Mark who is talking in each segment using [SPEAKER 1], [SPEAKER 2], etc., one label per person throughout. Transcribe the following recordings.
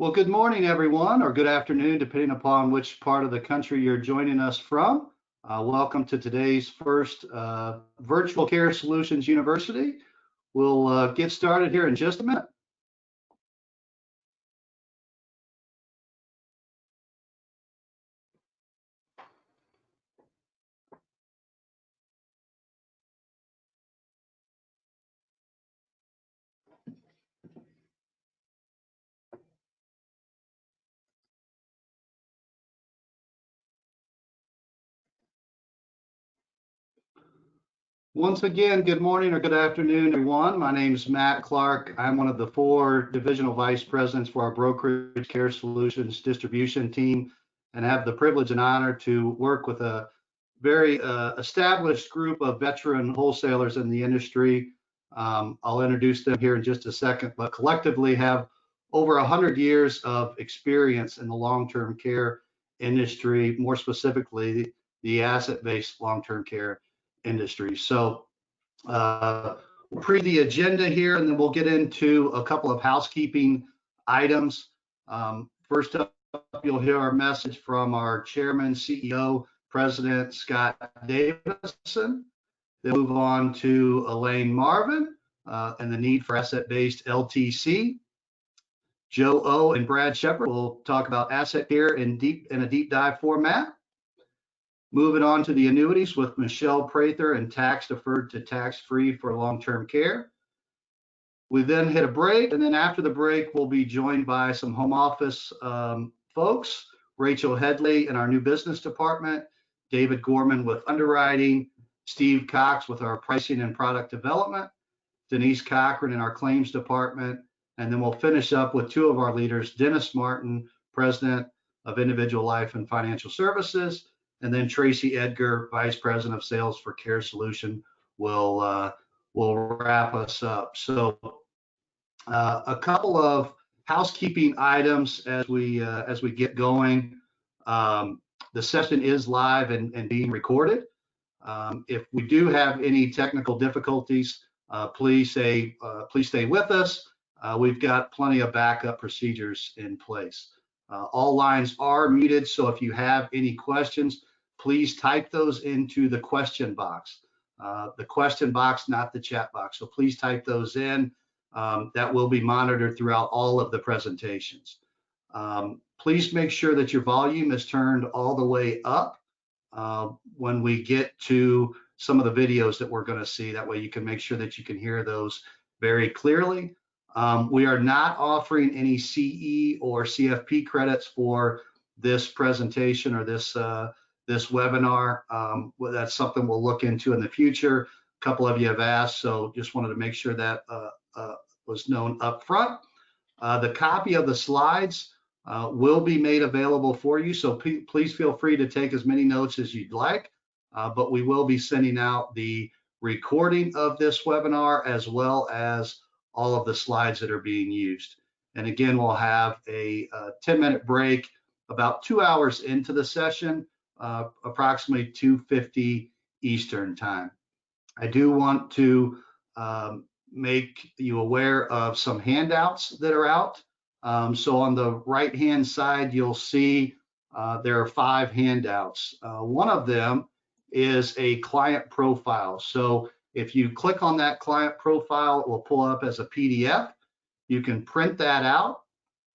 [SPEAKER 1] Well, good morning, everyone, or good afternoon, depending upon which part of the country you're joining us from. Welcome to today's first Virtual Care Solutions University. We'll get started here in just a minute. Once again, good morning or good afternoon, everyone. My name is Matt Clark. I'm one of the 4 divisional vice presidents for our Brokerage Care Solutions distribution team, and have the privilege and honor to work with a very established group of veteran wholesalers in the industry. I'll introduce them here in just a second, but collectively have over 100 years of experience in the long-term care industry, more specifically the asset-based long-term care industry. So we'll pre the agenda here, and then we'll get into a couple of housekeeping items. First up, you'll hear our message from our chairman, CEO, President Scott Davison. Then move on to Elaine Marvin and the need for asset-based LTC. Joe O and Brad Shepard will talk about asset care in a deep dive format. Moving on to the annuities with Michelle Prather and tax-deferred to tax-free for long-term care. We then hit a break, and then after the break, we'll be joined by some home office folks, Rachel Headley in our new business department, David Gorman with underwriting, Steve Cox with our pricing and product development, Denise Cochran in our claims department, and then we'll finish up with 2 of our leaders, Dennis Martin, president of Individual Life and Financial Services, and then Tracey Edgar, Vice President of Sales for Care Solution, will wrap us up. So a couple of housekeeping items as we get going. The session is live and being recorded. If we do have any technical difficulties, please stay with us. We've got plenty of backup procedures in place. All lines are muted, so if you have any questions, please type those into the question box. The question box, not the chat box. So please type those in. That will be monitored throughout all of the presentations. Please make sure that your volume is turned all the way up when we get to some of the videos that we're going to see. That way you can make sure that you can hear those very clearly. We are not offering any CE or CFP credits for this presentation or this webinar. That's something we'll look into in the future. A couple of you have asked, so just wanted to make sure that was known up front. The copy of the slides will be made available for you, so please feel free to take as many notes as you'd like, but we will be sending out the recording of this webinar as well as all of the slides that are being used. And again, we'll have a 10-minute break about 2 hours into the session, approximately 2:50 Eastern time. I do want to make you aware of some handouts that are out. So on the right-hand side, you'll see there are 5 handouts. One of them is a client profile. So if you click on that client profile, it will pull up as a PDF. You can print that out.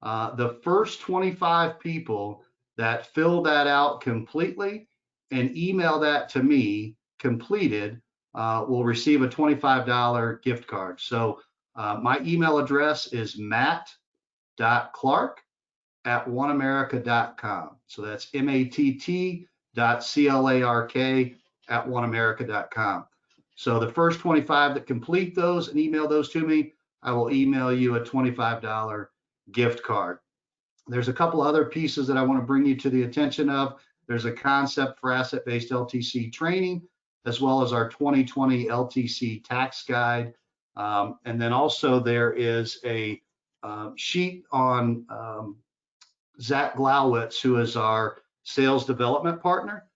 [SPEAKER 1] The first 25 people that fill that out completely and email that to me completed will receive a $25 gift card. So my email address is matt.clark@oneamerica.com. So that's matt.clark@oneamerica.com. So the first 25 that complete those and email those to me, I will email you a $25 gift card. There's a couple other pieces that I want to bring you to the attention of. There's a concept for asset-based LTC training, as well as our 2020 LTC tax guide. And then also there is a sheet on Zach Glowitz, who is our sales development partner.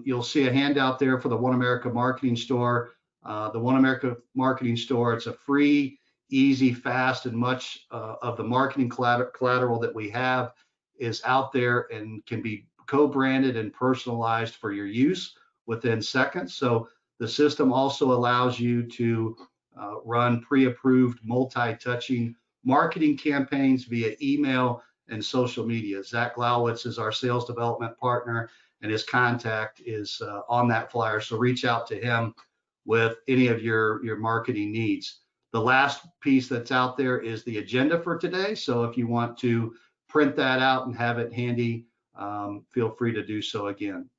[SPEAKER 1] You'll see a handout there for the OneAmerica marketing store. The OneAmerica marketing store, it's a free easy, fast, and much of the marketing collateral that we have is out there and can be co-branded and personalized for your use within seconds. So the system also allows you to run pre-approved multi-touching marketing campaigns via email and social media. Zach Glowitz is our sales development partner, and his contact is on that flyer. So reach out to him with any of your marketing needs. The last piece that's out there is the agenda for today. So if you want to print that out and have it handy, feel free to do so again.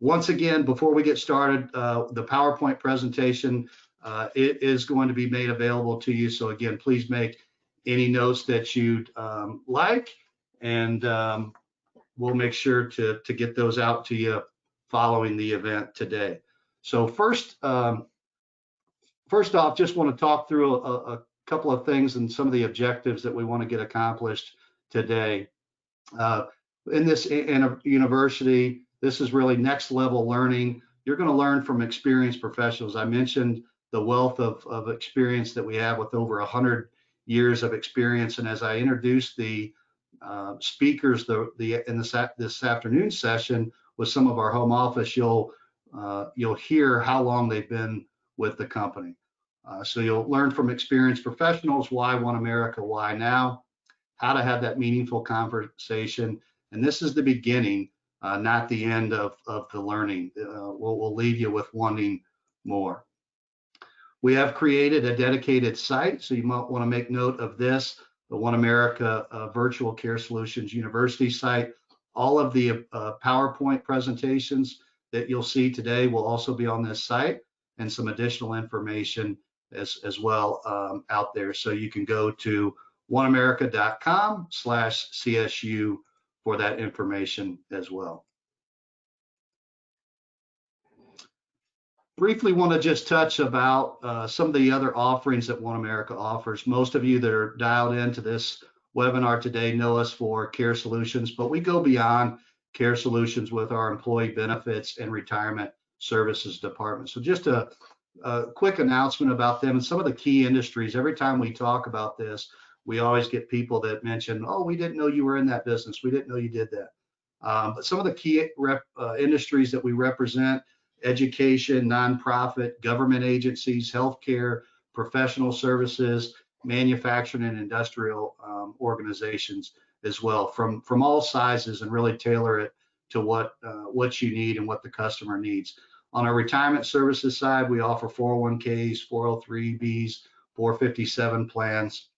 [SPEAKER 1] Once again, before we get started, the PowerPoint presentation, it is going to be made available to you. So again, please make any notes that you'd like, and we'll make sure to get those out to you following the event today. So first off, just want to talk through a couple of things and some of the objectives that we want to get accomplished today. In this university, this is really next level learning. You're going to learn from experienced professionals. I mentioned the wealth of experience that we have with over 100 years of experience. And as I introduced the speakers in this afternoon session with some of our home office, you'll hear how long they've been with the company. So you'll learn from experienced professionals, why OneAmerica, why now, how to have that meaningful conversation. And this is the beginning, not the end of the learning. We'll leave you with wanting more. We have created a dedicated site, so you might want to make note of this, the OneAmerica Virtual Care Solutions University site. All of the PowerPoint presentations that you'll see today will also be on this site, and some additional information as well out there. So you can go to OneAmerica.com/CSU for that information as well. Briefly want to just touch about some of the other offerings that OneAmerica offers. Most of you that are dialed into this webinar today know us for Care Solutions, but we go beyond Care Solutions with our employee benefits and retirement services department. So just a quick announcement about them and some of the key industries. Every time we talk about this, we always get people that mention, oh, we didn't know you were in that business. We didn't know you did that. But some of the key industries that we represent: education, nonprofit, government agencies, healthcare, professional services, manufacturing and industrial organizations as well, from all sizes, and really tailor it to what you need and what the customer needs. On our retirement services side, we offer 401ks, 403bs, 457 plans.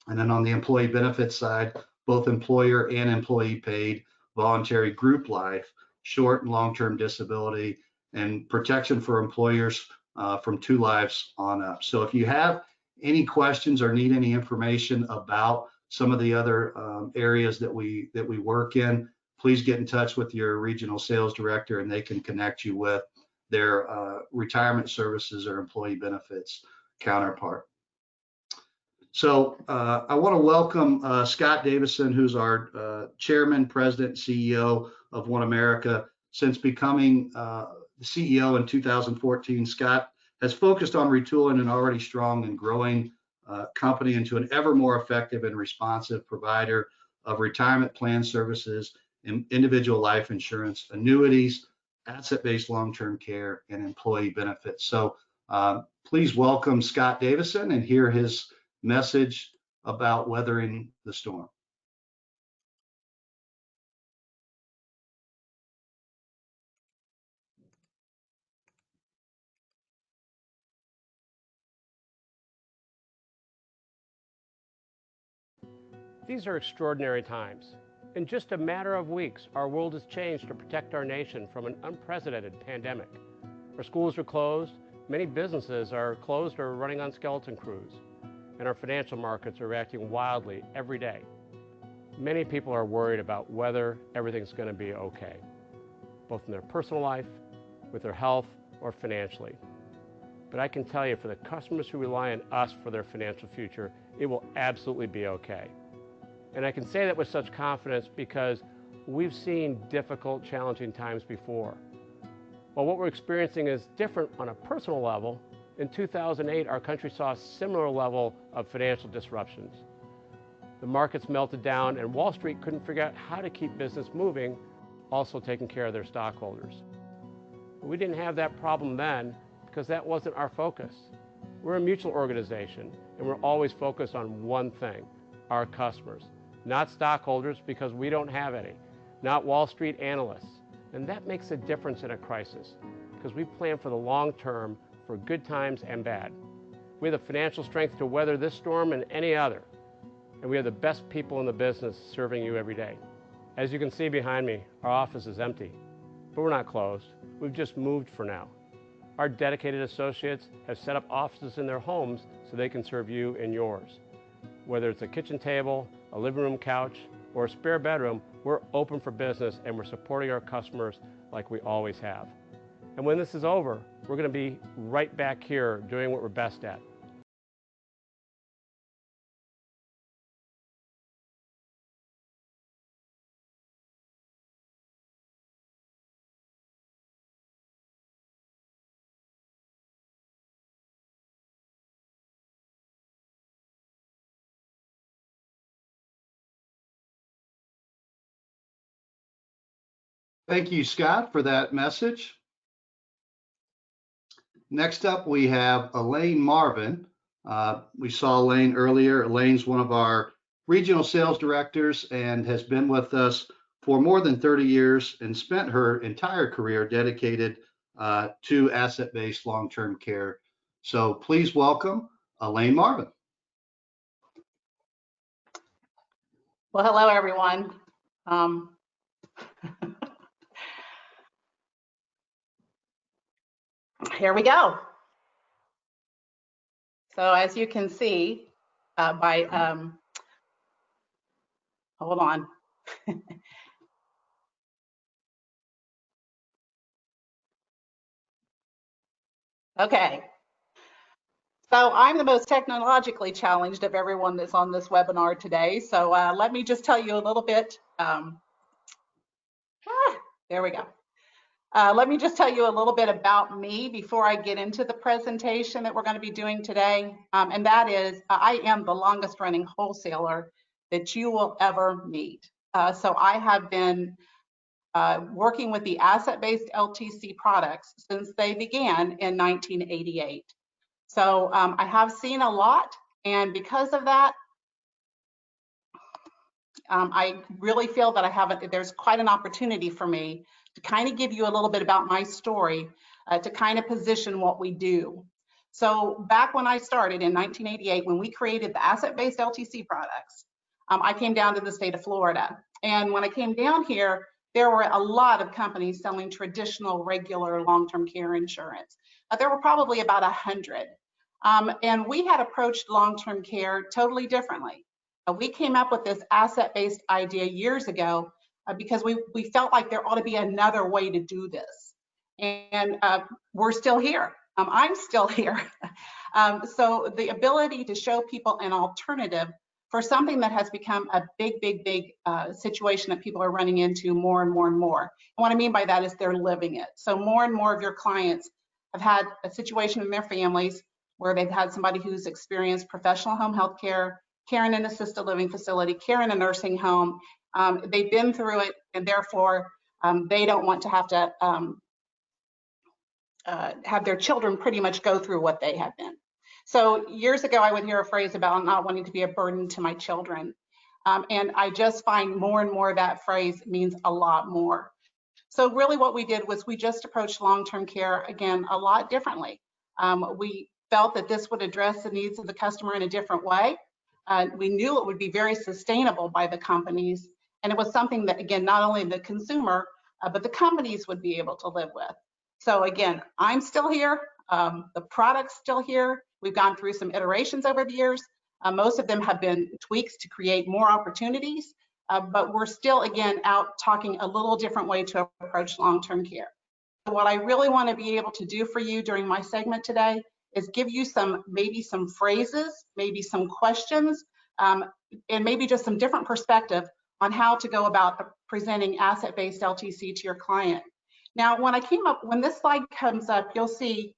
[SPEAKER 1] And then on the employee benefits side, both employer and employee paid, voluntary group life, short and long-term disability, and protection for employers from 2 lives on up. So if you have any questions or need any information about some of the other areas that we work in, please get in touch with your regional sales director, and they can connect you with their retirement services or employee benefits counterpart. So I want to welcome Scott Davison, who's our chairman, president, CEO of OneAmerica. Since becoming the CEO in 2014, Scott has focused on retooling an already strong and growing company into an ever more effective and responsive provider of retirement plan services and individual life insurance, annuities, asset-based long-term care, and employee benefits. So please welcome Scott Davison and hear his message about weathering the storm.
[SPEAKER 2] These are extraordinary times. In just a matter of weeks, our world has changed to protect our nation from an unprecedented pandemic. Our schools are closed, many businesses are closed or running on skeleton crews, and our financial markets are reacting wildly every day. Many people are worried about whether everything's going to be okay, both in their personal life, with their health, or financially. But I can tell you, for the customers who rely on us for their financial future, it will absolutely be okay. And I can say that with such confidence because we've seen difficult, challenging times before. While what we're experiencing is different on a personal level, In 2008, our country saw a similar level of financial disruptions. The markets melted down and Wall Street couldn't figure out how to keep business moving, also taking care of their stockholders. But we didn't have that problem then because that wasn't our focus. We're a mutual organization and we're always focused on one thing, our customers. Not stockholders because we don't have any, not Wall Street analysts. And that makes a difference in a crisis because we plan for the long term for good times and bad. We have the financial strength to weather this storm and any other. And we have the best people in the business serving you every day. As you can see behind me, our office is empty, but we're not closed. We've just moved for now. Our dedicated associates have set up offices in their homes so they can serve you in yours. Whether it's a kitchen table, a living room couch, or a spare bedroom, we're open for business and we're supporting our customers like we always have. And when this is over, we're going to be right back here doing what we're best at.
[SPEAKER 1] Thank you, Scott, for that message. Next up, we have Elaine Marvin. We saw Elaine earlier. Elaine's one of our regional sales directors and has been with us for more than 30 years and spent her entire career dedicated to asset-based long-term care. So please welcome Elaine Marvin.
[SPEAKER 3] Well, hello, everyone. Here we go. So as you can see hold on. Okay. So I'm the most technologically challenged of everyone that's on this webinar today. So let me just tell you a little bit. There we go. Let me just tell you a little bit about me before I get into the presentation that we're going to be doing today. And that is, I am the longest running wholesaler that you will ever meet. So I have been working with the asset-based LTC products since they began in 1988. So I have seen a lot, and because of that, I really feel that there's quite an opportunity for me to kind of give you a little bit about my story to kind of position what we do. So back when I started in 1988, when we created the asset-based LTC products, I came down to the state of Florida. And when I came down here, there were a lot of companies selling traditional, regular long-term care insurance. There were probably about 100. And we had approached long-term care totally differently. We came up with this asset-based idea years ago because we felt like there ought to be another way to do this. And we're still here. I'm still here. So the ability to show people an alternative for something that has become a big situation that people are running into more and more and more. And what I mean by that is they're living it. So more and more of your clients have had a situation in their families where they've had somebody who's experienced professional home health care, care in an assisted living facility, care in a nursing home. They've been through it, and therefore they don't want to have their children pretty much go through what they have been. So years ago, I would hear a phrase about not wanting to be a burden to my children. And I just find more and more that phrase means a lot more. So really what we did was we just approached long-term care, again, a lot differently. We felt that this would address the needs of the customer in a different way. We knew it would be very sustainable by the companies. And it was something that, again, not only the consumer, but the companies would be able to live with. So again, I'm still here. The product's still here. We've gone through some iterations over the years. Most of them have been tweaks to create more opportunities, but we're still, again, out talking a little different way to approach long-term care. What I really want to be able to do for you during my segment today is give you maybe some phrases, maybe some questions, and maybe just some different perspective on how to go about presenting asset-based LTC to your client. Now, when this slide comes up, you'll see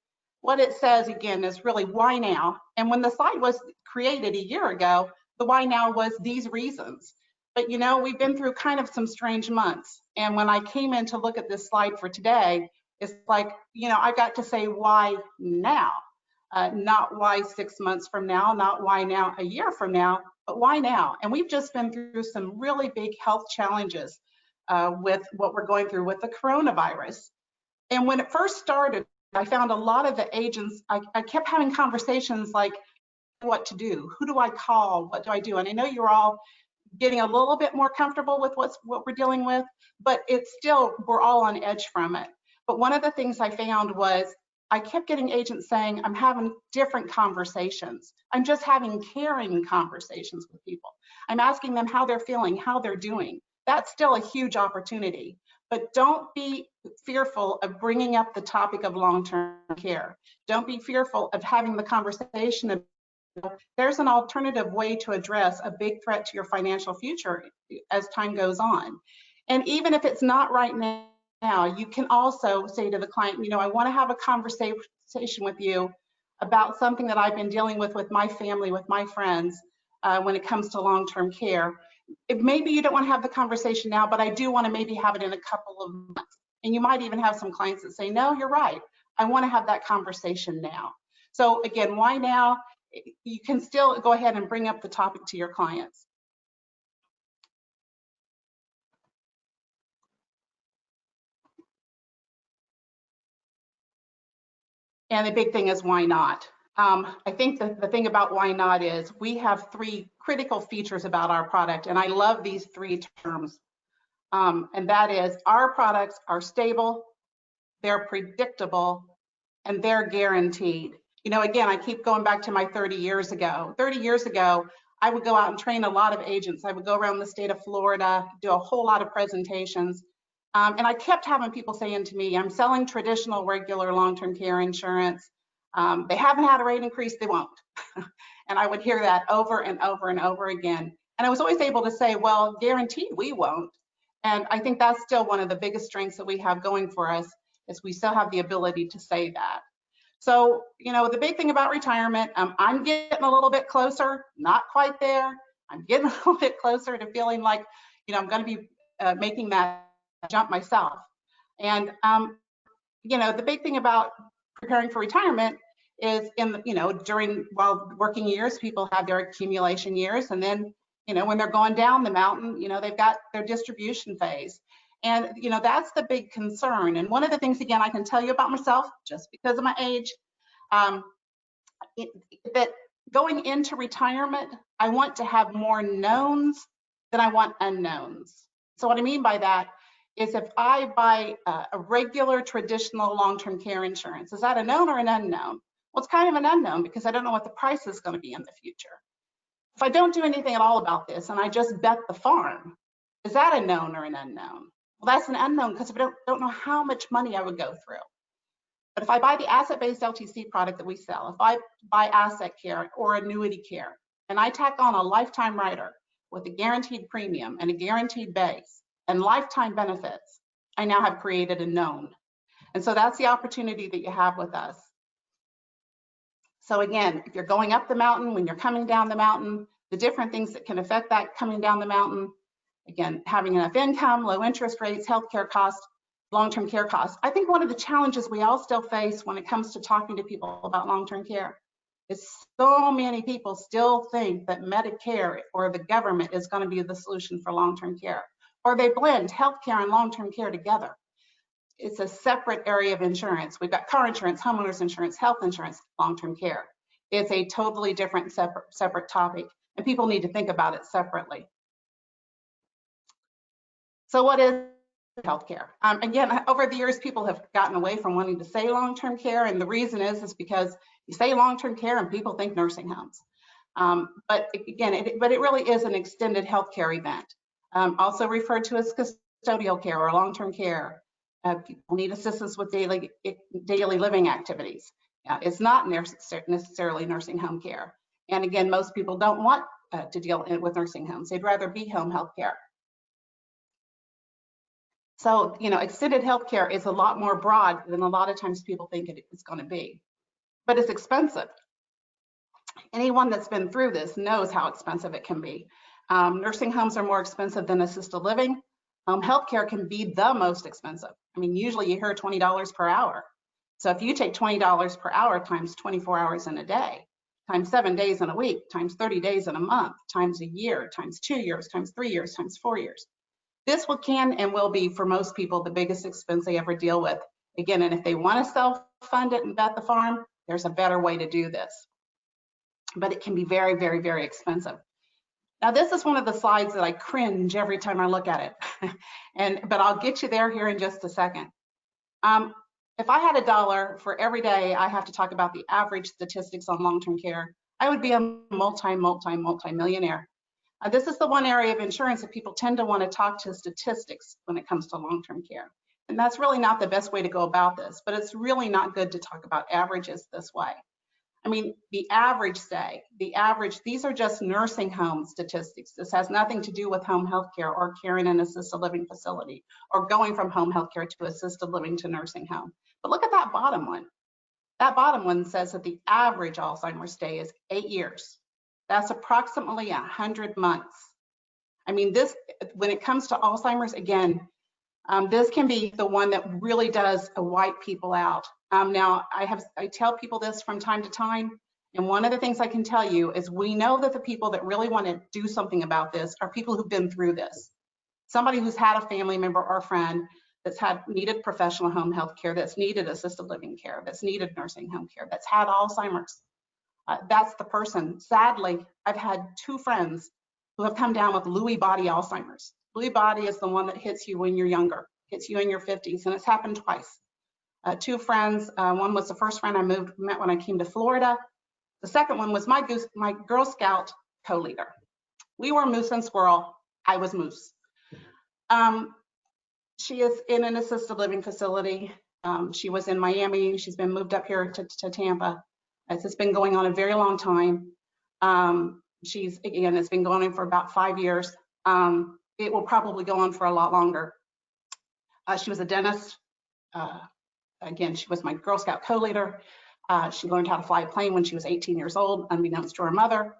[SPEAKER 3] what it says again is really why now. And when the slide was created a year ago, the why now was these reasons. But you know, we've been through kind of some strange months. And when I came in to look at this slide for today, it's like, you know, I got to say why now, not why 6 months from now, not why now a year from now, but why now? And we've just been through some really big health challenges with what we're going through with the coronavirus. And when it first started, I found a lot of the agents, I kept having conversations like, what to do, who do I call, what do I do? And I know you're all getting a little bit more comfortable with what we're dealing with, but it's still, we're all on edge from it. But one of the things I found was I kept getting agents saying, I'm having different conversations. I'm just having caring conversations with people. I'm asking them how they're feeling, how they're doing. That's still a huge opportunity. But don't be fearful of bringing up the topic of long-term care. Don't be fearful of having the conversation of, there's an alternative way to address a big threat to your financial future as time goes on. And even if it's not right now, you can also say to the client, you know, I want to have a conversation with you about something that I've been dealing with my family, with my friends, when it comes to long-term care. Maybe you don't want to have the conversation now, but I do want to maybe have it in a couple of months. And you might even have some clients that say, no, you're right. I want to have that conversation now. So again, why now? You can still go ahead and bring up the topic to your clients. And the big thing is why not? I think that the thing about why not is we have 3 critical features about our product, and I love these 3 terms. And that is, our products are stable, they're predictable, and they're guaranteed. You know, again, I keep going back to my 30 years ago. 30 years ago, I would go out and train a lot of agents. I would go around the state of Florida, do a whole lot of presentations. And I kept having people saying to me, I'm selling traditional, regular long-term care insurance. They haven't had a rate increase, they won't. And I would hear that over and over and over again. And I was always able to say, well, guaranteed we won't. And I think that's still one of the biggest strengths that we have going for us, is we still have the ability to say that. So, you know, the big thing about retirement, I'm getting a little bit closer, not quite there. I'm getting a little bit closer to feeling like, you know, I'm going to be making that jump myself. And, you know, the big thing about preparing for retirement is you know, while working years, people have their accumulation years. And then, you know, when they're going down the mountain, you know, they've got their distribution phase. And, you know, that's the big concern. And one of the things, again, I can tell you about myself, just because of my age, that going into retirement, I want to have more knowns than I want unknowns. So what I mean by that is, if I buy a regular traditional long-term care insurance, is that a known or an unknown? Well, it's kind of an unknown because I don't know what the price is going to be in the future. If I don't do anything at all about this and I just bet the farm, is that a known or an unknown? Well, that's an unknown because I don't know how much money I would go through. But if I buy the asset-based LTC product that we sell, if I buy asset care or annuity care, and I tack on a lifetime rider with a guaranteed premium and a guaranteed base and lifetime benefits, I now have created a known. And so that's the opportunity that you have with us. So again, if you're going up the mountain, when you're coming down the mountain, the different things that can affect that coming down the mountain, again, having enough income, low interest rates, healthcare costs, long-term care costs. I think one of the challenges we all still face when it comes to talking to people about long-term care is so many people still think that Medicare or the government is going to be the solution for long-term care, or they blend healthcare and long-term care together. It's a separate area of insurance. We've got car insurance, homeowners insurance, health insurance, long-term care. It's a totally different separate topic, and people need to think about it separately. So what is healthcare? Again, over the years, people have gotten away from wanting to say long-term care, and the reason is because you say long-term care and people think nursing homes. But again, it really is an extended healthcare event, also referred to as custodial care or long-term care. People need assistance with daily living activities. It's not necessarily nursing home care. And again, most people don't want to deal with nursing homes. They'd rather be home health care. So, you know, extended health care is a lot more broad than a lot of times people think it's going to be. but it's expensive. Anyone that's been through this knows how expensive it can be. Nursing homes are more expensive than assisted living. Healthcare can be the most expensive. I mean, usually you hear $20 per hour. So if you take $20 per hour times 24 hours in a day, times 7 days in a week, times 30 days in a month, times a year, times 2 years, times 3 years, times 4 years. This can and will be, for most people, the biggest expense they ever deal with. Again, and if they want to self-fund it and bet the farm, there's a better way to do this. But it can be very, very, very expensive. Now, this is one of the slides that I cringe every time I look at it. But I'll get you there here in just a second. If I had $1 for every day I have to talk about the average statistics on long-term care, I would be a multi-millionaire. This is the one area of insurance that people tend to want to talk to statistics when it comes to long-term care. And that's really not the best way to go about this, but it's really not good to talk about averages this way. I mean, the average stay, these are just nursing home statistics. This has nothing to do with home health care or care in an assisted living facility or going from home health care to assisted living to nursing home. But look at that bottom one. That bottom one says that the average Alzheimer's stay is 8 years. That's approximately 100 months. I mean, this, when it comes to Alzheimer's, again, this can be the one that really does wipe people out. Now, I tell people this from time to time, and one of the things I can tell you is we know that the people that really want to do something about this are people who've been through this. Somebody who's had a family member or friend that's needed professional home health care, that's needed assisted living care, that's needed nursing home care, that's had Alzheimer's. That's the person. Sadly, I've had 2 friends who have come down with Lewy body Alzheimer's. Lewy body is the one that hits you when you're younger, hits you in your 50s, and it's happened twice. 2 friends, one was the first friend I met when I came to Florida. The second one was my Girl Scout co-leader. We were moose and squirrel, I was moose. She is in an assisted living facility. She was in Miami, she's been moved up here to Tampa. It's been going on a very long time. It's been going on for about 5 years. It will probably go on for a lot longer. She was a dentist. Again, she was my Girl Scout co-leader. She learned how to fly a plane when she was 18 years old, unbeknownst to her mother.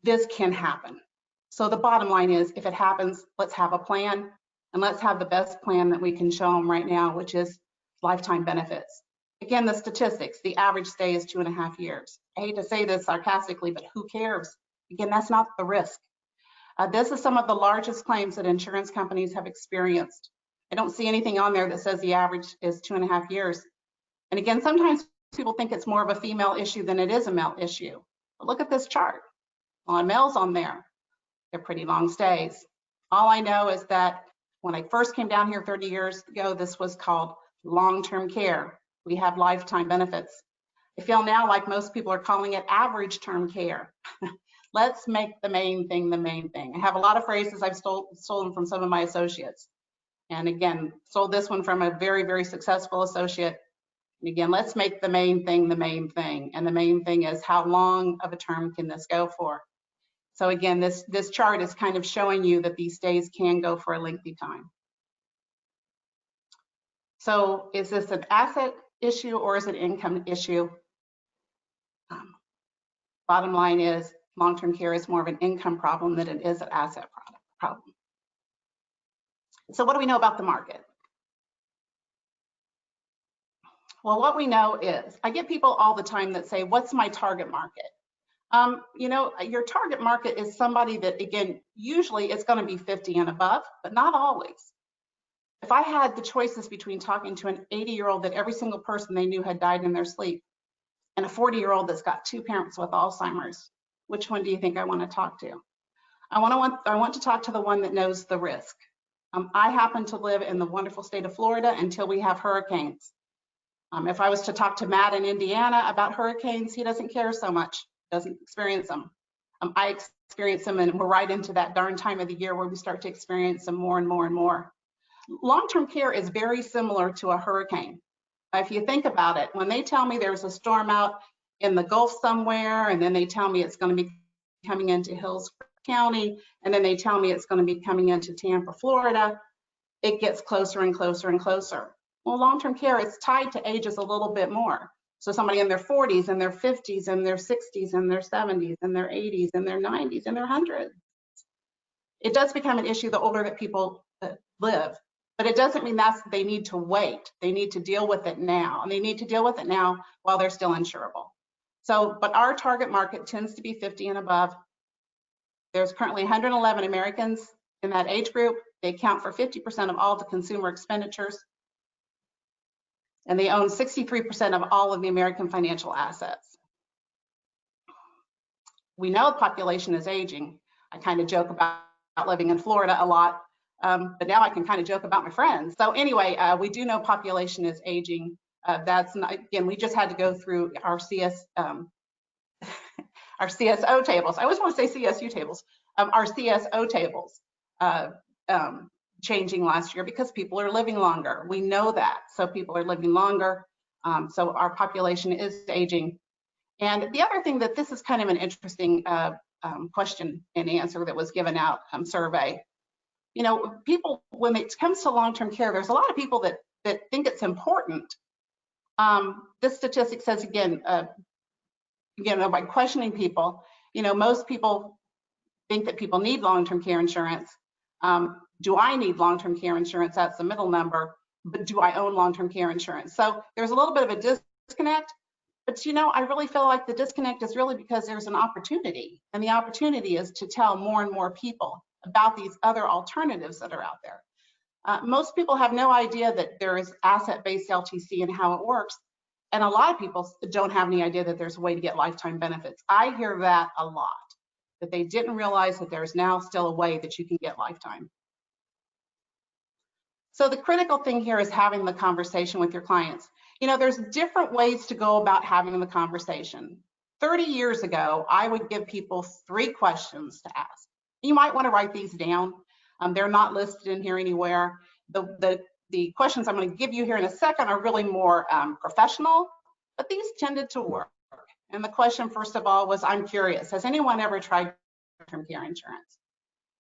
[SPEAKER 3] This can happen. So the bottom line is, if it happens, let's have a plan, and let's have the best plan that we can show them right now, which is lifetime benefits. Again, the statistics, the average stay is 2.5 years. I hate to say this sarcastically, but who cares? Again, that's not the risk. This is some of the largest claims that insurance companies have experienced. I don't see anything on there that says the average is 2.5 years. And again, sometimes people think it's more of a female issue than it is a male issue. But look at this chart. A lot of males on there. They're pretty long stays. All I know is that when I first came down here 30 years ago, this was called long-term care. We have lifetime benefits. I feel now like most people are calling it average term care. Let's make the main thing the main thing. I have a lot of phrases I've stolen from some of my associates. And again, sold this one from a very, very successful associate. And again, let's make the main thing the main thing. And the main thing is, how long of a term can this go for? So again, this chart is kind of showing you that these stays can go for a lengthy time. So is this an asset issue or is it an income issue? Bottom line is, long-term care is more of an income problem than it is an asset problem. So what do we know about the market? Well, what we know is, I get people all the time that say, what's my target market? You know, your target market is somebody that, again, usually it's going to be 50 and above, but not always. If I had the choices between talking to an 80-year-old that every single person they knew had died in their sleep and a 40-year-old that's got 2 parents with Alzheimer's, which one do you think I want to talk to? I want to talk to the one that knows the risk. I happen to live in the wonderful state of Florida until we have hurricanes. If I was to talk to Matt in Indiana about hurricanes, he doesn't care so much, doesn't experience them. I experience them, and we're right into that darn time of the year where we start to experience them more and more and more. Long-term care is very similar to a hurricane. If you think about it, when they tell me there's a storm out in the Gulf somewhere, and then they tell me it's going to be coming into Hills County, and then they tell me it's going to be coming into Tampa, Florida, it gets closer and closer and closer. Well, long-term care is tied to ages a little bit more. So somebody in their 40s and their 50s and their 60s and their 70s and their 80s and their 90s and their 100s. It does become an issue the older that people live, but it doesn't mean they need to wait. They need to deal with it now, and they need to deal with it now while they're still insurable. So, but our target market tends to be 50 and above. There's currently 111 Americans in that age group. They account for 50% of all the consumer expenditures, and they own 63% of all of the American financial assets. We know the population is aging. I kind of joke about living in Florida a lot, but now I can kind of joke about my friends. So anyway, we do know population is aging. That's not, again, we just had to go through our our CSO tables. I always want to say CSU tables. Our CSO tables changing last year because people are living longer. We know that. So people are living longer. So our population is aging. And the other thing that this is kind of an interesting question and answer that was given out survey. You know, people, when it comes to long-term care, there's a lot of people that think it's important. This statistic says, again, by questioning people, you know, most people think that people need long-term care insurance. Do I need long-term care insurance? That's the middle number. But do I own long-term care insurance? So there's a little bit of a disconnect. But you know, I really feel like the disconnect is really because there's an opportunity, and the opportunity is to tell more and more people about these other alternatives that are out there. Most people have no idea that there is asset-based LTC and how it works, and a lot of people don't have any idea that there's a way to get lifetime benefits. I hear that a lot, that they didn't realize that there's now still a way that you can get lifetime. So the critical thing here is having the conversation with your clients. You know, there's different ways to go about having the conversation. 30 years ago, I would give people 3 questions to ask. You might want to write these down. They're not listed in here anywhere. The questions I'm going to give you here in a second are really more professional, but these tended to work. And the question, first of all, was, I'm curious, has anyone ever tried long-term care insurance?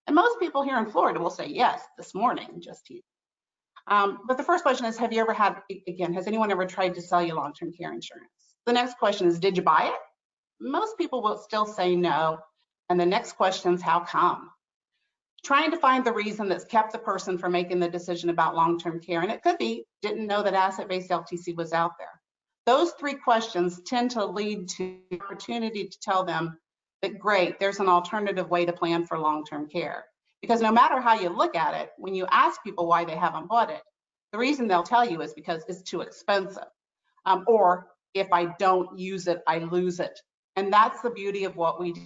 [SPEAKER 3] And most people here in Florida will say yes, this morning, just here. But the first question is, have you ever had, again, has anyone ever tried to sell you long-term care insurance? The next question is, did you buy it? Most people will still say no. And the next question is, how come? Trying to find the reason that's kept the person from making the decision about long-term care. And it could be, didn't know that asset-based LTC was out there. Those 3 questions tend to lead to the opportunity to tell them that, great, there's an alternative way to plan for long-term care. Because no matter how you look at it, when you ask people why they haven't bought it, the reason they'll tell you is because it's too expensive. Or if I don't use it, I lose it. And that's the beauty of what we do,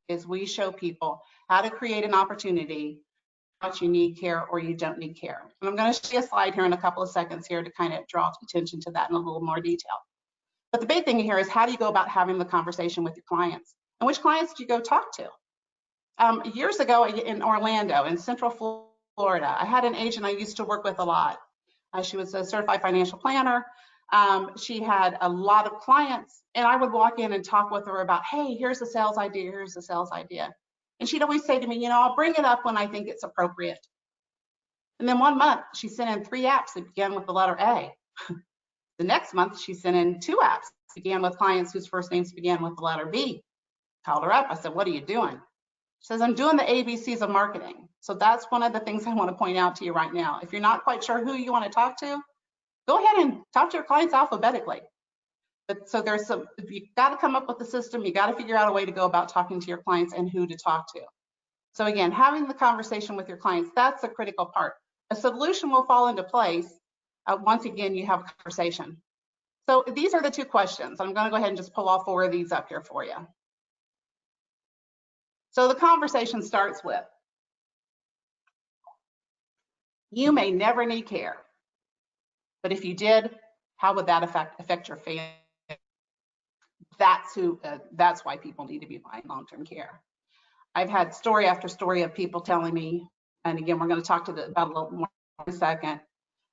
[SPEAKER 3] is we show people how to create an opportunity, how much you need care or you don't need care. And I'm going to show you a slide here in a couple of seconds here to kind of draw attention to that in a little more detail. But the big thing here is, how do you go about having the conversation with your clients? And which clients do you go talk to? Years ago in Orlando, in Central Florida, I had an agent I used to work with a lot. She was a certified financial planner. She had a lot of clients, and I would walk in and talk with her about, hey, here's a sales idea, here's a sales idea. And she'd always say to me, you know, I'll bring it up when I think it's appropriate. And then one month, she sent in 3 apps that began with the letter A. The next month, she sent in 2 apps that began with clients whose first names began with the letter B. Called her up. I said, what are you doing? She says, I'm doing the ABCs of marketing. So that's one of the things I want to point out to you right now. If you're not quite sure who you want to talk to, go ahead and talk to your clients alphabetically. But so there's some, you got to come up with the system. You got to figure out a way to go about talking to your clients and who to talk to. So again, having the conversation with your clients, that's the critical part. A solution will fall into place once again you have a conversation. So these are the 2 questions. I'm going to go ahead and just pull all 4 of these up here for you. So the conversation starts with, you may never need care, but if you did, how would that affect your family? That's why people need to be buying long-term care. I've had story after story of people telling me, and again, we're going to talk about a little more in a second,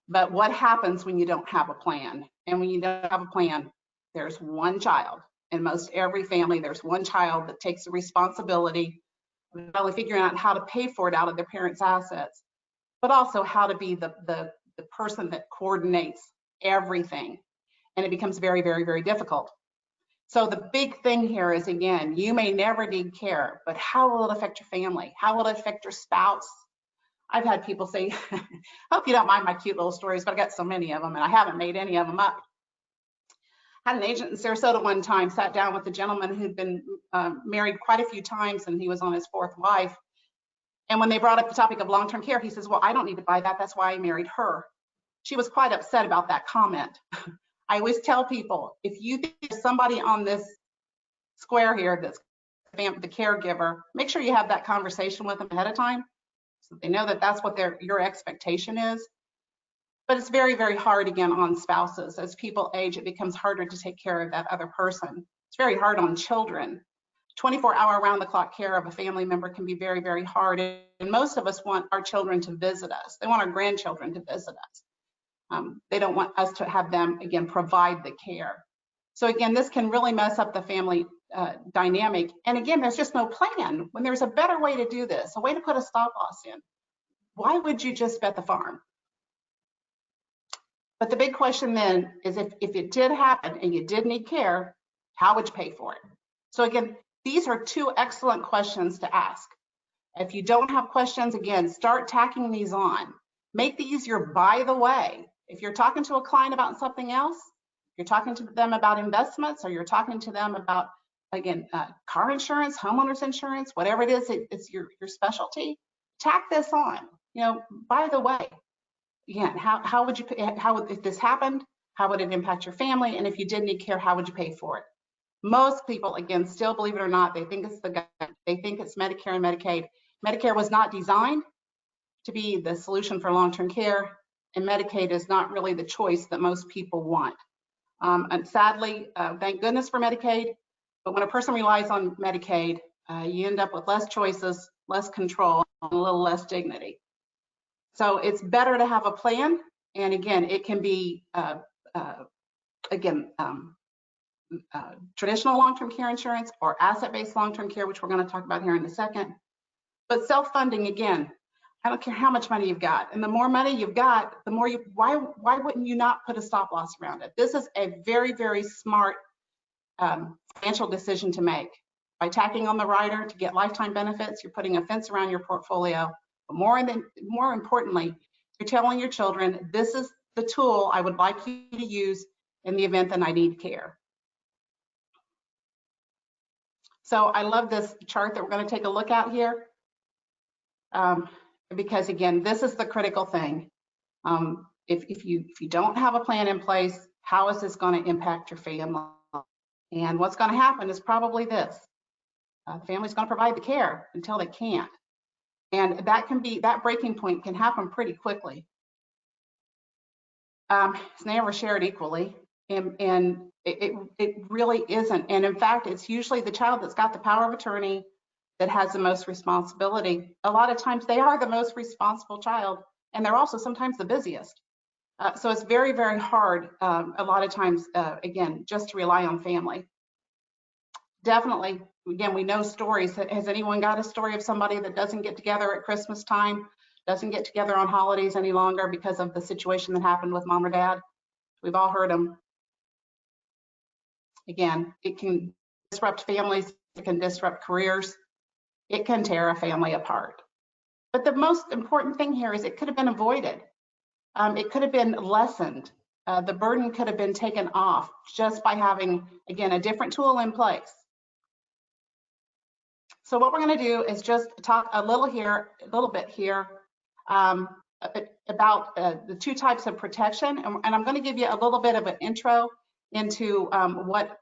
[SPEAKER 3] but what happens when you don't have a plan? And when you don't have a plan, there's one child. In most every family, there's one child that takes the responsibility of not only figuring out how to pay for it out of their parents' assets, but also how to be the person that coordinates everything. and it becomes very, very, very difficult. So the big thing here is, again, you may never need care, but how will it affect your family? How will it affect your spouse? I've had people say, I hope you don't mind my cute little stories, but I got so many of them and I haven't made any of them up. Had an agent in Sarasota one time, sat down with a gentleman who'd been married quite a few times and he was on his fourth wife. And when they brought up the topic of long-term care, he says, well, I don't need to buy that. That's why I married her. She was quite upset about that comment. I always tell people, if you think there's somebody on this square here that's the caregiver, make sure you have that conversation with them ahead of time so they know that that's what your expectation is. But it's very, very hard, again, on spouses. As people age, it becomes harder to take care of that other person. It's very hard on children. 24-hour around-the-clock care of a family member can be very, very hard. And most of us want our children to visit us. They want our grandchildren to visit us. They don't want us to have them, again, provide the care. So again, this can really mess up the family dynamic. And again, there's just no plan. When there's a better way to do this, a way to put a stop loss in, why would you just bet the farm? But the big question then is, if it did happen and you did need care, how would you pay for it? So again, these are two excellent questions to ask. If you don't have questions, again, start tacking these on. Make these your by the way. If you're talking to a client about something else, you're talking to them about investments, or you're talking to them about, again, car insurance, homeowners insurance, whatever it is, it's your specialty, tack this on. You know, by the way, again, how would you, if this happened, how would it impact your family? And if you did need care, how would you pay for it? Most people, again, still, believe it or not, they think it's the government. They think it's Medicare and Medicaid. Medicare was not designed to be the solution for long-term care, and Medicaid is not really the choice that most people want. And sadly, thank goodness for Medicaid, but when a person relies on Medicaid, you end up with less choices, less control, and a little less dignity. So it's better to have a plan, and again, it can be, traditional long-term care insurance or asset-based long-term care, which we're going to talk about here in a second. But self-funding, again, I don't care how much money you've got, and the more money you've got, the more why wouldn't you not put a stop loss around it? This is a very, very smart financial decision to make. By tacking on the rider to get lifetime benefits, you're putting a fence around your portfolio. But more importantly, you're telling your children, this is the tool I would like you to use in the event that I need care. So I love this chart that we're going to take a look at here, because again, this is the critical thing. If you don't have a plan in place, how is this going to impact your family? And what's going to happen is probably this: the family's going to provide the care until they can't, and that breaking point can happen pretty quickly. It's never shared equally. And it really isn't. And in fact, it's usually the child that's got the power of attorney that has the most responsibility. A lot of times they are the most responsible child, and they're also sometimes the busiest. So it's very, very hard a lot of times, again, just to rely on family. Definitely, again, we know stories. Has anyone got a story of somebody that doesn't get together at Christmas time, doesn't get together on holidays any longer because of the situation that happened with mom or dad? We've all heard them. Again, it can disrupt families, it can disrupt careers, it can tear a family apart. But the most important thing here is it could have been avoided. It could have been lessened. The burden could have been taken off just by having, again, a different tool in place. So what we're going to do is just talk a little bit here about the two types of protection, and I'm going to give you a little bit of an intro into what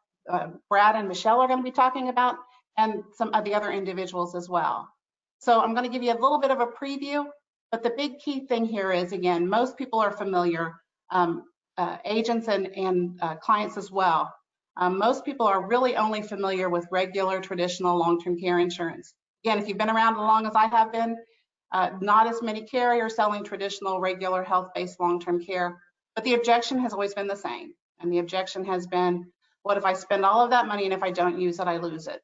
[SPEAKER 3] Brad and Michelle are going to be talking about, and some of the other individuals as well. So I'm going to give you a little bit of a preview, but the big key thing here is, again, most people are familiar, agents and clients as well. Most people are really only familiar with regular, traditional long-term care insurance. Again, if you've been around as long as I have been, not as many carriers selling traditional, regular, health-based long-term care, but the objection has always been the same. And the objection has been, what if I spend all of that money and if I don't use it, I lose it?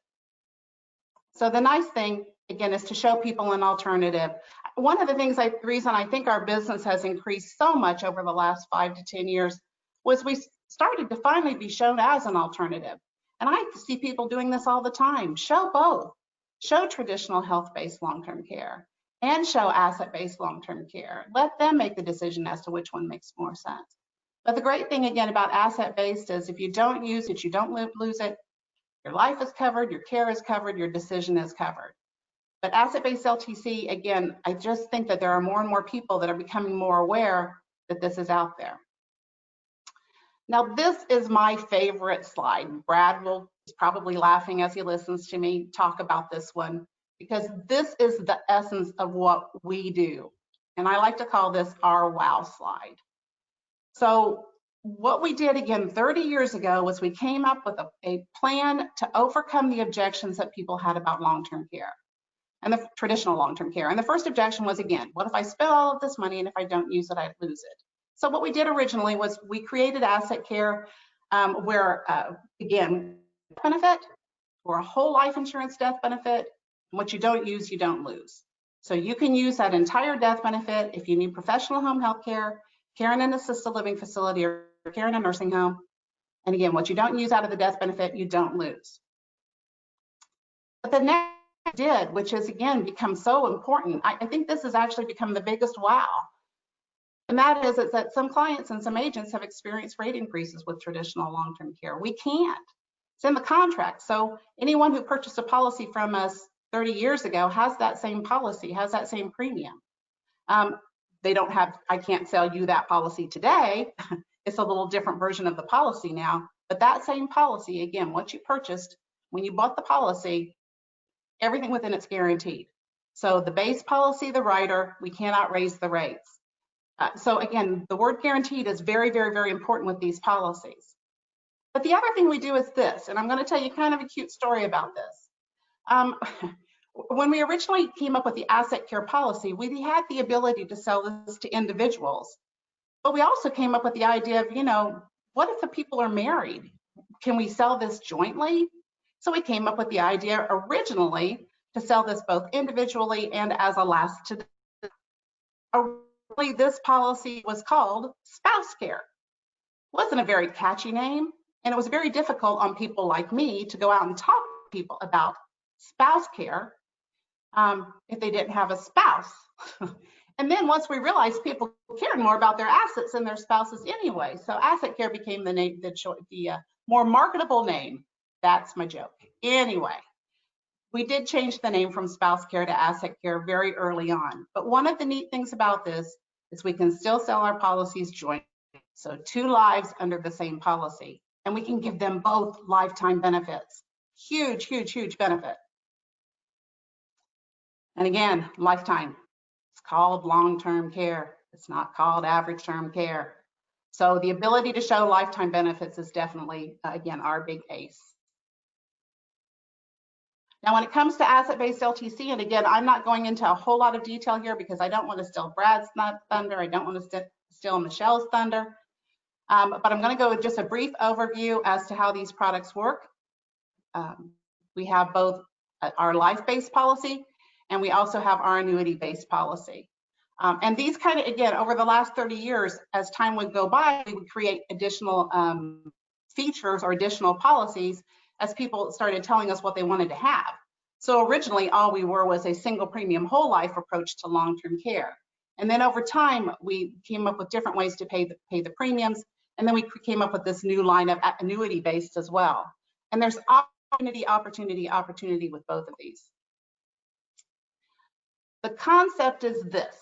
[SPEAKER 3] So the nice thing, again, is to show people an alternative. One of the things, the reason I think our business has increased so much over the last 5 to 10 years was we started to finally be shown as an alternative. And I see people doing this all the time. Show both. Show traditional health-based long-term care and show asset-based long-term care. Let them make the decision as to which one makes more sense. But the great thing, again, about asset-based is if you don't use it, you don't lose it. Your life is covered, your care is covered, your decision is covered. But asset-based LTC, again, I just think that there are more and more people that are becoming more aware that this is out there. Now, this is my favorite slide. Brad is probably laughing as he listens to me talk about this one, because this is the essence of what we do. And I like to call this our wow slide. So what we did, again, 30 years ago was we came up with a plan to overcome the objections that people had about long-term care and the traditional long-term care. And the first objection was, again, what if I spend all of this money and if I don't use it, I lose it? So what we did originally was we created asset care where, again, benefit or a whole life insurance death benefit. What you don't use, you don't lose. So you can use that entire death benefit if you need professional home health care, care in an assisted living facility, or care in a nursing home. And again, what you don't use out of the death benefit, you don't lose. But the next did, which has again become so important, I think this has actually become the biggest wow. And that is that some clients and some agents have experienced rate increases with traditional long-term care. We can't. It's in the contract. So anyone who purchased a policy from us 30 years ago has that same policy, has that same premium. They don't have, I can't sell you that policy today. It's a little different version of the policy now, but that same policy, again, what you purchased, when you bought the policy, everything within it's guaranteed. So the base policy, the rider, we cannot raise the rates. So again, the word guaranteed is very, very, very important with these policies. But the other thing we do is this, and I'm going to tell you kind of a cute story about this. When we originally came up with the asset care policy, we had the ability to sell this to individuals. But we also came up with the idea of, you know, what if the people are married? Can we sell this jointly? So we came up with the idea originally to sell this both individually and as a last to. Originally, this policy was called spouse care. It wasn't a very catchy name, and it was very difficult on people like me to go out and talk to people about spouse care if they didn't have a spouse. And then once we realized people cared more about their assets than their spouses anyway, so asset care became the name, the more marketable name. That's my joke. Anyway, we did change the name from spouse care to asset care very early on. But one of the neat things about this is we can still sell our policies jointly. So 2 lives under the same policy, and we can give them both lifetime benefits. Huge, huge, huge benefit. And again, lifetime. It's called long-term care. It's not called average term care. So the ability to show lifetime benefits is definitely, again, our big ace. Now, when it comes to asset-based LTC, and again, I'm not going into a whole lot of detail here because I don't want to steal Brad's thunder. I don't want to steal Michelle's thunder. But I'm going to go with just a brief overview as to how these products work. We have both our life-based policy, and we also have our annuity-based policy. And these kind of, again, over the last 30 years, as time would go by, we would create additional features or additional policies as people started telling us what they wanted to have. So originally, all we were was a single premium whole life approach to long-term care. And then over time, we came up with different ways to pay the premiums. And then we came up with this new line of annuity-based as well. And there's opportunity with both of these. The concept is this.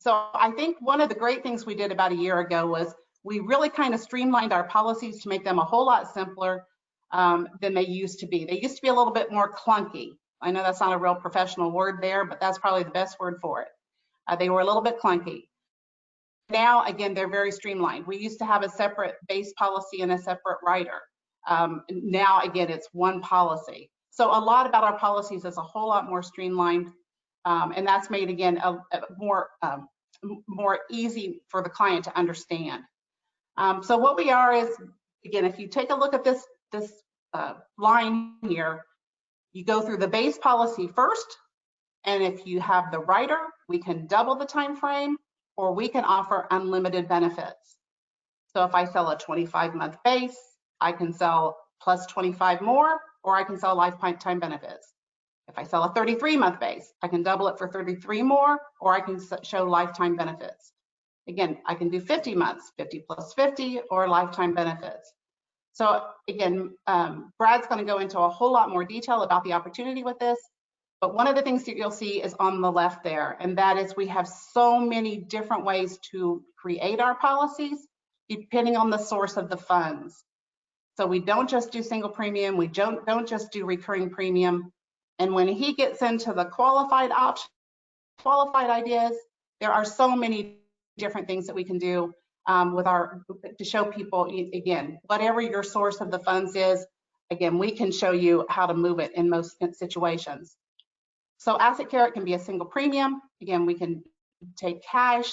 [SPEAKER 3] So I think one of the great things we did about a year ago was we really kind of streamlined our policies to make them a whole lot simpler than they used to be. They used to be a little bit more clunky. I know that's not a real professional word there, but that's probably the best word for it. They were a little bit clunky. Now, again, they're very streamlined. We used to have a separate base policy and a separate rider. Now, again, it's one policy. So a lot about our policies is a whole lot more streamlined, and that's made, again, a more easy for the client to understand. So what we are is, again, if you take a look at this line here, you go through the base policy first, and if you have the rider, we can double the time frame, or we can offer unlimited benefits. So if I sell a 25-month base, I can sell plus 25 more, or I can sell lifetime benefits. If I sell a 33-month base, I can double it for 33 more, or I can show lifetime benefits. Again, I can do 50 months, 50 plus 50, or lifetime benefits. So again, Brad's going to go into a whole lot more detail about the opportunity with this. But one of the things that you'll see is on the left there, and that is we have so many different ways to create our policies depending on the source of the funds. So we don't just do single premium, we don't just do recurring premium. And when he gets into the qualified options, qualified ideas, there are so many different things that we can do to show people, again, whatever your source of the funds is, again, we can show you how to move it in most situations. So asset care, it can be a single premium. Again, we can take cash.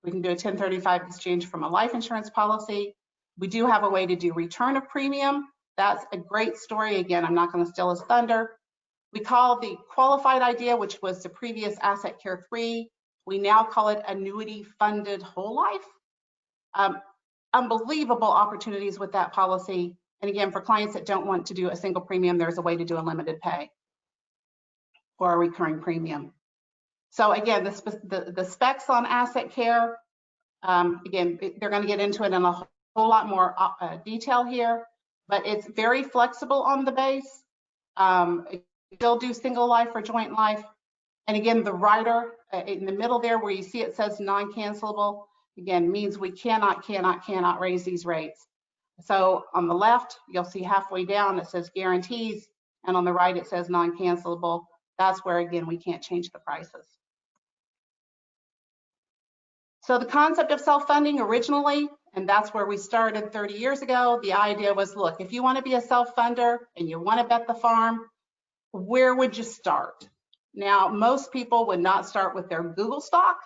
[SPEAKER 3] We can do a 1035 exchange from a life insurance policy. We do have a way to do return of premium. That's a great story. Again, I'm not going to steal his thunder. We call the qualified idea, which was the previous asset care 3. We now call it annuity funded whole life. Unbelievable opportunities with that policy. And again, for clients that don't want to do a single premium, there's a way to do a limited pay or a recurring premium. So again, the specs on asset care, again, they're going to get into it in a whole lot more detail here, but it's very flexible on the base. They'll do single life or joint life. And again, the rider in the middle there where you see it says non-cancelable, again, means we cannot raise these rates. So on the left, you'll see halfway down, it says guarantees, and on the right, it says non-cancelable. That's where, again, we can't change the prices. So the concept of self-funding originally, and that's where we started 30 years ago, the idea was, look, if you want to be a self-funder and you want to bet the farm, where would you start? Now, most people would not start with their Google stock.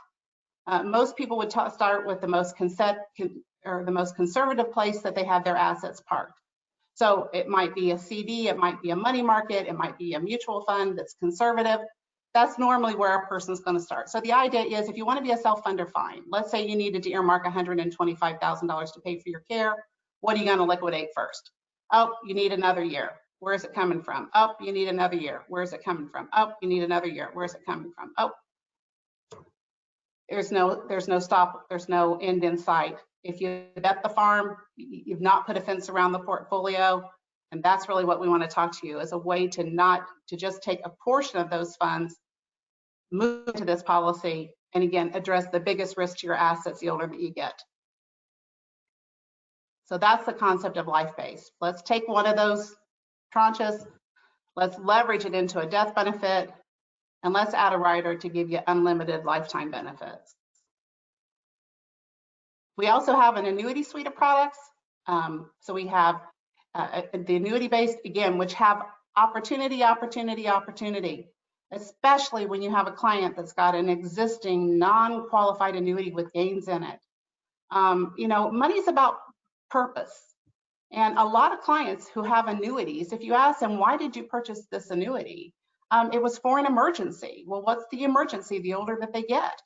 [SPEAKER 3] Most people would start with the most conservative place that they have their assets parked. So it might be a CD, it might be a money market, it might be a mutual fund that's conservative. That's normally where a person's going to start. So the idea is, if you want to be a self-funder, fine. Let's say you needed to earmark $125,000 to pay for your care. What are you going to liquidate first? Oh, you need another year. Where is it coming from? Oh, you need another year. Where is it coming from? Oh, you need another year. Where is it coming from? Oh, there's no stop. There's no end in sight. If you bet the farm, you've not put a fence around the portfolio. And that's really what we want to talk to you, as a way to just take a portion of those funds, move to this policy, and again, address the biggest risk to your assets the older that you get. So that's the concept of life base. Let's take one of those tranches, let's leverage it into a death benefit, and let's add a rider to give you unlimited lifetime benefits. We also have an annuity suite of products. So we have the annuity based, again, which have opportunity, especially when you have a client that's got an existing non-qualified annuity with gains in it. You know, money's about purpose. And a lot of clients who have annuities, if you ask them, why did you purchase this annuity? It was for an emergency. Well, what's the emergency the older that they get?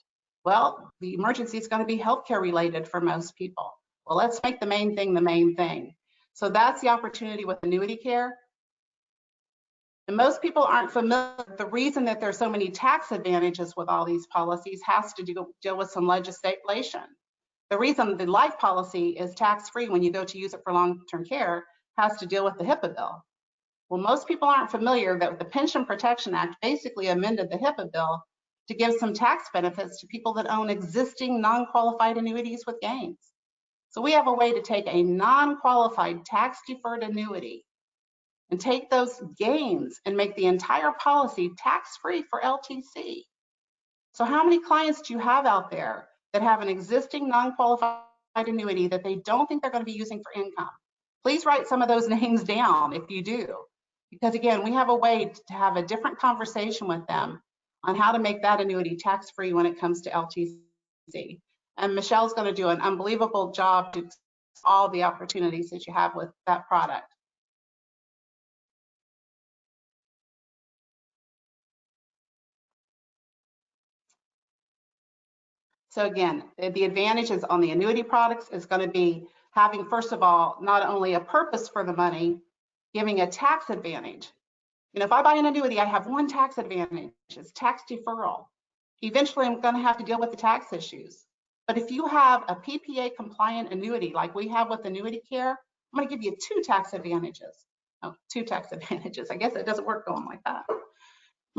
[SPEAKER 3] Well, the emergency is going to be healthcare related for most people. Well, let's make the main thing the main thing. So that's the opportunity with annuity care. And most people aren't familiar. The reason that there's so many tax advantages with all these policies has to deal with some legislation. The reason the life policy is tax-free when you go to use it for long-term care has to deal with the HIPAA bill. Well, most people aren't familiar that the Pension Protection Act basically amended the HIPAA bill to give some tax benefits to people that own existing non-qualified annuities with gains. So we have a way to take a non-qualified tax-deferred annuity and take those gains and make the entire policy tax-free for LTC. So how many clients do you have out there that have an existing non-qualified annuity that they don't think they're going to be using for income? Please write some of those names down if you do, because again, we have a way to have a different conversation with them on how to make that annuity tax-free when it comes to LTC. And Michelle's going to do an unbelievable job to all the opportunities that you have with that product. So again, the advantages on the annuity products is going to be having, first of all, not only a purpose for the money, giving a tax advantage. You know, if I buy an annuity, I have one tax advantage, it's tax deferral. Eventually, I'm going to have to deal with the tax issues. But if you have a PPA compliant annuity like we have with Annuity Care, I'm going to give you two tax advantages. Oh, two tax advantages. I guess it doesn't work going like that. I'm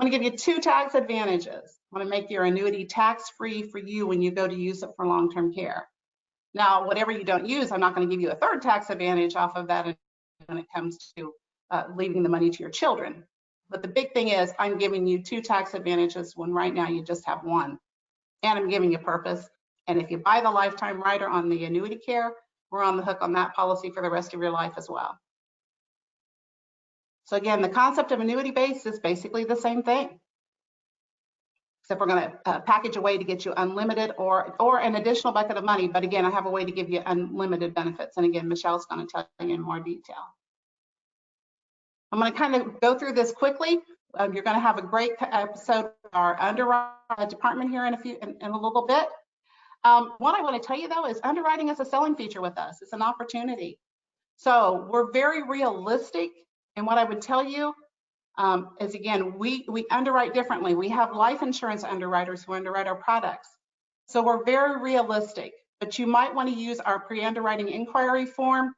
[SPEAKER 3] going to give you two tax advantages. I'm going to make your annuity tax-free for you when you go to use it for long-term care. Now, whatever you don't use, I'm not going to give you a third tax advantage off of that when it comes to leaving the money to your children. But the big thing is I'm giving you two tax advantages when right now you just have one. And I'm giving you purpose. And if you buy the lifetime rider on the Annuity Care, we're on the hook on that policy for the rest of your life as well. So again, the concept of annuity base is basically the same thing. Except we're going to package a way to get you unlimited or an additional bucket of money. But again, I have a way to give you unlimited benefits. And again, Michelle's going to tell you in more detail. I'm going to kind of go through this quickly. You're going to have a great episode of our underwriting department here in a little bit. What I want to tell you though is underwriting is a selling feature with us. It's an opportunity. So we're very realistic. And what I would tell you is, again, we underwrite differently. We have life insurance underwriters who underwrite our products. So we're very realistic, but you might want to use our pre-underwriting inquiry form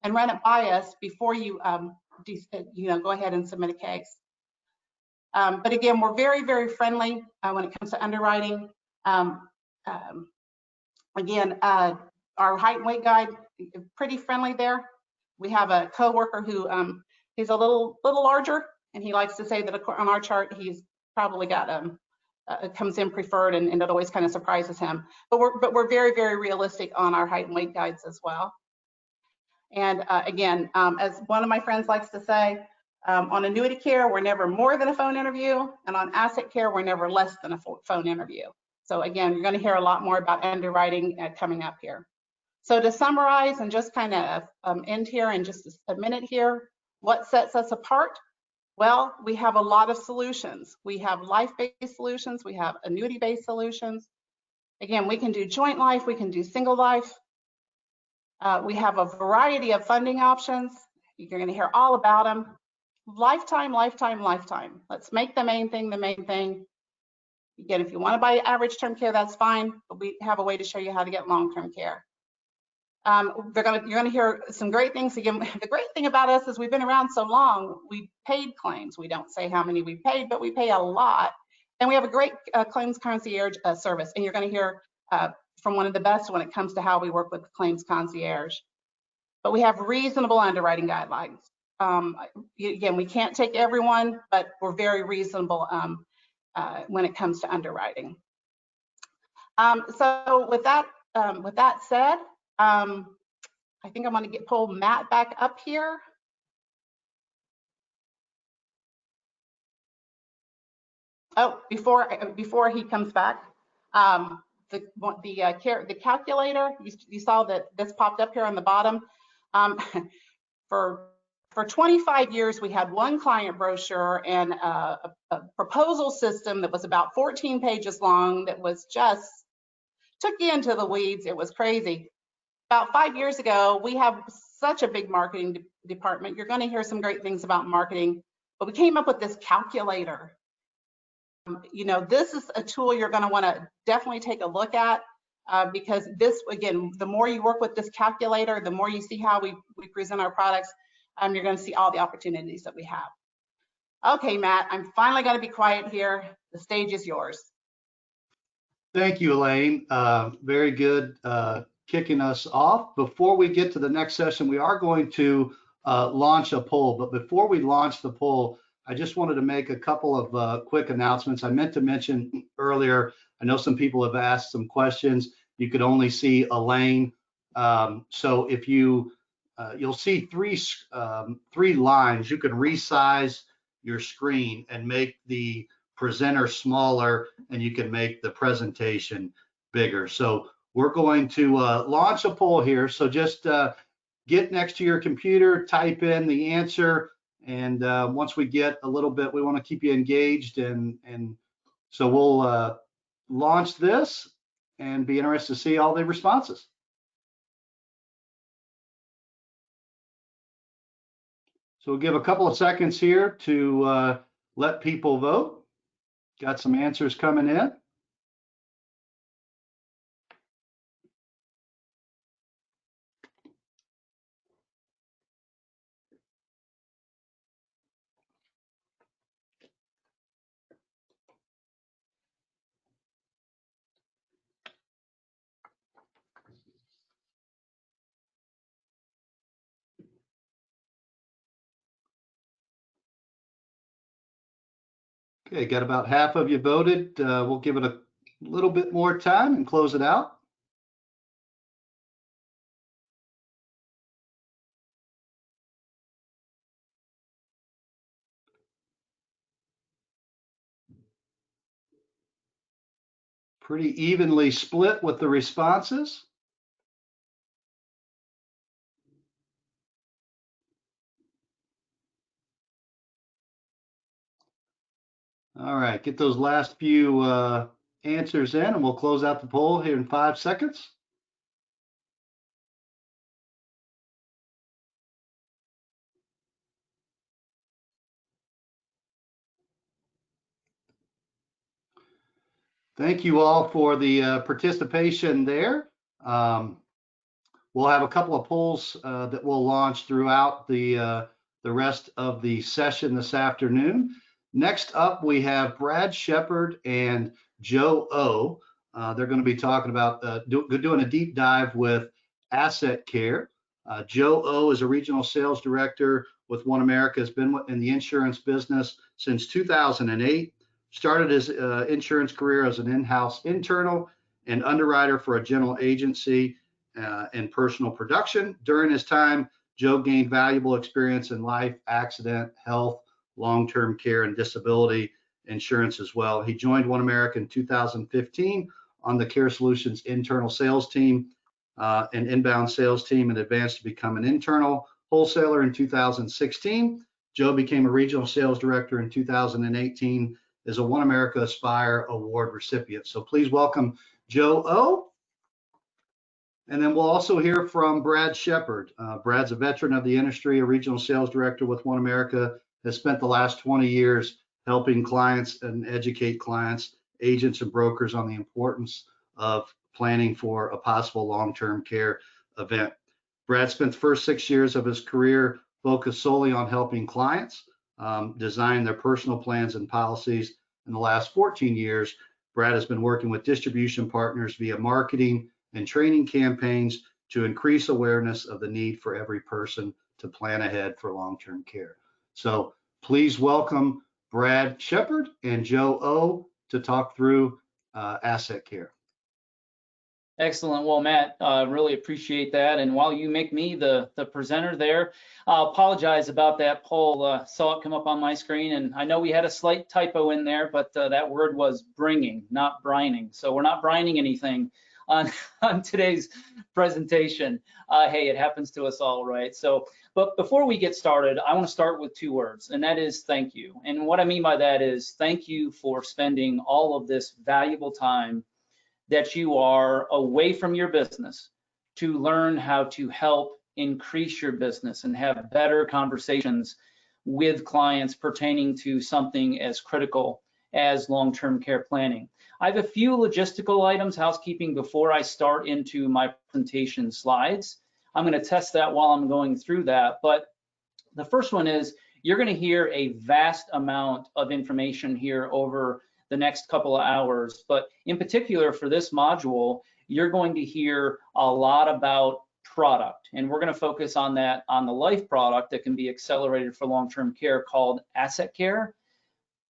[SPEAKER 3] and run it by us before you, go ahead and submit a case. But again, we're very, very friendly when it comes to underwriting. Again, our height and weight guide is pretty friendly there. We have a coworker who he's a little larger, and he likes to say that on our chart he's probably got comes in preferred, and it always kind of surprises him. But we're very, very realistic on our height and weight guides as well. And again, as one of my friends likes to say, on Annuity Care, we're never more than a phone interview, and on Asset Care, we're never less than a phone interview. So again, you're going to hear a lot more about underwriting coming up here. So to summarize and just kind of end here in just a minute here, what sets us apart? Well, we have a lot of solutions. We have life-based solutions. We have annuity-based solutions. Again, we can do joint life. We can do single life. We have a variety of funding options. You're going to hear all about them. Lifetime, lifetime, lifetime. Let's make the main thing the main thing. Again, if you want to buy average term care, that's fine, but we have a way to show you how to get long-term care. You're going to hear some great things. Again, the great thing about us is we've been around so long, we paid claims. We don't say how many we paid, but we pay a lot. And we have a great claims concierge service. And you're going to hear from one of the best when it comes to how we work with the claims concierge. But we have reasonable underwriting guidelines. Again, we can't take everyone, but we're very reasonable when it comes to underwriting. So with that said, I think I'm going to pull Matt back up here. Oh, before he comes back, the calculator, you saw that this popped up here on the bottom. For 25 years, we had one client brochure and a proposal system that was about 14 pages long that was just took you into the weeds. It was crazy. About 5 years ago, we have such a big marketing department. You're going to hear some great things about marketing, but we came up with this calculator. This is a tool you're going to want to definitely take a look at because this, again, the more you work with this calculator, the more you see how we present our products, you're going to see all the opportunities that we have. Okay, Matt, I'm finally going to be quiet here. The stage is yours.
[SPEAKER 1] Thank you, Elaine. Very good kicking us off. Before we get to the next session, we are going to launch a poll. But before we launch the poll, I just wanted to make a couple of quick announcements. I meant to mention earlier, I know some people have asked some questions. You could only see Elaine. So if you'll see three lines. You can resize your screen and make the presenter smaller, and you can make the presentation bigger. So we're going to launch a poll here. So just get next to your computer, type in the answer, and once we get a little bit, we want to keep you engaged, and so we'll launch this and be interested to see all the responses. So we'll give a couple of seconds here to let people vote. Got some answers coming in. Okay, got about half of you voted. We'll give it a little bit more time and close it out. Pretty evenly split with the responses. All right, get those last few answers in and we'll close out the poll here in 5 seconds. Thank you all for the participation there. We'll have a couple of polls that we'll launch throughout the rest of the session this afternoon. Next up, we have Brad Shepard and Joe O. They're going to be talking about doing a deep dive with asset care. Joe O is a regional sales director with OneAmerica, has been in the insurance business since 2008. Started his insurance career as an in-house internal and underwriter for a general agency and personal production. During his time, Joe gained valuable experience in life, accident, health, long-term care, and disability insurance as well. He joined OneAmerica in 2015 on the Care Solutions internal sales team and inbound sales team, and advanced to become an internal wholesaler in 2016. Joe became a regional sales director in 2018 as a OneAmerica Aspire Award recipient. So please welcome Joe O. And then we'll also hear from Brad Shepard. Brad's a veteran of the industry, a regional sales director with OneAmerica, has spent the last 20 years helping clients and educate clients, agents, and brokers on the importance of planning for a possible long-term care event. Brad spent the first 6 years of his career focused solely on helping clients design their personal plans and policies. In the last 14 years, Brad has been working with distribution partners via marketing and training campaigns to increase awareness of the need for every person to plan ahead for long-term care. So please welcome Brad Shepard and Joe O to talk through asset care.
[SPEAKER 4] Excellent. Well, Matt, really appreciate that. And while you make me the presenter there, I'll apologize about that poll. Saw it come up on my screen, and I know we had a slight typo in there, but that word was bringing, not brining. So we're not brining anything on today's presentation. Hey, it happens to us all, right? So, but before we get started, I want to start with 2 words, and that is thank you. And what I mean by that is thank you for spending all of this valuable time that you are away from your business to learn how to help increase your business and have better conversations with clients pertaining to something as critical as long-term care planning. I have a few logistical items, housekeeping, before I start into my presentation slides. I'm going to test that while I'm going through that. But the first one is you're going to hear a vast amount of information here over the next couple of hours. But in particular for this module, you're going to hear a lot about product. And we're going to focus on that, on the life product that can be accelerated for long-term care called asset care.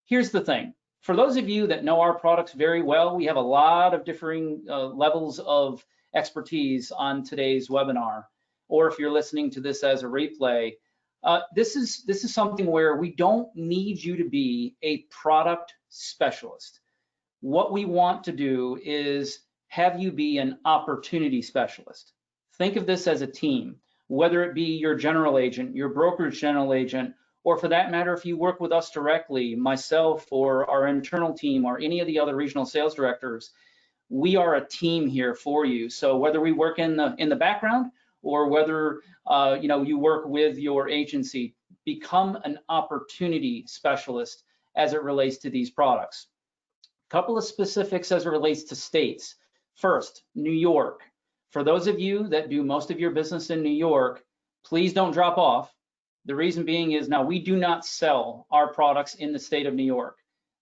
[SPEAKER 4] Here's the thing. For those of you that know our products very well, we have a lot of differing levels of expertise on today's webinar. Or if you're listening to this as a replay, this is something where we don't need you to be a product specialist. What we want to do is have you be an opportunity specialist. Think of this as a team, whether it be your general agent, your brokerage general agent, or for that matter, if you work with us directly, myself or our internal team or any of the other regional sales directors, we are a team here for you. So whether we work in the background or whether you work with your agency, become an opportunity specialist as it relates to these products. A couple of specifics as it relates to states. First, New York. For those of you that do most of your business in New York, please don't drop off. The reason being is now we do not sell our products in the state of New York.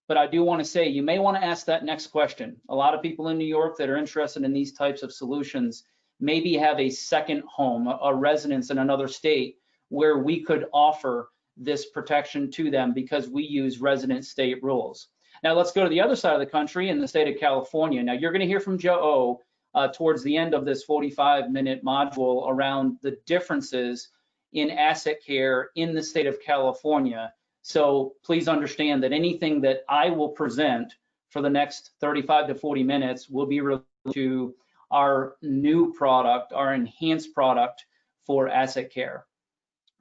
[SPEAKER 4] But I do want to say you may want to ask that next question. A lot of people in New York that are interested in these types of solutions maybe have a second home, a residence in another state where we could offer this protection to them because we use resident state rules. Now let's go to the other side of the country in the state of California. Now you're going to hear from Joe towards the end of this 45-minute module around the differences in asset care in the state of California. So please understand that anything that I will present for the next 35 to 40 minutes will be related to our new product, our enhanced product for asset care.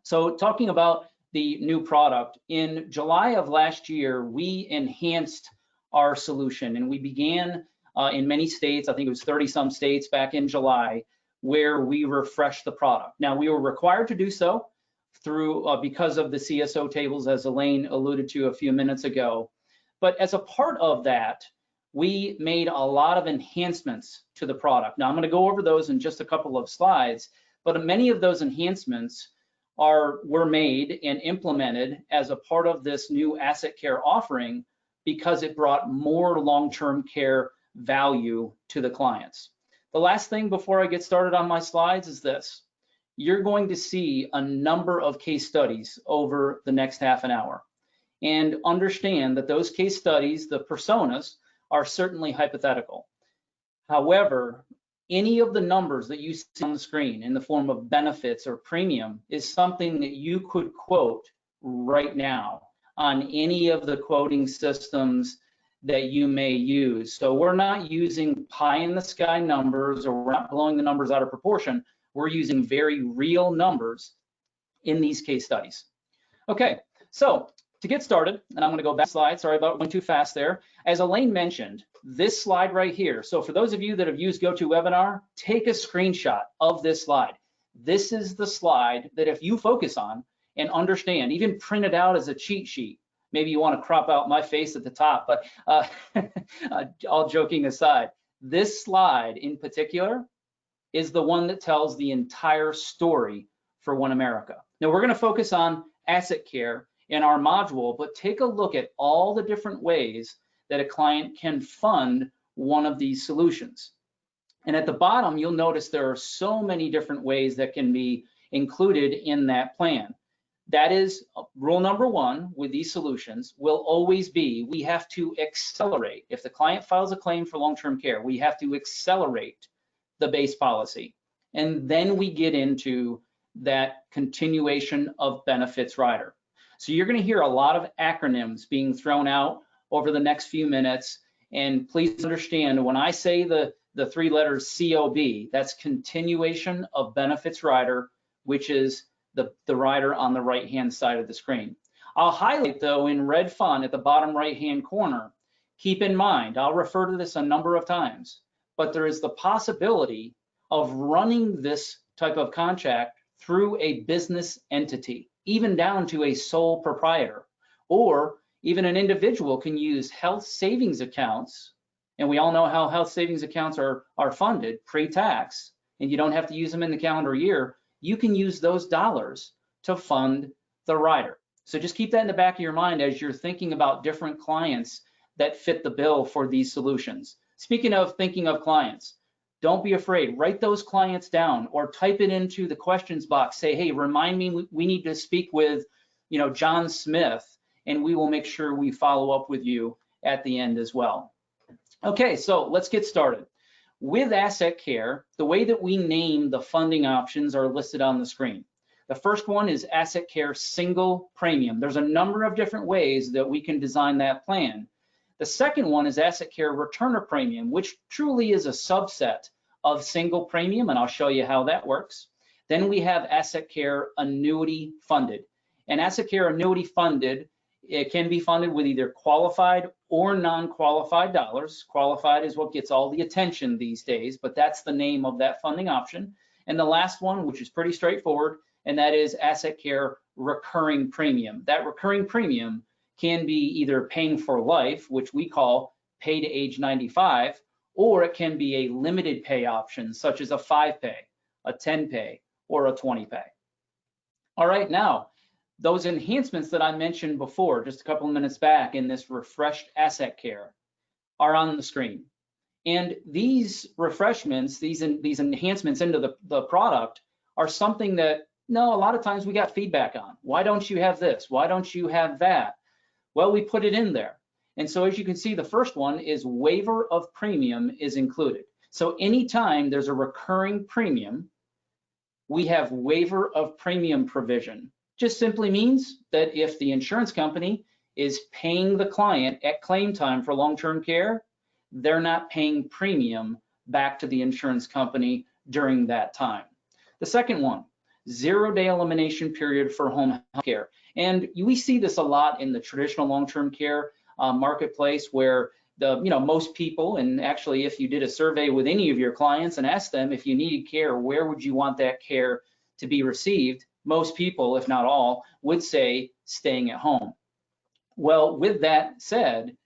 [SPEAKER 4] So talking about the new product, in July of last year, we enhanced our solution and we began in many states, I think it was 30 some states back in July, where we refreshed the product. Now we were required to do so through because of the CSO tables, as Elaine alluded to a few minutes ago. But as a part of that, we made a lot of enhancements to the product. Now I'm going to go over those in just a couple of slides, but many of those enhancements were made and implemented as a part of this new asset care offering because it brought more long-term care value to the clients. The last thing before I get started on my slides is this. You're going to see a number of case studies over the next half an hour. And understand that those case studies, the personas, are certainly hypothetical. However, any of the numbers that you see on the screen in the form of benefits or premium is something that you could quote right now on any of the quoting systems that you may use. So we're not using pie in the sky numbers, or we're not blowing the numbers out of proportion. We're using very real numbers in these case studies. Okay, so to get started, and I'm going to go back a slide, sorry about going too fast there. As Elaine mentioned, this slide right here. So for those of you that have used GoToWebinar, take a screenshot of this slide. This is the slide that if you focus on and understand, even print it out as a cheat sheet. Maybe you want to crop out my face at the top, but all joking aside, this slide in particular is the one that tells the entire story for OneAmerica. Now we're going to focus on asset care in our module, but take a look at all the different ways that a client can fund one of these solutions. And at the bottom, you'll notice there are so many different ways that can be included in that plan. That is rule number one with these solutions will always be, we have to accelerate. If the client files a claim for long-term care, we have to accelerate the base policy. And then we get into that continuation of benefits rider. So you're going to hear a lot of acronyms being thrown out over the next few minutes. And please understand, when I say the three letters COB, that's continuation of benefits rider, which is the rider on the right-hand side of the screen. I'll highlight though in red font at the bottom right-hand corner, keep in mind, I'll refer to this a number of times, but there is the possibility of running this type of contract through a business entity, even down to a sole proprietor, or even an individual can use health savings accounts, and we all know how health savings accounts are funded pre-tax, and you don't have to use them in the calendar year. You can use those dollars to fund the rider. So just keep that in the back of your mind as you're thinking about different clients that fit the bill for these solutions. Speaking of thinking of clients, don't be afraid, write those clients down or type it into the questions box. Say, hey, remind me, we need to speak with, John Smith, and we will make sure we follow up with you at the end as well. Okay, so let's get started. With asset care, the way that we name the funding options are listed on the screen. The first one is asset care single premium. There's a number of different ways that we can design that plan. The second one is asset care returner premium, which truly is a subset of single premium, and I'll show you how that works. Then we have asset care annuity funded. And asset care annuity funded, it can be funded with either qualified or non-qualified dollars. Qualified is what gets all the attention these days, but that's the name of that funding option. And the last one, which is pretty straightforward, and that is asset care recurring premium. That recurring premium can be either paying for life, which we call pay to age 95, or it can be a limited pay option, such as a 5-pay, a 10-pay, or a 20-pay. All right, now, those enhancements that I mentioned before, just a couple of minutes back in this refreshed asset care, are on the screen. And these refreshments, these enhancements into the product are something that, no, a lot of times we got feedback on. Why don't you have this? Why don't you have that? Well, we put it in there. And so as you can see, the first one is waiver of premium is included. So anytime there's a recurring premium, we have waiver of premium provision. Just simply means that if the insurance company is paying the client at claim time for long-term care, they're not paying premium back to the insurance company during that time. The second one, 0-day elimination period for home health care. And we see this a lot in the traditional long-term care marketplace, where most people, and actually if you did a survey with any of your clients and asked them if you needed care, where would you want that care to be received? Most people, if not all, would say staying at home. Well, with that said,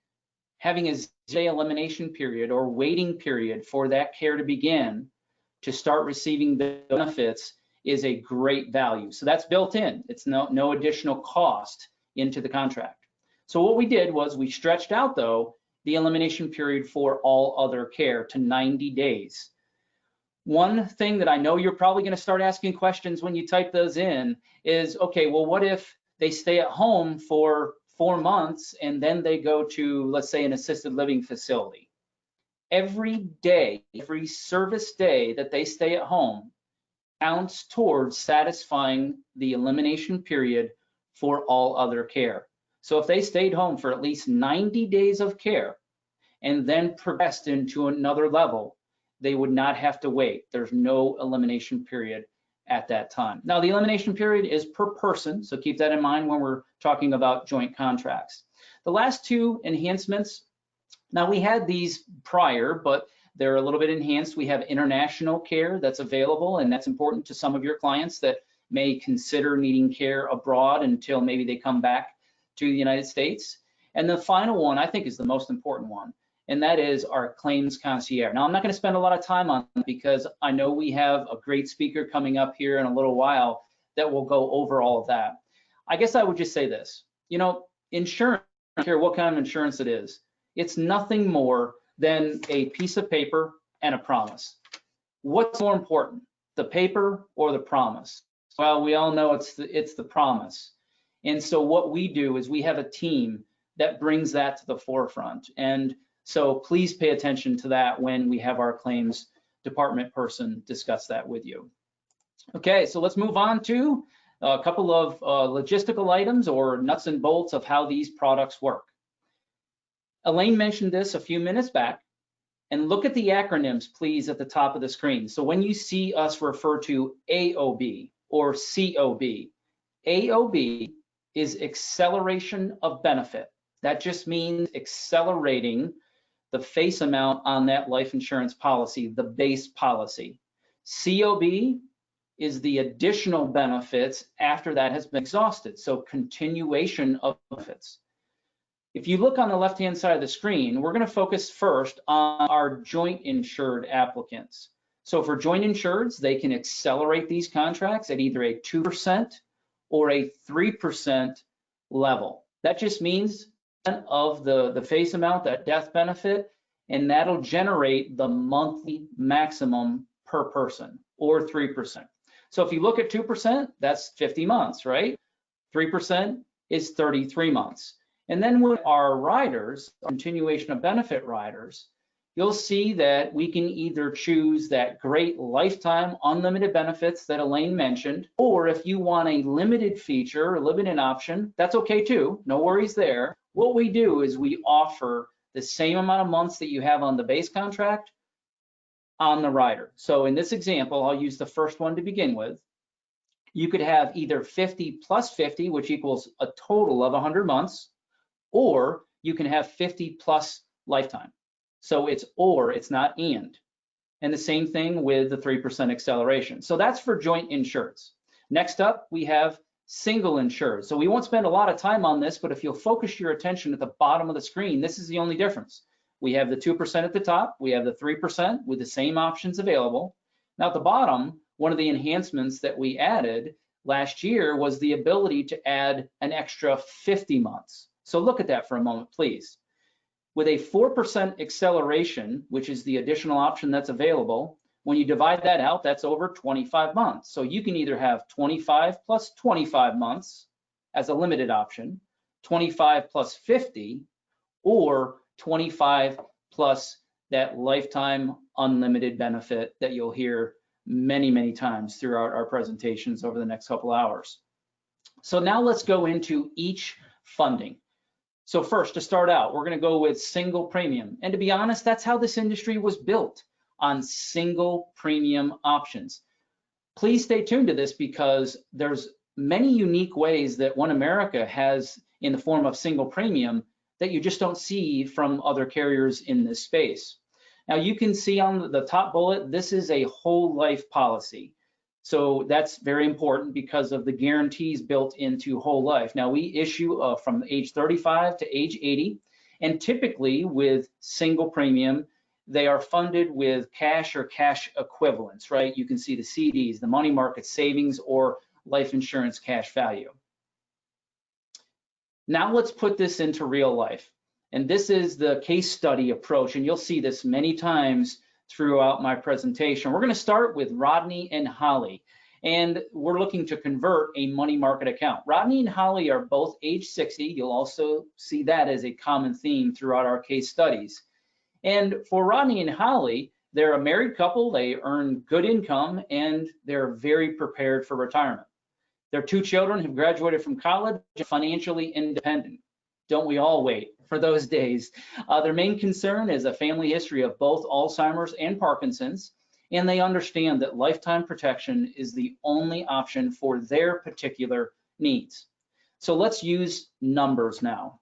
[SPEAKER 4] having a 0-day elimination period or waiting period for that care to begin to start receiving the benefits is a great value. So that's built in. It's no additional cost into the contract. So what we did was we stretched out, though, the elimination period for all other care to 90 days. One thing that I know you're probably going to start asking questions when you type those in is, okay, well, what if they stay at home for 4 months and then they go to, let's say, an assisted living facility? Every day, every service day that they stay at home counts towards satisfying the elimination period for all other care. So if they stayed home for at least 90 days of care and then progressed into another level, they would not have to wait. There's no elimination period at that time. Now, the elimination period is per person, so keep that in mind when we're talking about joint contracts. The last two enhancements, now we had these prior, but they're a little bit enhanced. We have international care that's available, and that's important to some of your clients that may consider needing care abroad until maybe they come back to the United States. And the final one, I think, is the most important one, and that is our claims concierge. Now, I'm not going to spend a lot of time on it because I know we have a great speaker coming up here in a little while that will go over all of that. I guess I would just say this, insurance, I don't care what kind of insurance it is, it's nothing more than a piece of paper and a promise. What's more important, the paper or the promise? Well, we all know it's the promise. And so what we do is we have a team that brings that to the forefront. And so please pay attention to that when we have our claims department person discuss that with you. Okay, so let's move on to a couple of logistical items or nuts and bolts of how these products work. Elaine mentioned this a few minutes back, and look at the acronyms, please, at the top of the screen. So when you see us refer to AOB or COB, AOB is acceleration of benefit. That just means accelerating the face amount on that life insurance policy, the base policy. COB is the additional benefits after that has been exhausted, so continuation of benefits. If you look on the left-hand side of the screen, we're going to focus first on our joint insured applicants. So for joint insureds, they can accelerate these contracts at either a 2% or a 3% level. That just means of the face amount, that death benefit, and that'll generate the monthly maximum per person, or 3%. So if you look at 2%, that's 50 months, right? 3% is 33 months. And then with our riders, continuation of benefit riders, you'll see that we can either choose that great lifetime unlimited benefits that Elaine mentioned, or if you want a limited feature, a limited option, that's okay too, no worries there. What we do is we offer the same amount of months that you have on the base contract on the rider. So in this example, I'll use the first one to begin with. You could have either 50 plus 50, which equals a total of 100 months, or you can have 50 plus lifetime. So it's or, it's not and. And the same thing with the 3% acceleration. So that's for joint insureds. Next up, we have single insured. So we won't spend a lot of time on this, but if you'll focus your attention at the bottom of the screen, this is the only difference. We have the 2% at the top, we have the 3% with the same options available. Now at the bottom, one of the enhancements that we added last year was the ability to add an extra 50 months. So look at that for a moment, please. With a 4% acceleration, which is the additional option that's available, when you divide that out, that's over 25 months. So you can either have 25 plus 25 months as a limited option, 25 plus 50, or 25 plus that lifetime unlimited benefit that you'll hear many, many times throughout our presentations over the next couple hours. So now let's go into each funding. So first, to start out, we're going to go with single premium. And to be honest, that's how this industry was built, on single premium options. Please stay tuned to this because there's many unique ways that OneAmerica has in the form of single premium that you just don't see from other carriers in this space. Now you can see on the top bullet, this is a whole life policy. So that's very important because of the guarantees built into whole life. Now we issue from age 35 to age 80, and typically with single premium, they are funded with cash or cash equivalents, right? You can see the CDs, the money market savings, or life insurance cash value. Now let's put this into real life. And this is the case study approach, and you'll see this many times throughout my presentation. We're going to start with Rodney and Holly, and we're looking to convert a money market account. Rodney and Holly are both age 60. You'll also see that as a common theme throughout our case studies. And for Rodney and Holly, they're a married couple, they earn good income, and they're very prepared for retirement. Their 2 children have graduated from college, financially independent. Don't we all wait for those days? Their main concern is a family history of both Alzheimer's and Parkinson's, and they understand that lifetime protection is the only option for their particular needs. So let's use numbers now.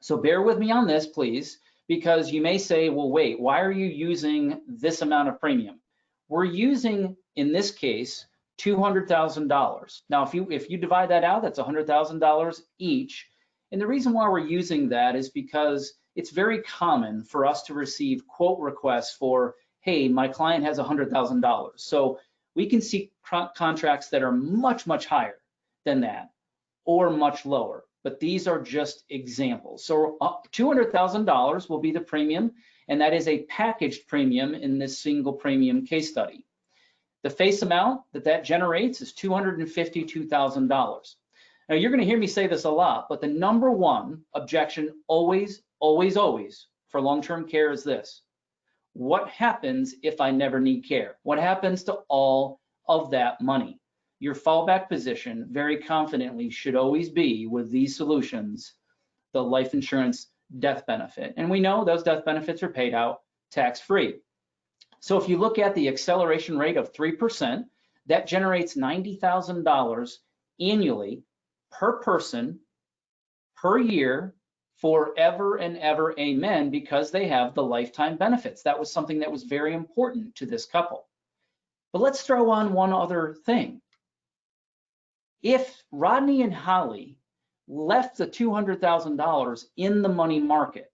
[SPEAKER 4] So bear with me on this, please, because you may say, well, wait, why are you using this amount of premium? We're using, in this case, $200,000. Now, if you divide that out, that's $100,000 each. And the reason why we're using that is because it's very common for us to receive quote requests for, hey, my client has $100,000. So we can see contracts that are much, much higher than that or much lower. But these are just examples. So $200,000 will be the premium, and that is a packaged premium in this single premium case study. The face amount that generates is $252,000. Now you're going to hear me say this a lot, but the number one objection always, always, always for long-term care is this: what happens if I never need care? What happens to all of that money? Your fallback position very confidently should always be, with these solutions, the life insurance death benefit. And we know those death benefits are paid out tax-free. So if you look at the acceleration rate of 3%, that generates $90,000 annually per person per year forever and ever, amen, because they have the lifetime benefits. That was something that was very important to this couple. But let's throw on one other thing. If Rodney and Holly left the $200,000 in the money market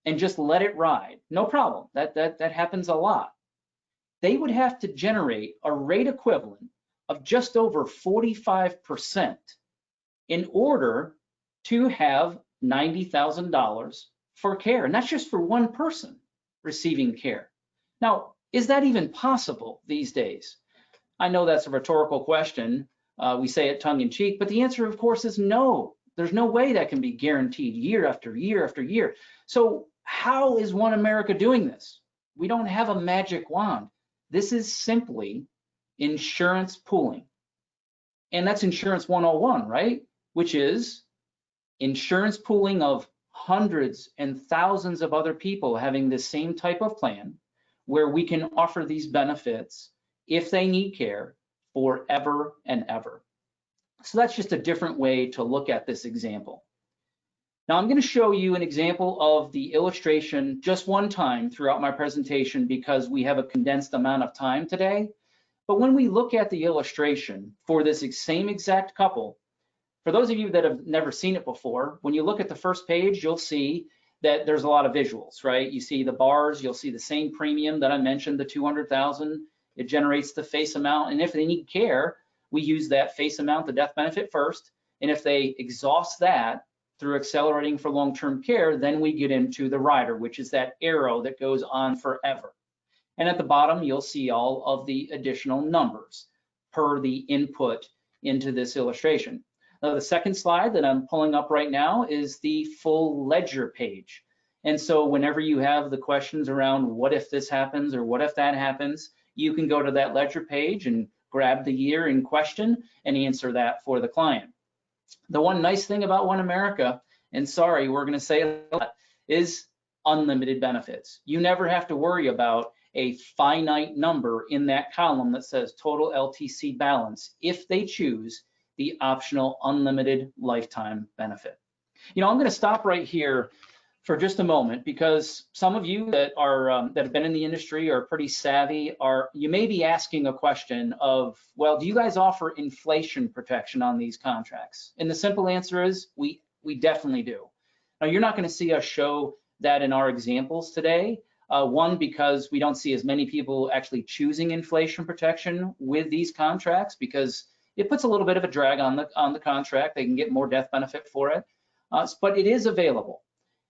[SPEAKER 4] and just let it ride, no problem, that happens a lot. They would have to generate a rate equivalent of just over 45% in order to have $90,000 for care. And that's just for one person receiving care. Now, is that even possible these days? I know that's a rhetorical question. We say it tongue in cheek, but the answer, of course, is no. There's no way that can be guaranteed year after year after year. So how is OneAmerica doing this? We don't have a magic wand. This is simply insurance pooling. And that's insurance 101, right? Which is insurance pooling of hundreds and thousands of other people having the same type of plan, where we can offer these benefits if they need care forever and ever. So that's just a different way to look at this example. Now I'm going to show you an example of the illustration just one time throughout my presentation because we have a condensed amount of time today. But when we look at the illustration for this same exact couple, for those of you that have never seen it before, when you look at the first page, you'll see that there's a lot of visuals, right? You see the bars, you'll see the same premium that I mentioned, the 200,000. It generates the face amount, and if they need care, we use that face amount, the death benefit first, and if they exhaust that through accelerating for long-term care, then we get into the rider, which is that arrow that goes on forever. And at the bottom, you'll see all of the additional numbers per the input into this illustration. Now, the second slide that I'm pulling up right now is the full ledger page. And so whenever you have the questions around what if this happens or what if that happens, you can go to that ledger page and grab the year in question and answer that for the client. The one nice thing about OneAmerica, and sorry, we're going to say it a lot, is unlimited benefits. You never have to worry about a finite number in that column that says total LTC balance if they choose the optional unlimited lifetime benefit. You know, I'm going to stop right here for just a moment because some of you that are that have been in the industry are pretty savvy. You may be asking a question of, well, do you guys offer inflation protection on these contracts? And the simple answer is we definitely do. Now, you're not going to see us show that in our examples today. One, because we don't see as many people actually choosing inflation protection with these contracts because it puts a little bit of a drag on the contract. They can get more death benefit for it, but it is available.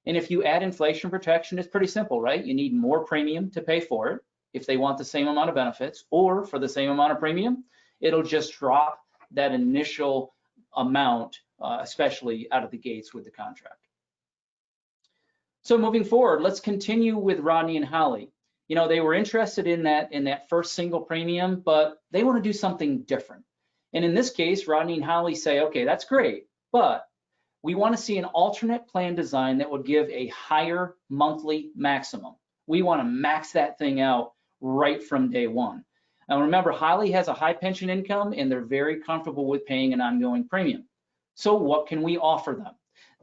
[SPEAKER 4] And if you add inflation protection, it's pretty simple, right? You need more premium to pay for it if they want the same amount of benefits, or for the same amount of premium, it'll just drop that initial amount, especially out of the gates with the contract. So moving forward, let's continue with Rodney and Holly. You know, they were interested in that first single premium, but they want to do something different. And in this case, Rodney and Holly say, okay, that's great, but we want to see an alternate plan design that would give a higher monthly maximum. We want to max that thing out right from day one. Now remember, Holly has a high pension income and they're very comfortable with paying an ongoing premium. So what can we offer them?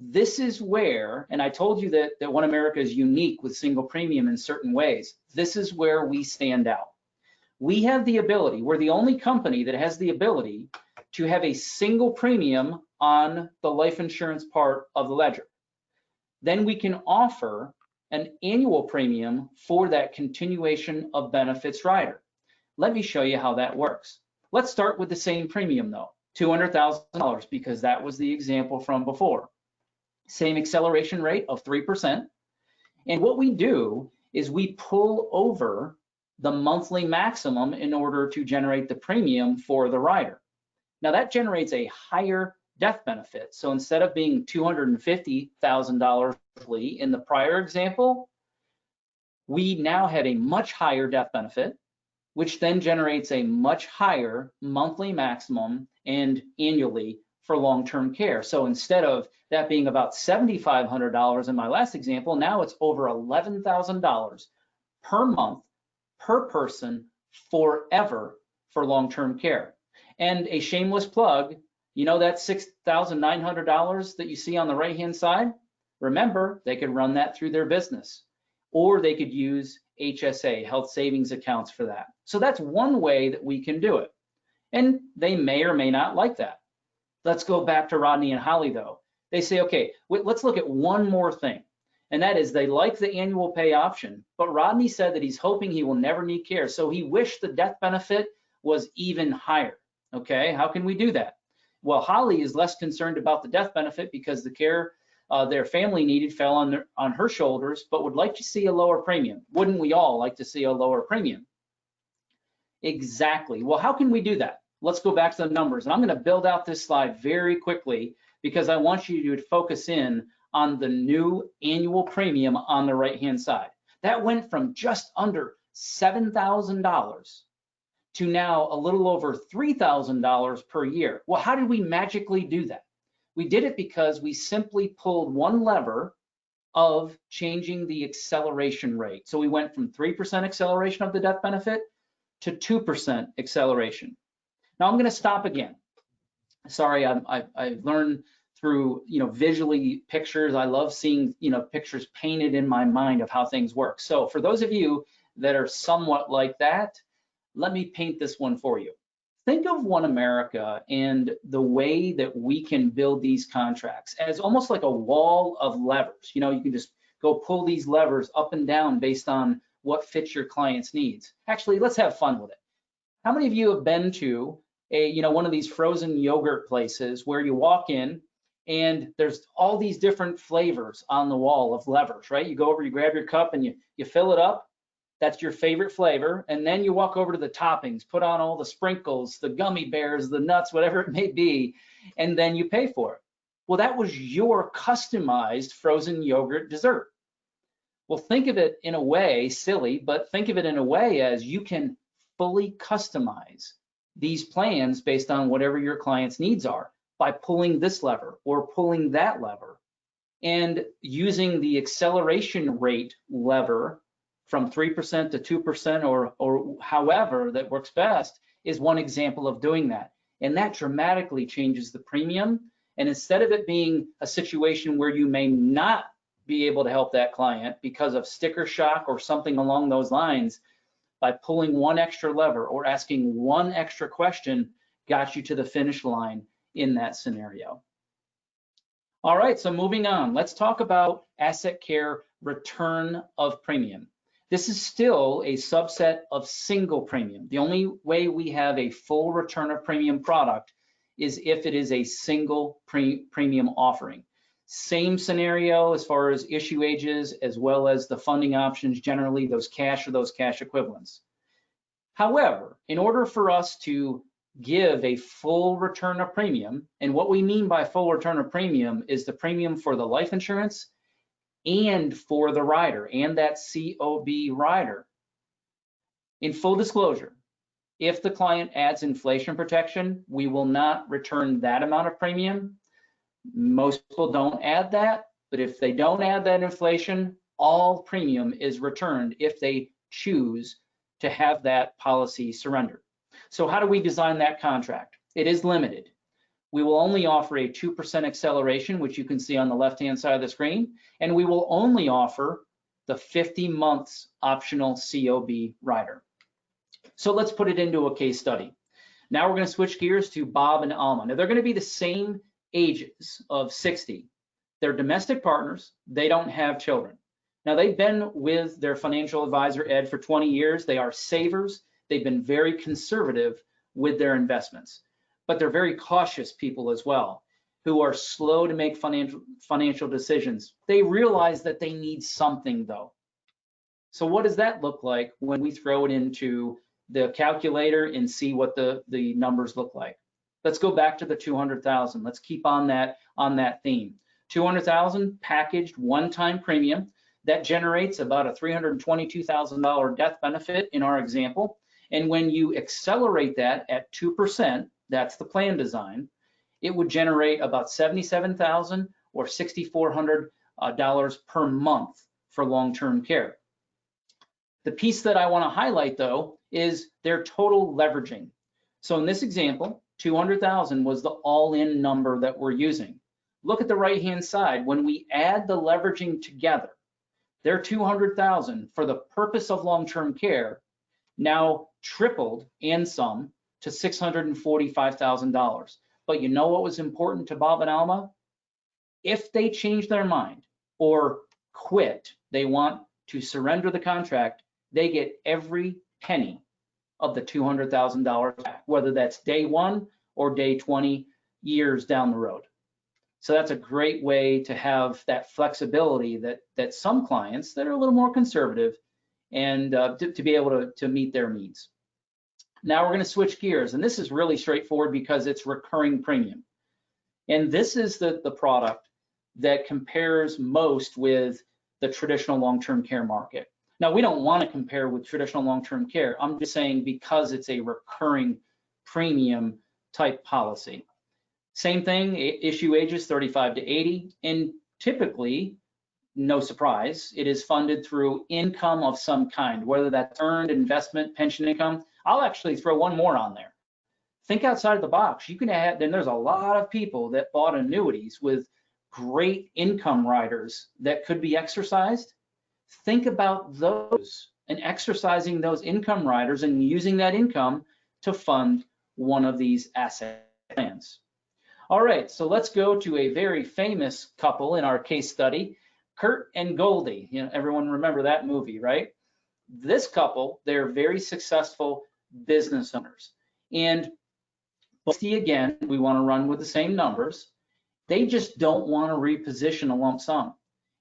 [SPEAKER 4] This is where, and I told you that OneAmerica is unique with single premium in certain ways. This is where we stand out. We have the ability, we're the only company that has the ability to have a single premium on the life insurance part of the ledger. Then we can offer an annual premium for that continuation of benefits rider. Let me show you how that works. Let's start with the same premium though, $200,000, because that was the example from before. Same acceleration rate of 3%. And what we do is we pull over the monthly maximum in order to generate the premium for the rider. Now that generates a higher death benefit. So instead of being $250,000 in the prior example, we now had a much higher death benefit, which then generates a much higher monthly maximum and annually for long-term care. So instead of that being about $7,500 in my last example, now it's over $11,000 per month, per person, forever for long-term care. And a shameless plug, you know that $6,900 that you see on the right-hand side? Remember, they could run that through their business, or they could use HSA, health savings accounts, for that. So that's one way that we can do it. And they may or may not like that. Let's go back to Rodney and Holly though. They say, okay, let's look at one more thing. And that is they like the annual pay option, but Rodney said that he's hoping he will never need care. So he wished the death benefit was even higher. Okay, how can we do that? Well, Holly is less concerned about the death benefit because the care their family needed fell on her shoulders, but would like to see a lower premium. Wouldn't we all like to see a lower premium? Exactly. Well, how can we do that? Let's go back to the numbers. And I'm going to build out this slide very quickly because I want you to focus in on the new annual premium on the right-hand side. That went from just under $7,000 to now a little over $3,000 per year. Well, how did we magically do that? We did it because we simply pulled one lever of changing the acceleration rate. So we went from 3% acceleration of the death benefit to 2% acceleration. Now I'm going to stop again. Sorry, I've learned through visually pictures. I love seeing pictures painted in my mind of how things work. So for those of you that are somewhat like that, let me paint this one for you. Think of OneAmerica and the way that we can build these contracts as almost like a wall of levers. You know, you can just go pull these levers up and down based on what fits your client's needs. Actually, let's have fun with it. How many of you have been to one of these frozen yogurt places where you walk in and there's all these different flavors on the wall of levers, right? You go over, you grab your cup and you fill it up. That's your favorite flavor. And then you walk over to the toppings, put on all the sprinkles, the gummy bears, the nuts, whatever it may be, and then you pay for it. Well, that was your customized frozen yogurt dessert. Well, think of it in a way, silly, but think of it in a way as you can fully customize these plans based on whatever your client's needs are by pulling this lever or pulling that lever, and using the acceleration rate lever from 3% to 2% or however that works best is one example of doing that. And that dramatically changes the premium. And instead of it being a situation where you may not be able to help that client because of sticker shock or something along those lines, by pulling one extra lever or asking one extra question got you to the finish line in that scenario. All right, so moving on, let's talk about asset care return of premium. This is still a subset of single premium. The only way we have a full return of premium product is if it is a single premium offering. Same scenario as far as issue ages, as well as the funding options, generally those cash or those cash equivalents. However, in order for us to give a full return of premium, and what we mean by full return of premium is the premium for the life insurance and for the rider and that COB rider. In full disclosure, if the client adds inflation protection, we will not return that amount of premium. Most people don't add that, but if they don't add that inflation, all premium is returned if they choose to have that policy surrendered. So how do we design that contract? It is limited. We will only offer a 2% acceleration, which you can see on the left-hand side of the screen, and we will only offer the 50 months optional COB rider. So let's put it into a case study. Now we're going to switch gears to Bob and Alma. Now they're going to be the same ages of 60. They're domestic partners. They don't have children. Now they've been with their financial advisor, Ed, for 20 years. They are savers. They've been very conservative with their investments, but they're very cautious people as well, who are slow to make financial decisions. They realize that they need something though. So what does that look like when we throw it into the calculator and see what the numbers look like? Let's go back to the 200,000. Let's keep on that theme. 200,000 packaged one-time premium that generates about a $322,000 death benefit in our example. And when you accelerate that at 2%, that's the plan design, it would generate about $77,000 or $6,400 per month for long-term care. The piece that I want to highlight though is their total leveraging. So in this example, 200,000 was the all-in number that we're using. Look at the right-hand side. When we add the leveraging together, their 200,000 for the purpose of long-term care now tripled and some to $645,000. But you know what was important to Bob and Alma? If they change their mind or quit, they want to surrender the contract, they get every penny of the $200,000 back, whether that's day one or day 20 years down the road. So that's a great way to have that flexibility that some clients that are a little more conservative and to be able to meet their needs. Now we're going to switch gears, and this is really straightforward because it's recurring premium. And this is the product that compares most with the traditional long-term care market. Now, we don't want to compare with traditional long-term care. I'm just saying because it's a recurring premium type policy. Same thing, issue ages 35 to 80, and typically, no surprise, it is funded through income of some kind, whether that's earned, investment, pension income. I'll actually throw one more on there. Think outside of the box. You can add, then there's a lot of people that bought annuities with great income riders that could be exercised. Think about those and exercising those income riders and using that income to fund one of these asset plans. All right, so let's go to a very famous couple in our case study, Kurt and Goldie. You know, everyone remember that movie, right? This couple, they're very successful business owners. And see, again, we want to run with the same numbers. They just don't want to reposition a lump sum.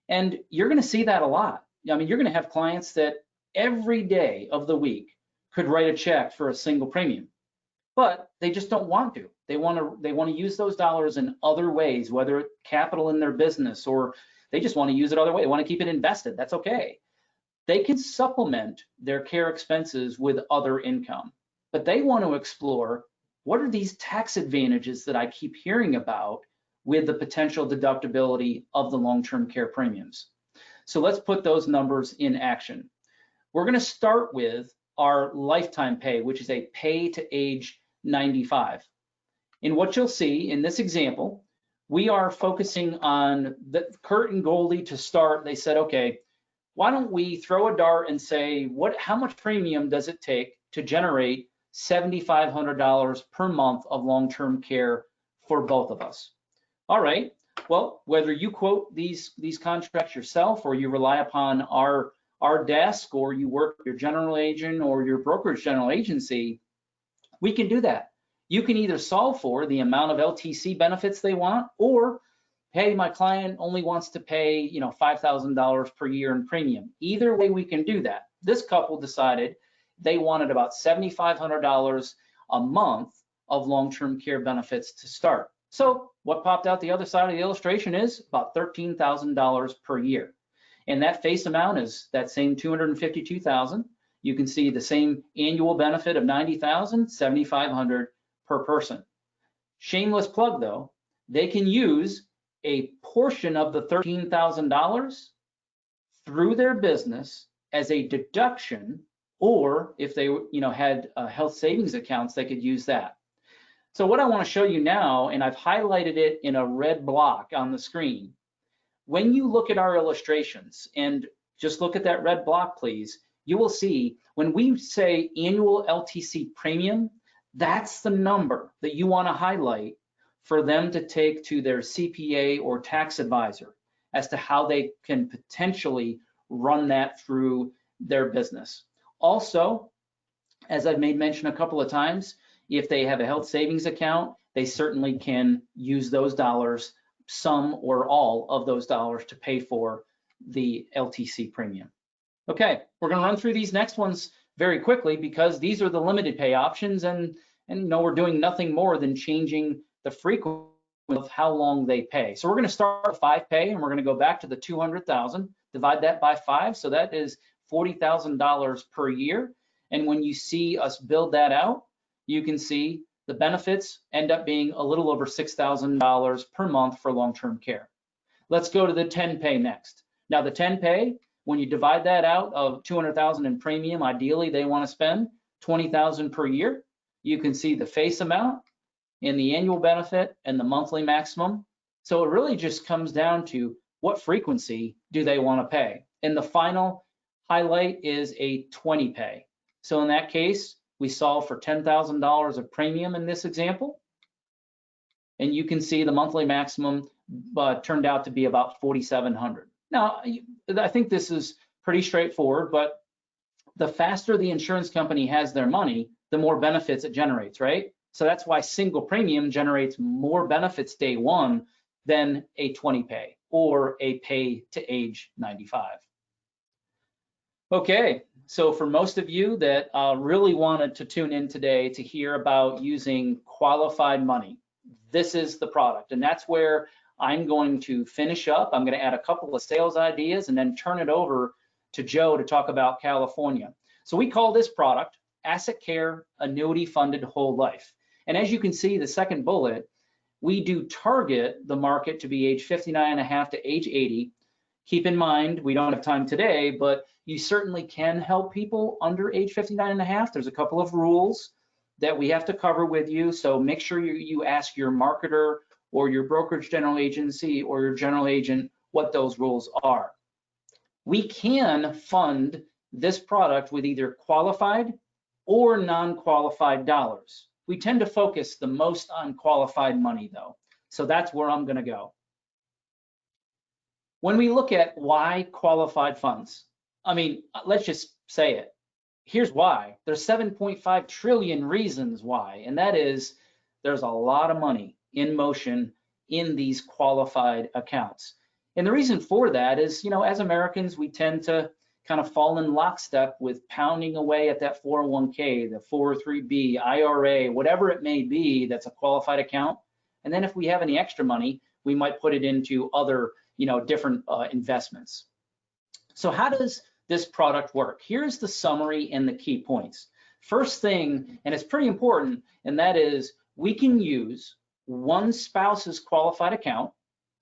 [SPEAKER 4] And you're going to see that a lot. I mean, you're going to have clients that every day of the week could write a check for a single premium, but they just don't want to. They want to use those dollars in other ways, whether it's capital in their business or they just want to use it other way. They want to keep it invested. That's okay. They can supplement their care expenses with other income, but they want to explore what are these tax advantages that I keep hearing about with the potential deductibility of the long-term care premiums. So let's put those numbers in action. We're going to start with our lifetime pay, which is a pay to age 95. And what you'll see in this example, we are focusing on the Kurt and Goldie to start. They said, okay, why don't we throw a dart and say, how much premium does it take to generate $7,500 per month of long-term care for both of us? All right, well, whether you quote these contracts yourself or you rely upon our desk or you work with your general agent or your brokerage general agency, we can do that. You can either solve for the amount of LTC benefits they want, or hey, my client only wants to pay, $5,000 per year in premium. Either way, we can do that. This couple decided they wanted about $7,500 a month of long-term care benefits to start. So what popped out the other side of the illustration is about $13,000 per year. And that face amount is that same $252,000. You can see the same annual benefit of $90,000, $7,500 per person. Shameless plug though, they can use a portion of the $13,000 through their business as a deduction, or if they had health savings accounts, they could use that. So what I want to show you now, and I've highlighted it in a red block on the screen, when you look at our illustrations, and just look at that red block, please, you will see when we say annual LTC premium, that's the number that you want to highlight for them to take to their CPA or tax advisor as to how they can potentially run that through their business. Also, as I've made mention a couple of times, if they have a health savings account, they certainly can use those dollars, some or all of those dollars, to pay for the LTC premium. Okay, we're going to run through these next ones very quickly because these are the limited pay options, and we're doing nothing more than changing the frequency of how long they pay. So we're going to start with 5 pay, and we're going to go back to the 200,000, divide that by 5, so that is $40,000 per year. And when you see us build that out, you can see the benefits end up being a little over $6,000 per month for long-term care. Let's go to the 10 pay next. Now the 10 pay, when you divide that out of 200,000 in premium, ideally they want to spend 20,000 per year. You can see the face amount and the annual benefit and the monthly maximum. So it really just comes down to what frequency do they want to pay. And the final highlight is a 20 pay. So in that case, we solve for $10,000 of premium in this example. And you can see the monthly maximum turned out to be about $4,700. Now, I think this is pretty straightforward, but the faster the insurance company has their money, the more benefits it generates, right? So that's why single premium generates more benefits day one than a 20 pay or a pay to age 95. Okay, so for most of you that really wanted to tune in today to hear about using qualified money, this is the product, and that's where I'm going to finish up. I'm going to add a couple of sales ideas and then turn it over to Joe to talk about California. So we call this product Asset Care Annuity Funded Whole Life. And as you can see, the second bullet, we do target the market to be age 59.5 to age 80. Keep in mind, we don't have time today, but you certainly can help people under age 59.5. There's a couple of rules that we have to cover with you. So make sure you ask your marketer or your brokerage general agency or your general agent what those rules are. We can fund this product with either qualified or non-qualified dollars. We tend to focus the most on qualified money though. So that's where I'm gonna go. When we look at why qualified funds, I mean, let's just say it. Here's why. There's 7.5 trillion reasons why, and that is there's a lot of money in motion in these qualified accounts. And the reason for that is, as Americans, we tend to kind of fall in lockstep with pounding away at that 401k, the 403b, IRA, whatever it may be that's a qualified account. And then if we have any extra money, we might put it into other, different investments. So how does this product work? Here's the summary and the key points. First thing, and it's pretty important, and that is we can use one spouse's qualified account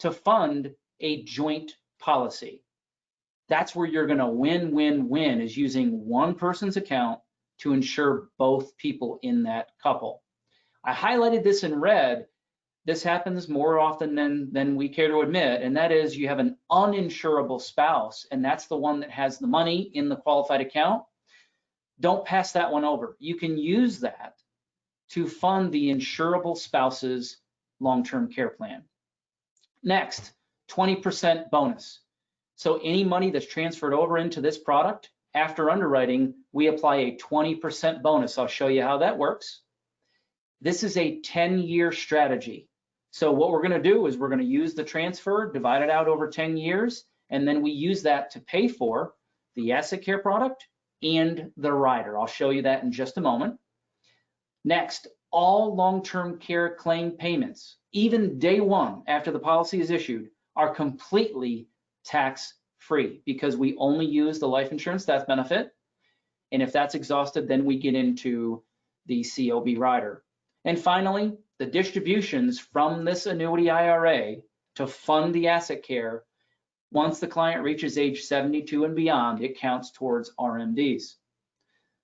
[SPEAKER 4] to fund a joint policy. That's where you're gonna win, is using one person's account to insure both people in that couple. I highlighted this in red. This happens more often than we care to admit, and that is you have an uninsurable spouse, and that's the one that has the money in the qualified account. Don't pass that one over. You can use that to fund the insurable spouse's long-term care plan. Next, 20% bonus. So any money that's transferred over into this product, after underwriting, we apply a 20% bonus. I'll show you how that works. This is a 10-year strategy. So what we're gonna do is we're gonna use the transfer, divide it out over 10 years, and then we use that to pay for the asset care product and the rider. I'll show you that in just a moment. Next, all long-term care claim payments, even day one after the policy is issued, are completely tax-free because we only use the life insurance death benefit. And if that's exhausted, then we get into the COB rider. And finally, the distributions from this annuity IRA to fund the asset care, once the client reaches age 72 and beyond, it counts towards RMDs.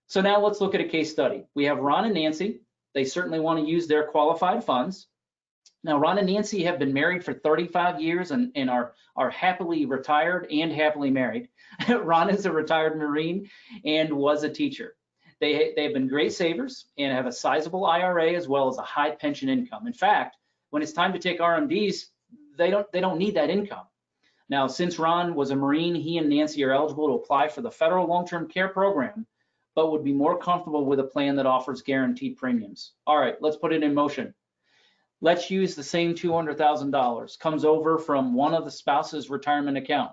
[SPEAKER 4] So now let's look at a case study. We have Ron and Nancy. They certainly want to use their qualified funds. Now, Ron and Nancy have been married for 35 years and are happily retired and happily married. Ron is a retired Marine and was a teacher. They've been great savers and have a sizable IRA as well as a high pension income. In fact, when it's time to take RMDs, they don't need that income. Now, since Ron was a Marine, he and Nancy are eligible to apply for the federal long-term care program, but would be more comfortable with a plan that offers guaranteed premiums. All right, let's put it in motion. Let's use the same $200,000, comes over from one of the spouse's retirement account.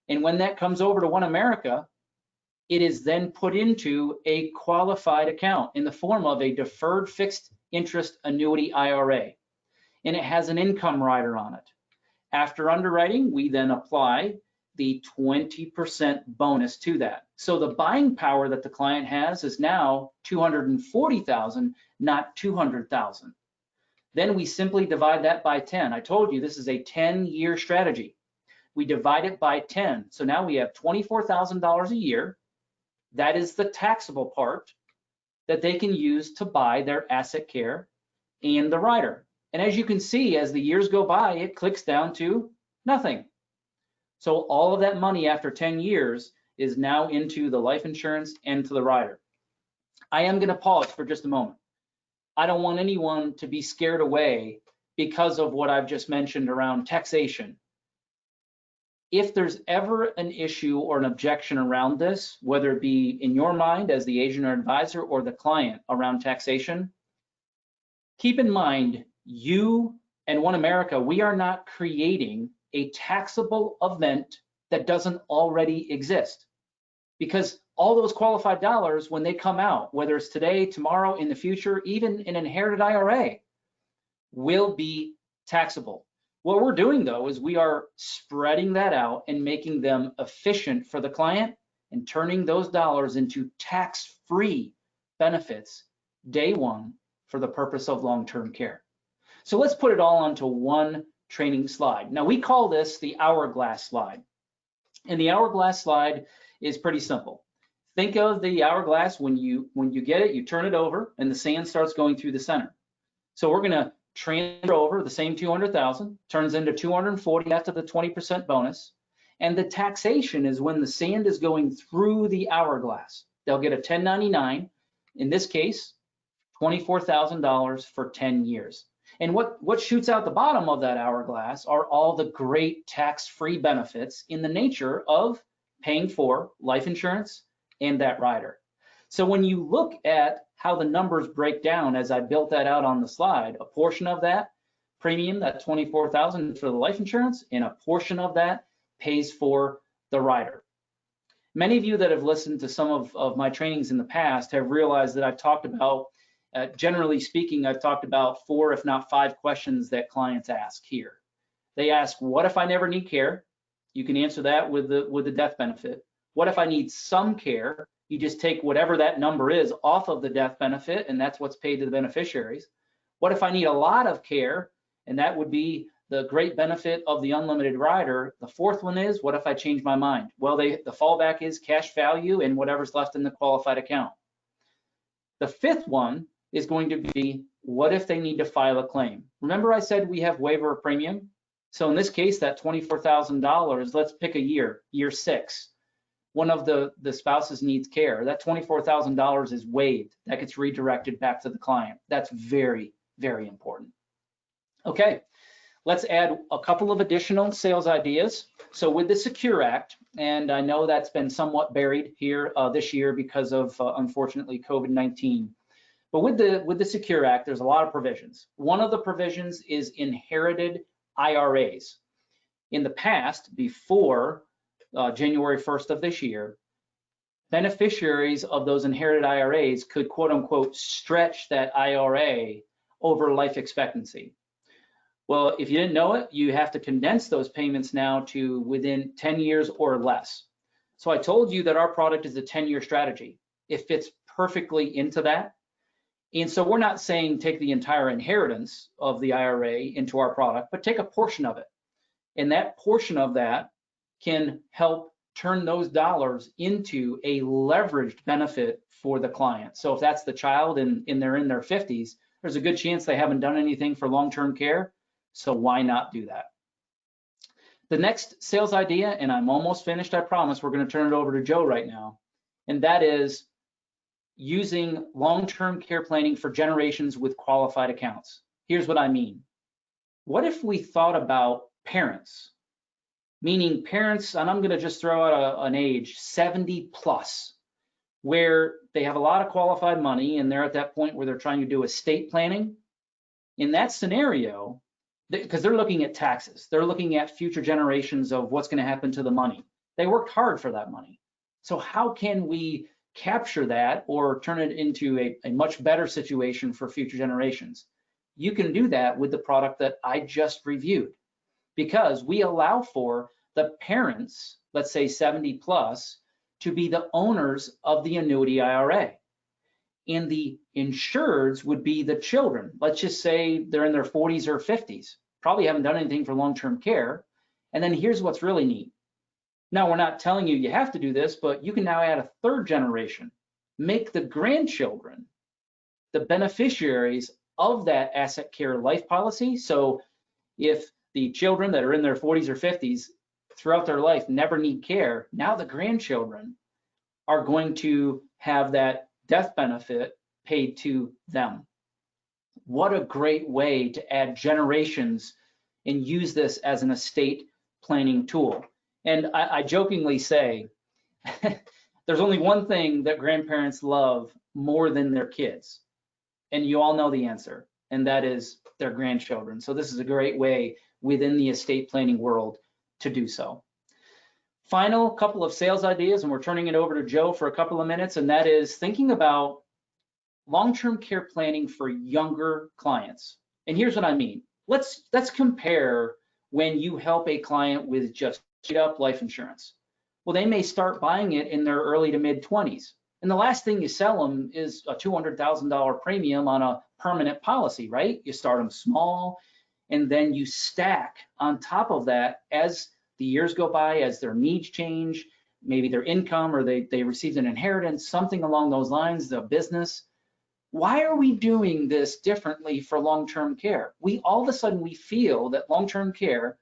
[SPEAKER 4] And when that comes over to OneAmerica, it is then put into a qualified account in the form of a deferred fixed interest annuity IRA. And it has an income rider on it. After underwriting, we then apply the 20% bonus to that. So the buying power that the client has is now $240,000, not $200,000. Then we simply divide that by 10. I told you this is a 10-year strategy. We divide it by 10. So now we have $24,000 a year. That is the taxable part that they can use to buy their asset care and the rider. And as you can see, as the years go by, it clicks down to nothing. So all of that money after 10 years is now into the life insurance and to the rider. I am going to pause for just a moment. I don't want anyone to be scared away because of what I've just mentioned around taxation. If there's ever an issue or an objection around this, whether it be in your mind as the agent or advisor or the client around taxation, keep in mind, you and OneAmerica, we are not creating a taxable event that doesn't already exist. Because all those qualified dollars, when they come out, whether it's today, tomorrow, in the future, even an inherited IRA, will be taxable. What we're doing though is we are spreading that out and making them efficient for the client and turning those dollars into tax-free benefits day one for the purpose of long-term care. So let's put it all onto one training slide. Now we call this the hourglass slide. And the hourglass slide is pretty simple. Think of the hourglass when you get it, you turn it over and the sand starts going through the center. So we're gonna transfer over the same 200,000, turns into 240 after the 20% bonus. And the taxation is when the sand is going through the hourglass. They'll get a 1099, in this case, $24,000 for 10 years. And what shoots out the bottom of that hourglass are all the great tax-free benefits in the nature of paying for life insurance and that rider. So when you look at how the numbers break down, as I built that out on the slide, a portion of that premium, that $24,000 for the life insurance, and a portion of that pays for the rider. Many of you that have listened to some of my trainings in the past have realized that I've talked about, generally speaking, I've talked about 4, if not 5 questions that clients ask here. They ask, what if I never need care? You can answer that with the death benefit. What if I need some care? You just take whatever that number is off of the death benefit, and that's what's paid to the beneficiaries. What if I need a lot of care? And that would be the great benefit of the unlimited rider. The 4th one is, what if I change my mind? Well, the fallback is cash value and whatever's left in the qualified account. The 5th one is going to be, what if they need to file a claim? Remember I said we have waiver of premium? So in this case, that $24,000, let's pick a year 6. One of the spouses needs care. That $24,000 is waived. That gets redirected back to the client. That's very, very important. Okay, let's add a couple of additional sales ideas. So with the Secure Act, and I know that's been somewhat buried here this year because of, unfortunately, COVID-19. But with the Secure Act, there's a lot of provisions. One of the provisions is inherited IRAs. In the past, before January 1st of this year, beneficiaries of those inherited IRAs could, quote unquote, stretch that IRA over life expectancy. Well, if you didn't know it, you have to condense those payments now to within 10 years or less. So I told you that our product is a 10-year strategy. It fits perfectly into that. And so we're not saying take the entire inheritance of the IRA into our product, but take a portion of it. And that portion of that can help turn those dollars into a leveraged benefit for the client. So if that's the child and they're in their 50s, there's a good chance they haven't done anything for long-term care. So why not do that? The next sales idea, and I'm almost finished, I promise, we're going to turn it over to Joe right now, and that is using long-term care planning for generations with qualified accounts. Here's what I mean. What if we thought about parents, meaning parents, and I'm going to just throw out an age, 70 plus, where they have a lot of qualified money and they're at that point where they're trying to do estate planning. In that scenario, because they're looking at taxes, they're looking at future generations of what's going to happen to the money. They worked hard for that money. So how can we capture that or turn it into a much better situation for future generations? You can do that with the product that I just reviewed, because we allow for the parents, let's say 70 plus, to be the owners of the annuity IRA. And the insureds would be the children. Let's just say they're in their 40s or 50s, probably haven't done anything for long-term care. And then here's what's really neat. Now, we're not telling you you have to do this, but you can now add a 3rd generation, make the grandchildren the beneficiaries of that asset care life policy. So if the children that are in their 40s or 50s throughout their life never need care, now the grandchildren are going to have that death benefit paid to them. What a great way to add generations and use this as an estate planning tool. And I jokingly say, there's only one thing that grandparents love more than their kids. And you all know the answer, and that is their grandchildren. So this is a great way within the estate planning world to do so. Final couple of sales ideas, and we're turning it over to Joe for a couple of minutes, and that is thinking about long-term care planning for younger clients. And here's what I mean. Let's compare when you help a client with just straight up life insurance. Well, they may start buying it in their early to mid 20s. And the last thing you sell them is a $200,000 premium on a permanent policy, right? You start them small, and then you stack on top of that as the years go by, as their needs change, maybe their income, or they received an inheritance, something along those lines, the business. Why are we doing this differently for long-term care? All of a sudden we feel that long-term care,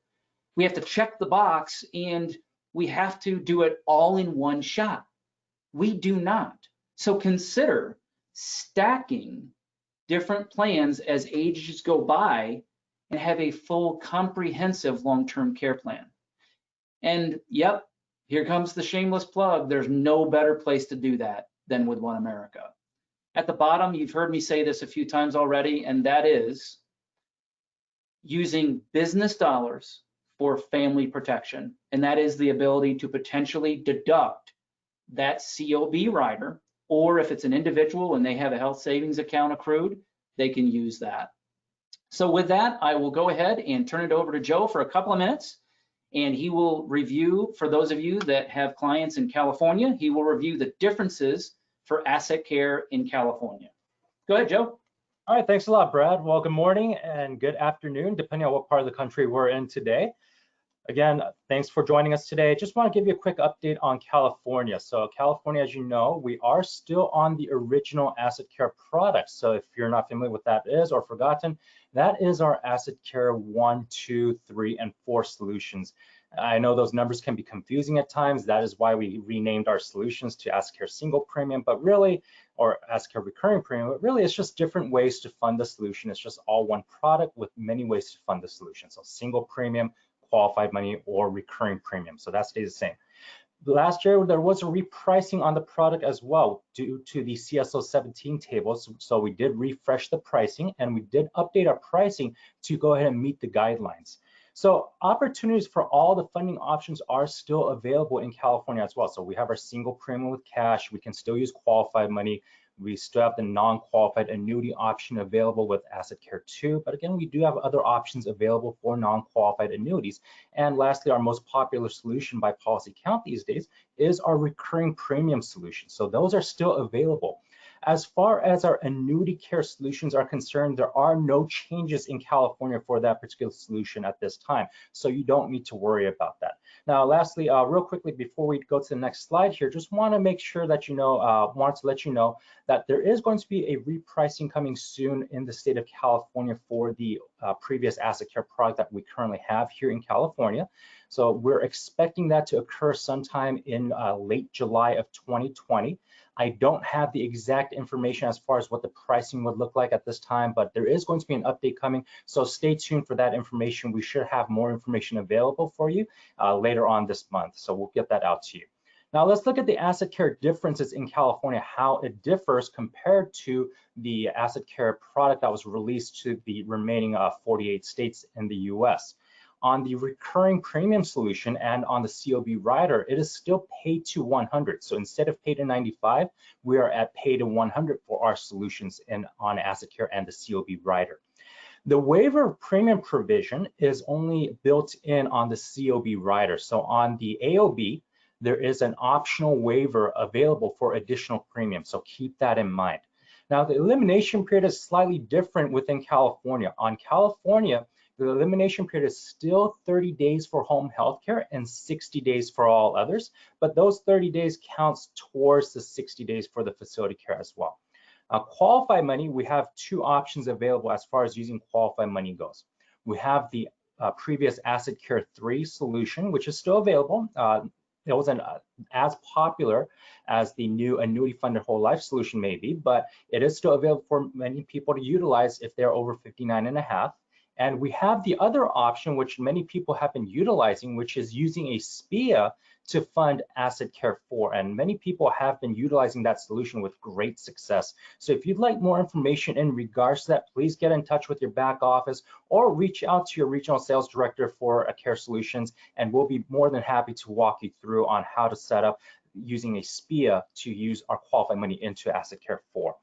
[SPEAKER 4] we have to check the box, and we have to do it all in one shot. We do not. So consider stacking different plans as ages go by and have a full comprehensive long-term care plan. And yep, here comes the shameless plug. There's no better place to do that than with OneAmerica. At the bottom, you've heard me say this a few times already, and that is using business dollars for family protection. And that is the ability to potentially deduct that COB rider, or if it's an individual and they have a health savings account accrued, they can use that. So with that, I will go ahead and turn it over to Joe for a couple of minutes, and he will review, for those of you that have clients in California, he will review the differences for asset care in California. Go ahead, Joe.
[SPEAKER 5] All right, thanks a lot, Brad. Well, good morning and good afternoon, depending on what part of the country we're in today. Again, thanks for joining us today. Just want to give you a quick update on California. So California, as you know, we are still on the original asset care product. So if you're not familiar with what that is or forgotten, that is our asset care 1, 2, 3, and 4 solutions. I know those numbers can be confusing at times. That is why we renamed our solutions to asset care single premium, but really, or asset care recurring premium, but really it's just different ways to fund the solution. It's just all one product with many ways to fund the solution. So single premium, qualified money, or recurring premium. So that stays the same. Last year, there was a repricing on the product as well due to the CSO 17 tables. So we did refresh the pricing and we did update our pricing to go ahead and meet the guidelines. So opportunities for all the funding options are still available in California as well. So we have our single premium with cash. We can still use qualified money. We still have the non-qualified annuity option available with Asset Care 2. But again, we do have other options available for non-qualified annuities. And lastly, our most popular solution by policy count these days is our recurring premium solution. So those are still available. As far as our annuity care solutions are concerned, there are no changes in California for that particular solution at this time. So you don't need to worry about that. Now, lastly, real quickly, before we go to the next slide here, just want to make sure that you know, want to let you know that there is going to be a repricing coming soon in the state of California for the previous asset care product that we currently have here in California. So we're expecting that to occur sometime in late July of 2020. I don't have the exact information as far as what the pricing would look like at this time, but there is going to be an update coming. So stay tuned for that information. We should have more information available for you later on this month. So we'll get that out to you. Now let's look at the asset care differences in California, how it differs compared to the asset care product that was released to the remaining 48 states in the US. On the recurring premium solution and on the COB rider, it is still pay to 100. So instead of pay to 95, we are at pay to 100 for our solutions on asset care and the COB rider. The waiver of premium provision is only built in on the COB rider. So on the AOB, there is an optional waiver available for additional premium. So keep that in mind. Now, the elimination period is slightly different within California. On California, the elimination period is still 30 days for home health care and 60 days for all others, but those 30 days counts towards the 60 days for the facility care as well. Qualified money, we have two options available as far as using qualified money goes. We have the previous Asset Care 3 solution, which is still available. It wasn't as popular as the new annuity funded whole life solution maybe, but it is still available for many people to utilize if they're over 59 and a half. And we have the other option, which many people have been utilizing, which is using a SPIA to fund Asset Care 4. And many people have been utilizing that solution with great success. So if you'd like more information in regards to that, please get in touch with your back office or reach out to your regional sales director for Care Solutions, and we'll be more than happy to walk you through on how to set up using a SPIA to use our qualified money into Asset Care 4.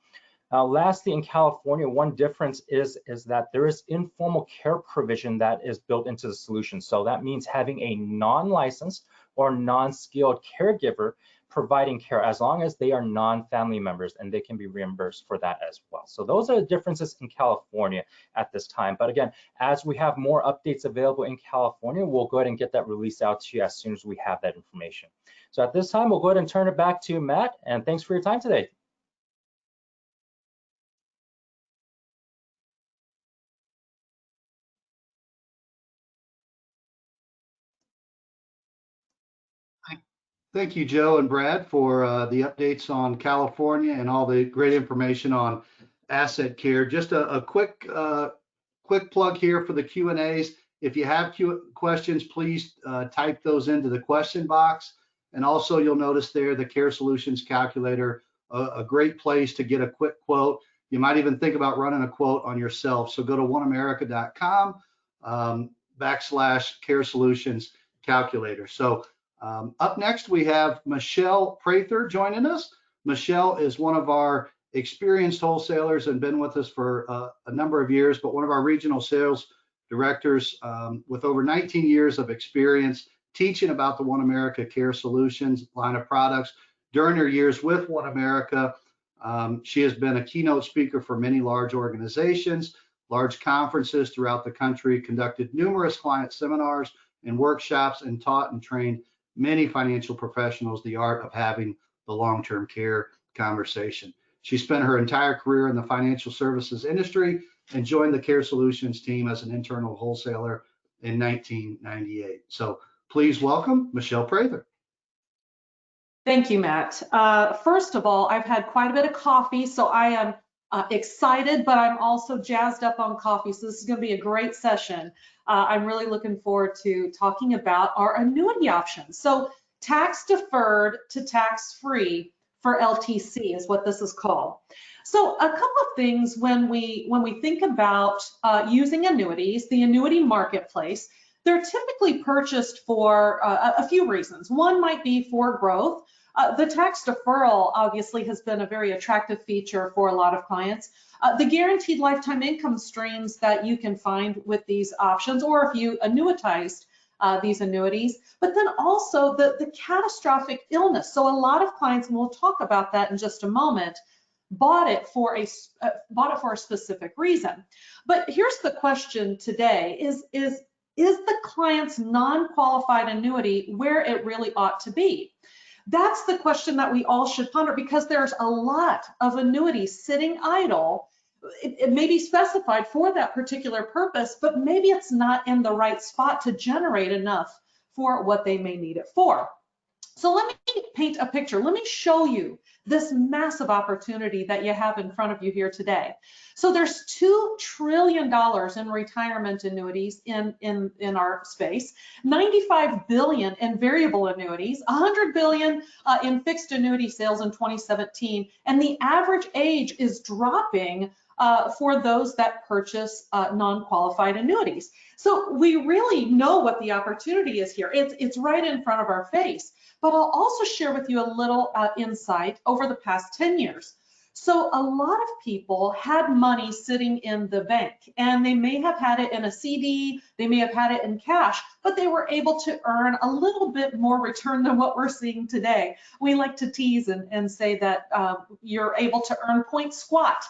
[SPEAKER 5] Lastly, in California, one difference is that there is informal care provision that is built into the solution. So that means having a non-licensed or non-skilled caregiver providing care as long as they are non-family members, and they can be reimbursed for that as well. So those are the differences in California at this time. But again, as we have more updates available in California, we'll go ahead and get that released out to you as soon as we have that information. So at this time, we'll go ahead and turn it back to Matt, and thanks for your time today.
[SPEAKER 1] Thank you, Joe and Brad, for the updates on California and all the great information on asset care. Just a quick plug here for the Q&As. If you have questions, please type those into the question box. And also you'll notice there the Care Solutions calculator, a great place to get a quick quote. You might even think about running a quote on yourself. So go to OneAmerica.com /Care Solutions calculator. So up next, we have Michelle Prather joining us. Michelle is one of our experienced wholesalers and been with us for a number of years, but one of our regional sales directors with over 19 years of experience teaching about the OneAmerica Care Solutions line of products. During her years with OneAmerica, she has been a keynote speaker for many large organizations, large conferences throughout the country, conducted numerous client seminars and workshops, and taught and trained many financial professionals the art of having the long-term care conversation. She spent her entire career in the financial services industry and joined the Care Solutions team as an internal wholesaler in 1998. So please welcome Michelle Prather.
[SPEAKER 6] Thank you, Matt. First of all, I've had quite a bit of coffee, so I am excited, but I'm also jazzed up on coffee. So this is going to be a great session. I'm really looking forward to talking about our annuity options. So tax deferred to tax free for LTC is what this is called. So a couple of things when we think about using annuities, the annuity marketplace, they're typically purchased for a few reasons. One might be for growth. The tax deferral obviously has been a very attractive feature for a lot of clients. The guaranteed lifetime income streams that you can find with these options, or if you annuitized these annuities, but then also the catastrophic illness. So a lot of clients, and we'll talk about that in just a moment, bought it for a specific reason. But here's the question today: is the client's non-qualified annuity where it really ought to be? That's the question that we all should ponder, because there's a lot of annuities sitting idle. It may be specified for that particular purpose, but maybe it's not in the right spot to generate enough for what they may need it for. So let me paint a picture. Let me show you this massive opportunity that you have in front of you here today. So there's $2 trillion in retirement annuities in our space, 95 billion in variable annuities, 100 billion in fixed annuity sales in 2017, and the average age is dropping for those that purchase non-qualified annuities. So we really know what the opportunity is here. It's right in front of our face. But I'll also share with you a little insight over the past 10 years. So a lot of people had money sitting in the bank, and they may have had it in a CD, they may have had it in cash, but they were able to earn a little bit more return than what we're seeing today. We like to tease and say that you're able to earn point squat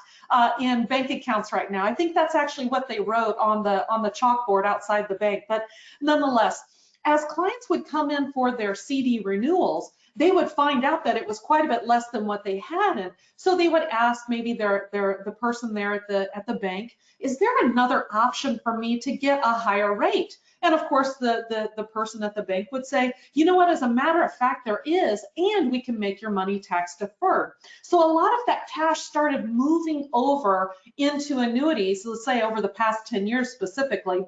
[SPEAKER 6] in bank accounts right now. I think that's actually what they wrote on the chalkboard outside the bank, but nonetheless, as clients would come in for their CD renewals, they would find out that it was quite a bit less than what they had. And so they would ask maybe the person there at the bank, is there another option for me to get a higher rate? And of course, the person at the bank would say, you know what, as a matter of fact, there is, and we can make your money tax deferred. So a lot of that cash started moving over into annuities, let's say over the past 10 years specifically.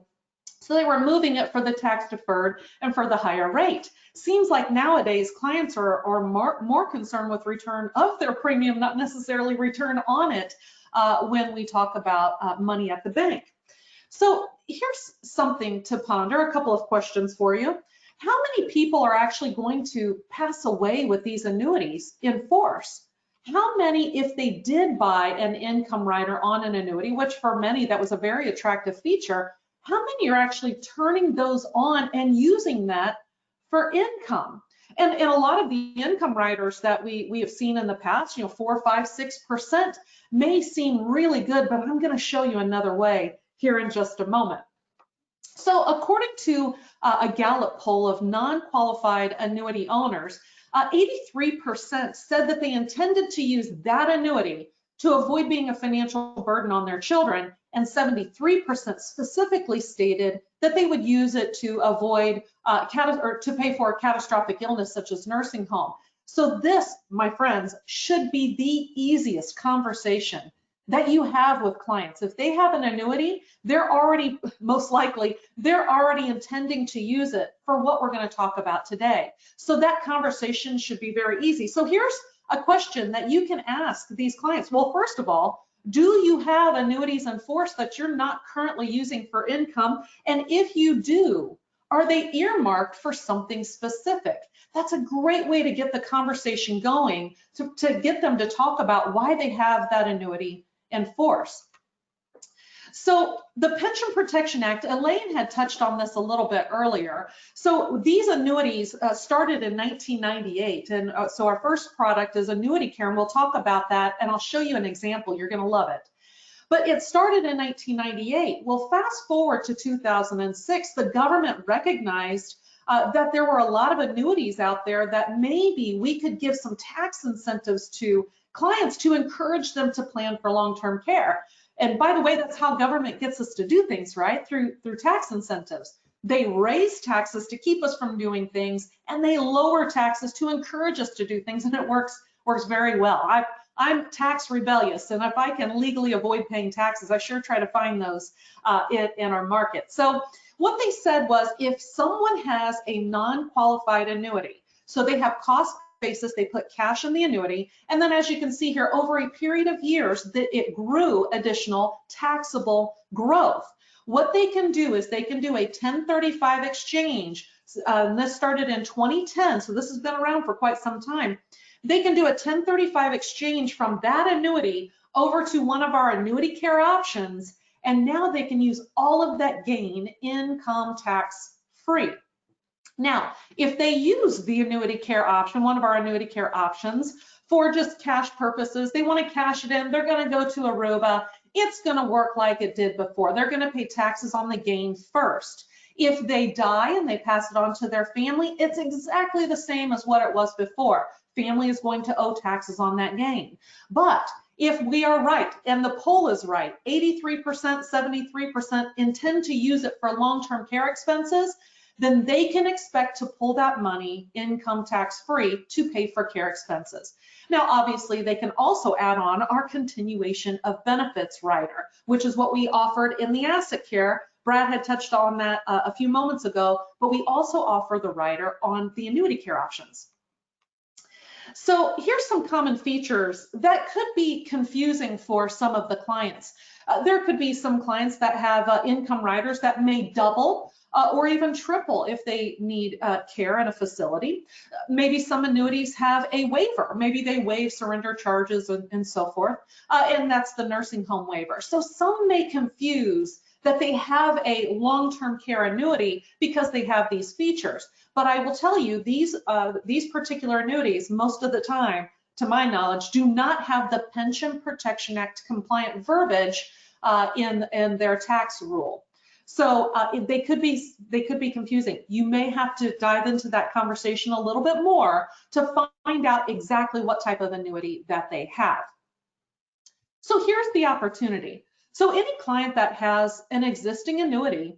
[SPEAKER 6] So they were moving it for the tax deferred and for the higher rate. Seems like nowadays clients are more concerned with return of their premium, not necessarily return on it when we talk about money at the bank. So here's something to ponder, a couple of questions for you. How many people are actually going to pass away with these annuities in force? How many, if they did buy an income rider on an annuity, which for many that was a very attractive feature, how many are actually turning those on and using that for income? And a lot of the income riders that we have seen in the past, 4, 5, 6% may seem really good, but I'm going to show you another way here in just a moment. So according to a Gallup poll of non-qualified annuity owners, 83% said that they intended to use that annuity to avoid being a financial burden on their children, and 73% specifically stated that they would use it to avoid or to pay for a catastrophic illness such as nursing home. So this, my friends, should be the easiest conversation that you have with clients. If they have an annuity, they're already, most likely, they're already intending to use it for what we're going to talk about today. So that conversation should be very easy. So here's a question that you can ask these clients. Well, first of all, do you have annuities in force that you're not currently using for income? And if you do, are they earmarked for something specific? That's a great way to get the conversation going, to get them to talk about why they have that annuity in force. So the Pension Protection Act, Elaine had touched on this a little bit earlier. So these annuities started in 1998. And so our first product is annuity care, and we'll talk about that, and I'll show you an example. You're going to love it. But it started in 1998. Well, fast forward to 2006, the government recognized that there were a lot of annuities out there that maybe we could give some tax incentives to clients to encourage them to plan for long-term care. And by the way, that's how government gets us to do things, right? Through tax incentives. They raise taxes to keep us from doing things, and they lower taxes to encourage us to do things, and it works very well. I'm tax rebellious, and if I can legally avoid paying taxes, I sure try to find those in our market. So what they said was, if someone has a non-qualified annuity, so they have cost basis, they put cash in the annuity, and then as you can see here, over a period of years, that it grew additional taxable growth. What they can do is they can do a 1035 exchange. This started in 2010, so this has been around for quite some time. They can do a 1035 exchange from that annuity over to one of our annuity care options, and now they can use all of that gain income tax free. Now, if they use the annuity care option, one of our annuity care options, for just cash purposes, they want to cash it in, they're going to go to Aruba, it's going to work like it did before. They're going to pay taxes on the gain first. If they die and they pass it on to their family, it's exactly the same as what it was before. Family is going to owe taxes on that gain. But if we are right, and the poll is right, 83%, 73% intend to use it for long-term care expenses, then they can expect to pull that money income tax free to pay for care expenses. Now, obviously, they can also add on our continuation of benefits rider, which is what we offered in the asset care. Brad had touched on that a few moments ago, but we also offer the rider on the annuity care options. So here's some common features that could be confusing for some of the clients. There could be some clients that have income riders that may double or even triple if they need care in a facility. Maybe some annuities have a waiver. Maybe they waive surrender charges and so forth, and that's the nursing home waiver. So some may confuse that they have a long-term care annuity because they have these features. But I will tell you, these particular annuities, most of the time, to my knowledge, do not have the Pension Protection Act compliant verbiage in their tax rule. So they could be confusing. You may have to dive into that conversation a little bit more to find out exactly what type of annuity that they have. So here's the opportunity. So any client that has an existing annuity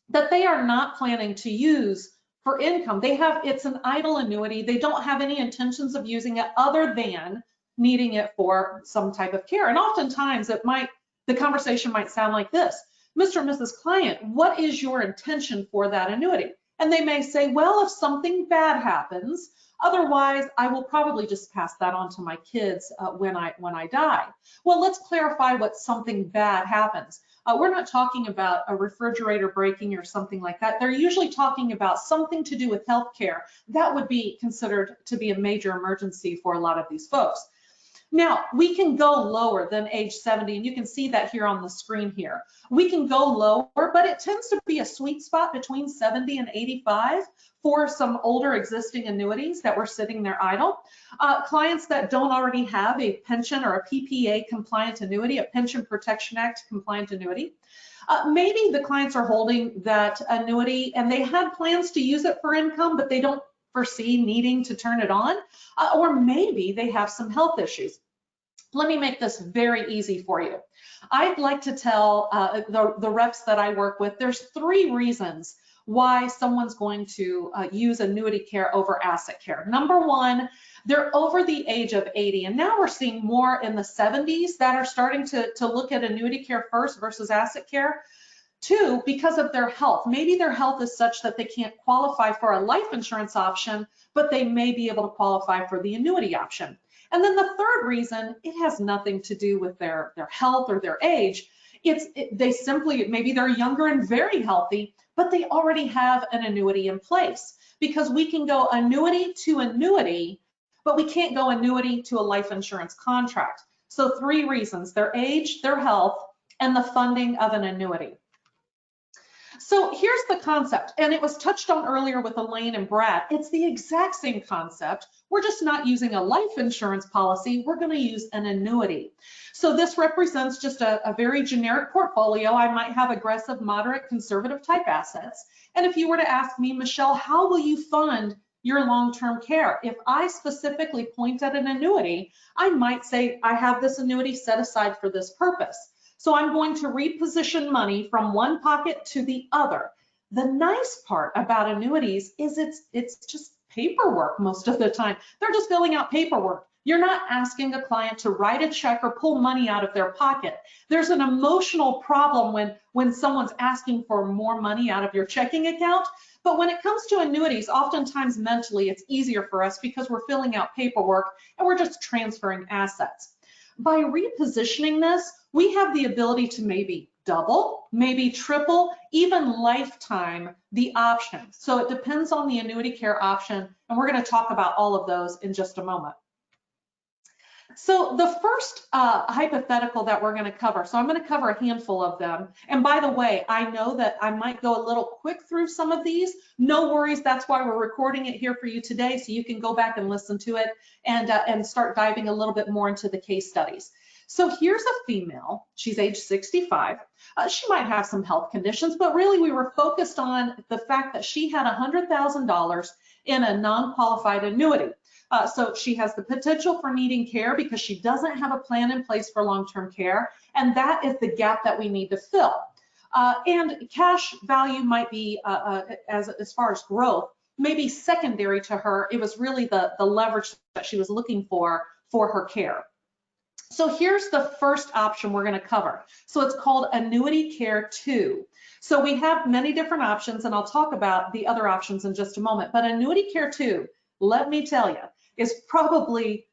[SPEAKER 6] that they are not planning to use for income, it's an idle annuity, they don't have any intentions of using it other than needing it for some type of care. And oftentimes the conversation might sound like this: Mr. and Mrs. Client, what is your intention for that annuity? And they may say, well, if something bad happens, otherwise I will probably just pass that on to my kids when I die. Well, let's clarify what something bad happens. We're not talking about a refrigerator breaking or something like that. They're usually talking about something to do with healthcare. That would be considered to be a major emergency for a lot of these folks. Now, we can go lower than age 70, and you can see that here on the screen here. We can go lower, but it tends to be a sweet spot between 70 and 85 for some older existing annuities that were sitting there idle. Clients that don't already have a pension or a PPA compliant annuity, a Pension Protection Act compliant annuity. Maybe the clients are holding that annuity and they had plans to use it for income, but they don't foresee needing to turn it on, or maybe they have some health issues. Let me make this very easy for you. I'd like to tell the reps that I work with, there's 3 reasons why someone's going to use annuity care over asset care. Number 1, they're over the age of 80, and now we're seeing more in the 70s that are starting to look at annuity care first versus asset care. 2, because of their health. Maybe their health is such that they can't qualify for a life insurance option, but they may be able to qualify for the annuity option. And then the 3rd reason, it has nothing to do with their health or their age. They simply, maybe they're younger and very healthy, but they already have an annuity in place, because we can go annuity to annuity, but we can't go annuity to a life insurance contract. So 3 reasons: their age, their health, and the funding of an annuity. So here's the concept, and it was touched on earlier with Elaine and Brad. It's the exact same concept. We're just not using a life insurance policy. We're going to use an annuity. So this represents just a very generic portfolio. I might have aggressive, moderate, conservative type assets. And if you were to ask me, Michelle, how will you fund your long-term care? If I specifically point at an annuity, I might say, I have this annuity set aside for this purpose. So I'm going to reposition money from one pocket to the other. The nice part about annuities is it's just paperwork most of the time. They're just filling out paperwork. You're not asking a client to write a check or pull money out of their pocket. There's an emotional problem when someone's asking for more money out of your checking account. But when it comes to annuities, oftentimes mentally it's easier for us because we're filling out paperwork and we're just transferring assets. By repositioning this, we have the ability to maybe double, maybe triple, even lifetime the option. So it depends on the annuity care option, and we're going to talk about all of those in just a moment. So the first hypothetical that we're going to cover, so I'm going to cover a handful of them. And by the way, I know that I might go a little quick through some of these. No worries, that's why we're recording it here for you today, so you can go back and listen to it and start diving a little bit more into the case studies. So here's a female, she's age 65. She might have some health conditions, but really we were focused on the fact that she had $100,000 in a non-qualified annuity. So she has the potential for needing care because she doesn't have a plan in place for long-term care, and that is the gap that we need to fill. And cash value might be, as far as growth, maybe secondary to her. It was really the leverage that she was looking for her care. So here's the first option we're going to cover. So it's called Annuity Care 2. So we have many different options, and I'll talk about the other options in just a moment. But Annuity Care 2, let me tell you, is probably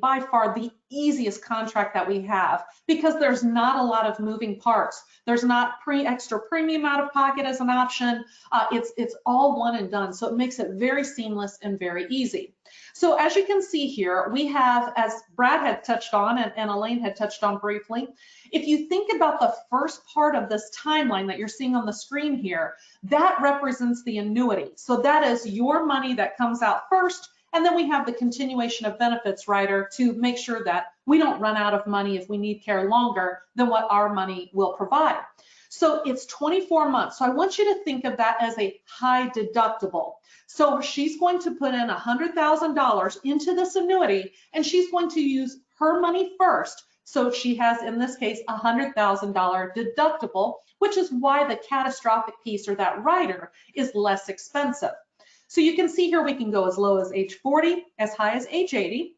[SPEAKER 6] by far the easiest contract that we have, because there's not a lot of moving parts. There's not extra premium out of pocket as an option. It's all one and done. So it makes it very seamless and very easy. So as you can see here, we have, as Brad had touched on and Elaine had touched on briefly, if you think about the first part of this timeline that you're seeing on the screen here, that represents the annuity. So that is your money that comes out first, and then we have the continuation of benefits rider to make sure that we don't run out of money if we need care longer than what our money will provide. So it's 24 months. So I want you to think of that as a high deductible. So she's going to put in $100,000 into this annuity, and she's going to use her money first. So she has, in this case, a $100,000 deductible, which is why the catastrophic piece, or that rider, is less expensive. So you can see here we can go as low as age 40, as high as age 80.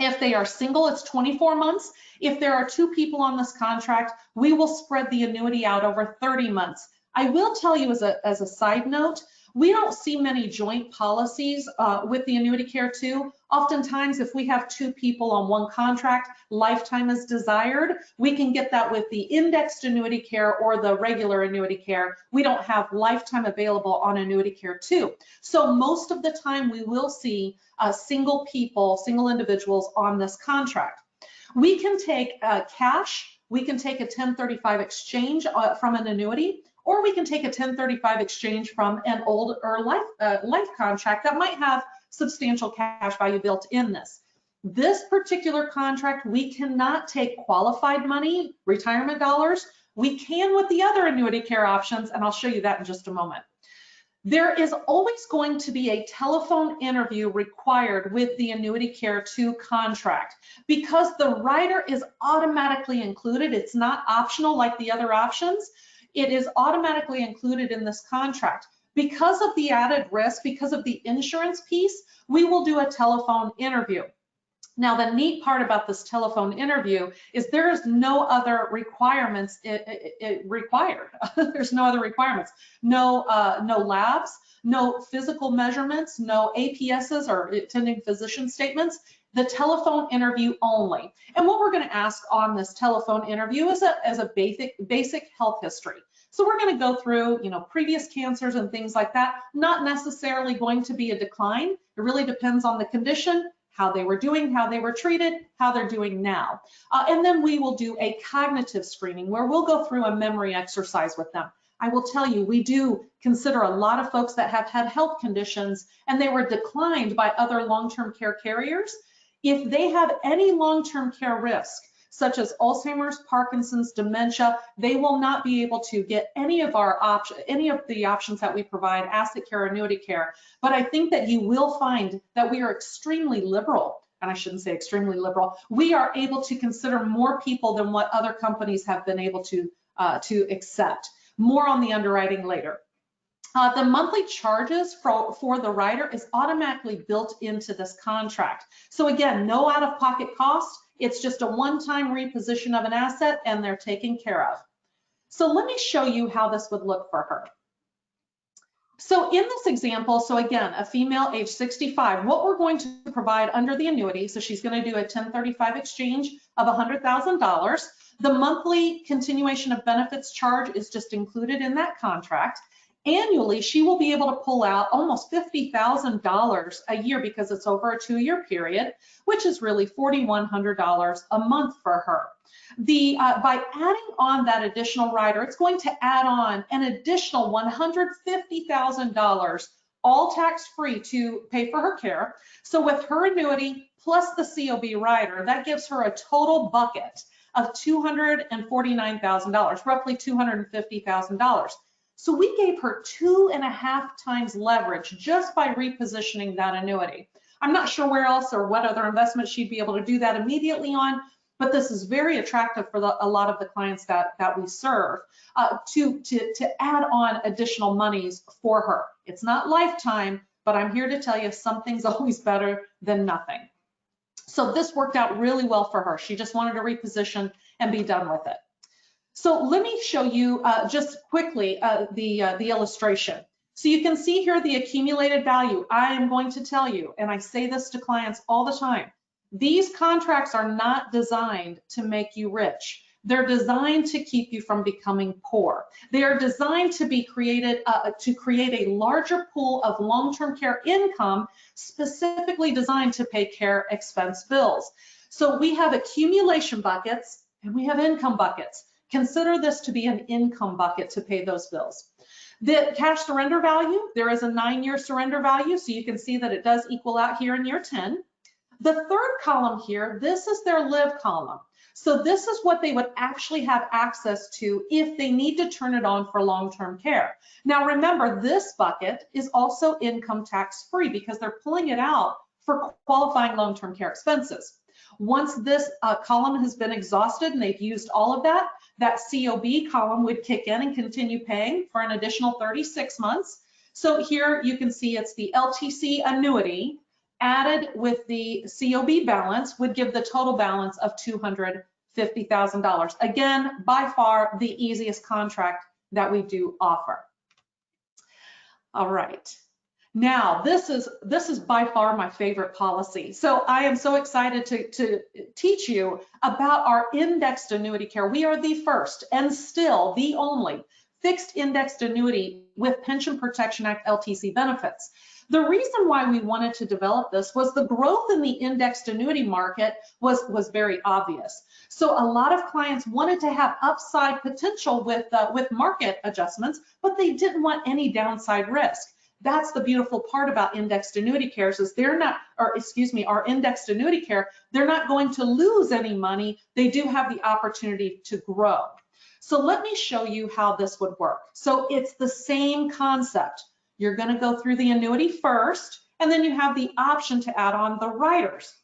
[SPEAKER 6] If they are single, it's 24 months. If there are 2 people on this contract, we will spread the annuity out over 30 months. I will tell you as a side note, we don't see many joint policies with the Annuity Care 2. Oftentimes, if we have 2 people on one contract, lifetime is desired. We can get that with the indexed annuity care or the regular annuity care. We don't have lifetime available on Annuity Care 2. So most of the time, we will see single people, single individuals on this contract. We can take cash. We can take a 1035 exchange from an annuity, or we can take a 1035 exchange from an old or life contract that might have substantial cash value built in this. This particular contract, we cannot take qualified money, retirement dollars. We can with the other annuity care options, and I'll show you that in just a moment. There is always going to be a telephone interview required with the Annuity Care 2 contract because the rider is automatically included. It's not optional like the other options. It is automatically included in this contract. Because of the added risk, because of the insurance piece, we will do a telephone interview. Now, the neat part about this telephone interview is there is no other requirements required. There's no other requirements. No labs, no physical measurements, no APSs or attending physician statements. The telephone interview only. And what we're going to ask on this telephone interview is a basic health history. So we're going to go through, previous cancers and things like that. Not necessarily going to be a decline. It really depends on the condition, how they were doing, how they were treated, how they're doing now. And then we will do a cognitive screening where we'll go through a memory exercise with them. I will tell you, we do consider a lot of folks that have had health conditions and they were declined by other long-term care carriers. If they have any long-term care risk, such as Alzheimer's, Parkinson's, dementia, they will not be able to get any of the options that we provide, asset care, annuity care. But I think that you will find that we are extremely liberal, and I shouldn't say extremely liberal. We are able to consider more people than what other companies have been able to accept. More on the underwriting later. The monthly charges for the rider is automatically built into this contract. So again, no out-of-pocket cost. It's just a one-time reposition of an asset and they're taken care of. So let me show you how this would look for her. So in this example, so again, a female age 65, what we're going to provide under the annuity, so she's going to do a 1035 exchange of $100,000. The monthly continuation of benefits charge is just included in that contract. Annually, she will be able to pull out almost $50,000 a year because it's over a 2-year period, which is really $4,100 a month for her. By adding on that additional rider, it's going to add on an additional $150,000, all tax-free, to pay for her care. So with her annuity plus the COB rider, that gives her a total bucket of $249,000, roughly $250,000. So we gave her 2.5 times leverage just by repositioning that annuity. I'm not sure where else or what other investment she'd be able to do that immediately on, but this is very attractive for a lot of the clients that we serve to add on additional monies for her. It's not lifetime, but I'm here to tell you something's always better than nothing. So this worked out really well for her. She just wanted to reposition and be done with it. So let me show you just quickly the illustration. So you can see here the accumulated value. I am going to tell you, and I say this to clients all the time, these contracts are not designed to make you rich. They're designed to keep you from becoming poor. They are designed to be created to create a larger pool of long-term care income specifically designed to pay care expense bills. So we have accumulation buckets and we have income buckets. Consider this to be an income bucket to pay those bills. The cash surrender value, there is a 9-year surrender value, so you can see that it does equal out here in year 10. The third column here, this is their live column. So this is what they would actually have access to if they need to turn it on for long-term care. Now remember, this bucket is also income tax free because they're pulling it out for qualifying long-term care expenses. Once this column has been exhausted and they've used all of that, that COB column would kick in and continue paying for an additional 36 months. So here you can see it's the LTC annuity added with the COB balance would give the total balance of $250,000. Again, by far the easiest contract that we do offer. All right. Now, this is by far my favorite policy. So I am so excited to teach you about our indexed annuity care. We are the first and still the only fixed indexed annuity with Pension Protection Act LTC benefits. The reason why we wanted to develop this was the growth in the indexed annuity market was very obvious. So a lot of clients wanted to have upside potential with market adjustments, but they didn't want any downside risk. That's the beautiful part about indexed annuity cares is they're not, or excuse me, our indexed annuity care, they're not going to lose any money. They do have the opportunity to grow. So let me show you how this would work. So it's the same concept. You're going to go through the annuity first, and then you have the option to add on the riders.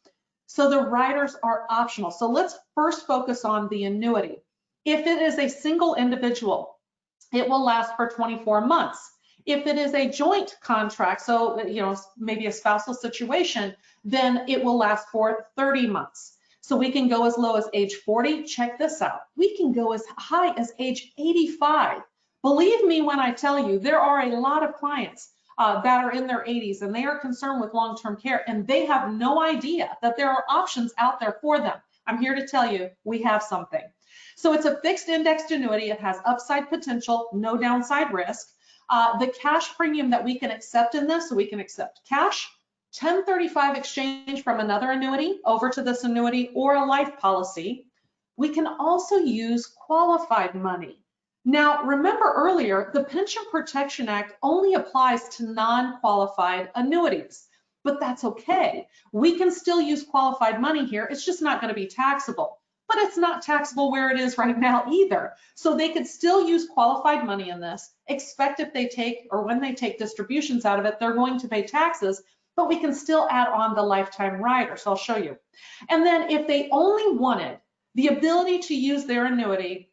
[SPEAKER 6] So the riders are optional. So let's first focus on the annuity. If it is a single individual, it will last for 24 months. If it is a joint contract, so maybe a spousal situation, then it will last for 30 months. So we can go as low as age 40. Check this out. We can go as high as age 85. Believe me when I tell you, there are a lot of clients that are in their 80s and they are concerned with long-term care and they have no idea that there are options out there for them. I'm here to tell you, we have something. So it's a fixed indexed annuity. It has upside potential, no downside risk. The cash premium that we can accept in this, so we can accept cash, 1035 exchange from another annuity over to this annuity or a life policy. We can also use qualified money. Now, remember earlier, the Pension Protection Act only applies to non-qualified annuities, but that's okay. We can still use qualified money here. It's just not going to be taxable, but it's not taxable where it is right now either. So they could still use qualified money in this, expect if they take, or when they take distributions out of it, they're going to pay taxes, but we can still add on the lifetime rider. So I'll show you. And then if they only wanted the ability to use their annuity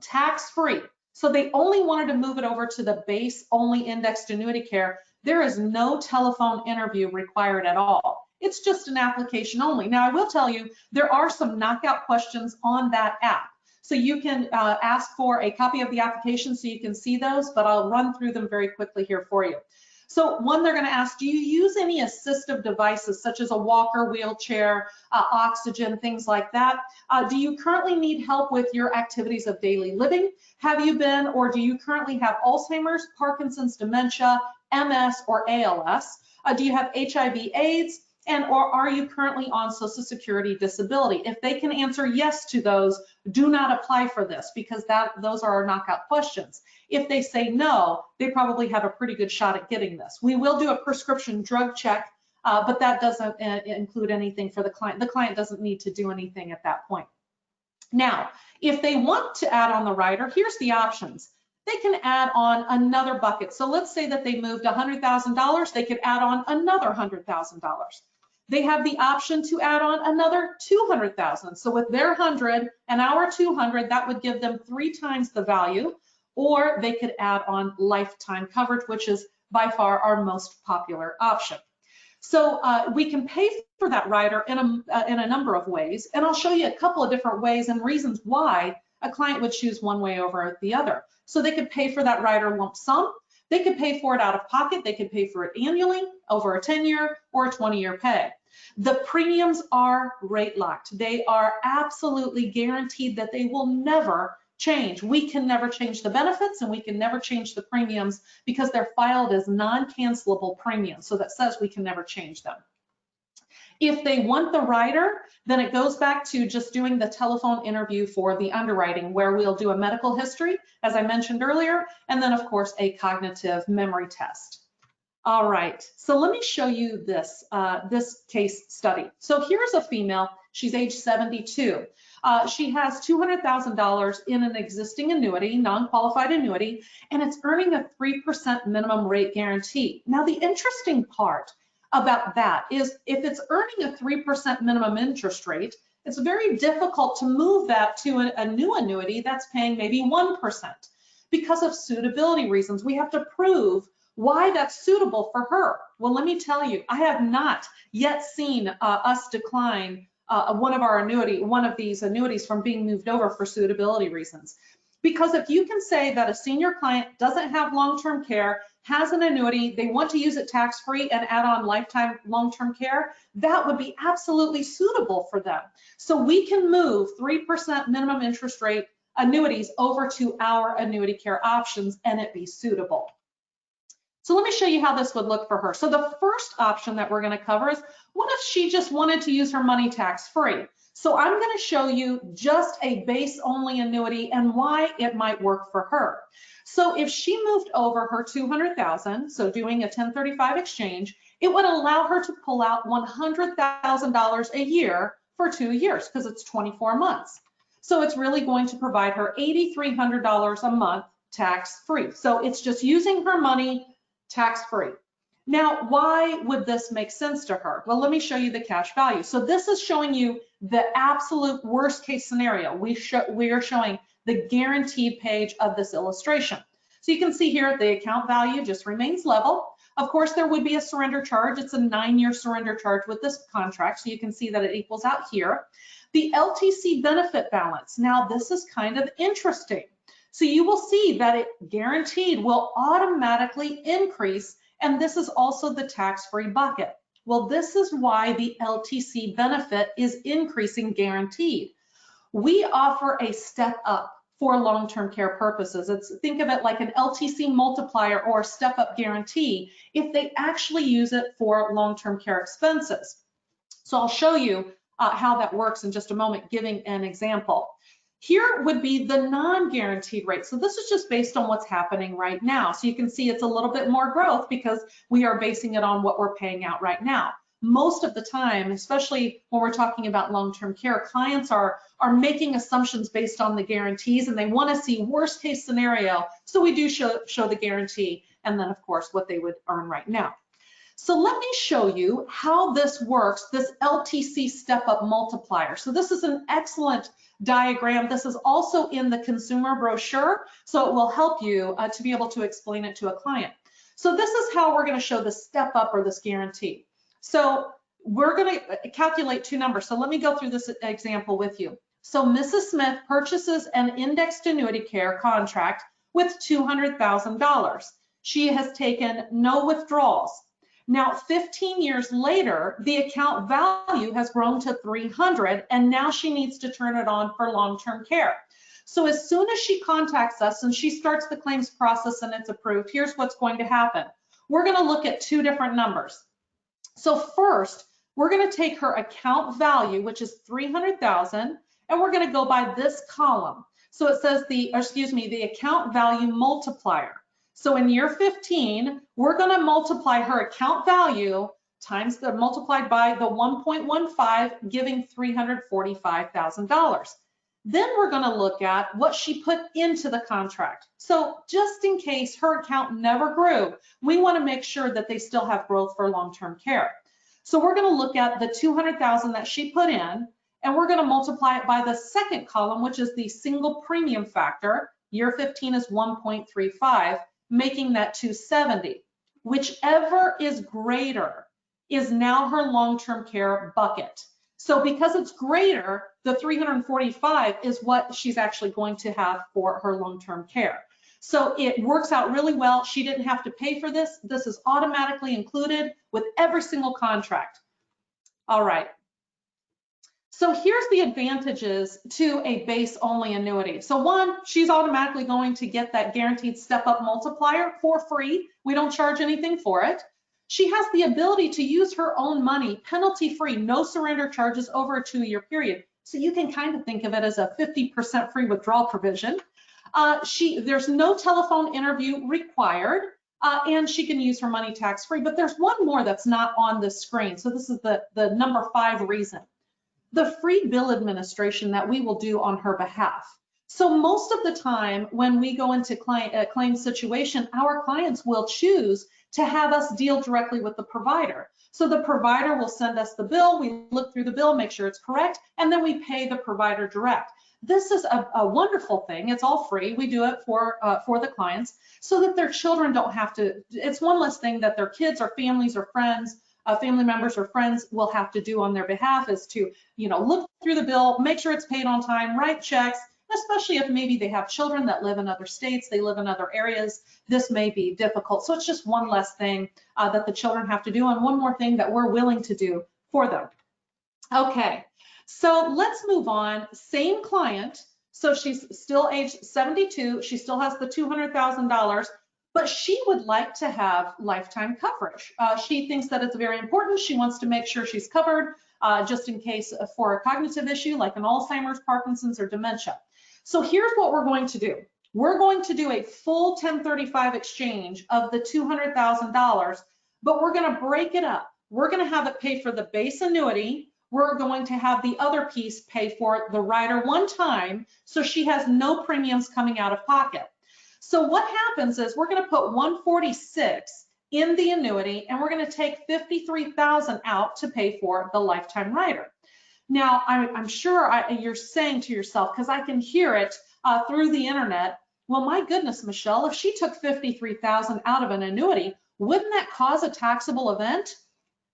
[SPEAKER 6] tax-free, so they only wanted to move it over to the base only indexed annuity care, there is no telephone interview required at all. It's just an application only. Now I will tell you, there are some knockout questions on that app. So you can ask for a copy of the application so you can see those, but I'll run through them very quickly here for you. So one, they're going to ask, do you use any assistive devices such as a walker, wheelchair, oxygen, things like that? Do you currently need help with your activities of daily living? Have you been, or do you currently have Alzheimer's, Parkinson's, dementia, MS, or ALS? Do you have HIV/AIDS? And or are you currently on Social Security disability? If they can answer yes to those, do not apply for this because those are our knockout questions. If they say no, they probably have a pretty good shot at getting this. We will do a prescription drug check, but that doesn't include anything for the client. The client doesn't need to do anything at that point. Now, if they want to add on the rider, here's the options. They can add on another bucket. So let's say that they moved $100,000, they could add on another $100,000. They have the option to add on another 200,000. So with their 100 and our 200, that would give them 3 times the value, or they could add on lifetime coverage, which is by far our most popular option. So we can pay for that rider in a number of ways, and I'll show you a couple of different ways and reasons why a client would choose one way over the other. So they could pay for that rider lump sum. They could pay for it out of pocket. They could pay for it annually, over a 10-year or a 20-year pay. The premiums are rate locked. They are absolutely guaranteed that they will never change. We can never change the benefits and we can never change the premiums because they're filed as non-cancelable premiums. So that says we can never change them. If they want the rider, then it goes back to just doing the telephone interview for the underwriting where we'll do a medical history, as I mentioned earlier, and then of course a cognitive memory test. All right, so let me show you this, this case study. So here's a female, she's age 72. She has $200,000 in an existing annuity, non-qualified annuity, and it's earning a 3% minimum rate guarantee. Now the interesting part about that is if it's earning a 3% minimum interest rate, it's very difficult to move that to a new annuity that's paying maybe 1%. Because of suitability reasons, we have to prove why that's suitable for her. Well, let me tell you, I have not yet seen us decline one of these annuities from being moved over for suitability reasons. Because if you can say that a senior client doesn't have long-term care, has an annuity, they want to use it tax-free and add on lifetime long-term care, that would be absolutely suitable for them. So we can move 3% minimum interest rate annuities over to our annuity care options and it be suitable. So let me show you how this would look for her. So the first option that we're going to cover is, what if she just wanted to use her money tax-free? So I'm going to show you just a base-only annuity and why it might work for her. So if she moved over her $200,000, so doing a 1035 exchange, it would allow her to pull out $100,000 a year for 2 years because it's 24 months. So it's really going to provide her $8,300 a month tax-free. So it's just using her money tax-free. Now, why would this make sense to her? Well, let me show you the cash value. So this is showing you the absolute worst case scenario. We are showing the guaranteed page of this illustration. So you can see here the account value just remains level. Of course, there would be a surrender charge. It's a 9-year surrender charge with this contract. So you can see that it equals out here. The LTC benefit balance. Now, this is kind of interesting. So you will see that it guaranteed will automatically increase, and this is also the tax-free bucket. Well, this is why the LTC benefit is increasing guaranteed. We offer a step up for long-term care purposes. Think of it like an LTC multiplier or a step-up guarantee if they actually use it for long-term care expenses. So I'll show you how that works in just a moment, giving an example. Here would be the non-guaranteed rate. So this is just based on what's happening right now. So you can see it's a little bit more growth because we are basing it on what we're paying out right now. Most of the time, especially when we're talking about long-term care, clients are making assumptions based on the guarantees, and they want to see worst case scenario. So we do show the guarantee, and then of course what they would earn right now. So let me show you how this works, this LTC step-up multiplier. So this is an excellent diagram. This is also in the consumer brochure, so it will help you to be able to explain it to a client. So this is how we're going to show the step-up or this guarantee. So we're going to calculate two numbers. So let me go through this example with you. So Mrs. Smith purchases an indexed annuity care contract with $200,000. She has taken no withdrawals. Now, 15 years later, the account value has grown to $300, and now she needs to turn it on for long-term care. So as soon as she contacts us and she starts the claims process and it's approved, here's what's going to happen. We're going to look at two different numbers. So first, we're going to take her account value, which is $300,000, and we're going to go by this column. So it says the account value multiplier. So in year 15, we're going to multiply her account value times multiplied by the 1.15, giving $345,000. Then we're going to look at what she put into the contract. So just in case her account never grew, we want to make sure that they still have growth for long-term care. So we're going to look at the $200,000 that she put in, and we're going to multiply it by the second column, which is the single premium factor. Year 15 is 1.35. Making that 270. Whichever is greater is now her long-term care bucket. So because it's greater, the 345 is what she's actually going to have for her long-term care. So it works out really well. She didn't have to pay for this. This is automatically included with every single contract. All right. So here's the advantages to a base-only annuity. So one, she's automatically going to get that guaranteed step-up multiplier for free. We don't charge anything for it. She has the ability to use her own money, penalty-free, no surrender charges over a 2-year period. So you can kind of think of it as a 50% free withdrawal provision. There's no telephone interview required, and she can use her money tax-free. But there's one more that's not on the screen. So this is the number 5 reason. The free bill administration that we will do on her behalf. So most of the time when we go into claim situation, our clients will choose to have us deal directly with the provider. So the provider will send us the bill, we look through the bill, make sure it's correct, and then we pay the provider direct. This is a wonderful thing. It's all free. We do it for the clients so that their children don't have to. It's one less thing that their kids or families or friends, family members or friends will have to do on their behalf, is to, look through the bill, make sure it's paid on time, write checks, especially if maybe they have children that live in other states, they live in other areas. This may be difficult. So it's just one less thing that the children have to do, and one more thing that we're willing to do for them. Okay, so let's move on. Same client. So she's still age 72. She still has the $200,000. But she would like to have lifetime coverage. She thinks that it's very important. She wants to make sure she's covered just in case for a cognitive issue like an Alzheimer's, Parkinson's, or dementia. So here's what we're going to do. We're going to do a full 1035 exchange of the $200,000, but we're going to break it up. We're going to have it pay for the base annuity. We're going to have the other piece pay for the rider one time, so she has no premiums coming out of pocket. So what happens is we're going to put 146 in the annuity, and we're going to take $53,000 out to pay for the lifetime rider. Now, I'm sure you're saying to yourself, because I can hear it through the internet, well, my goodness, Michelle, if she took $53,000 out of an annuity, wouldn't that cause a taxable event?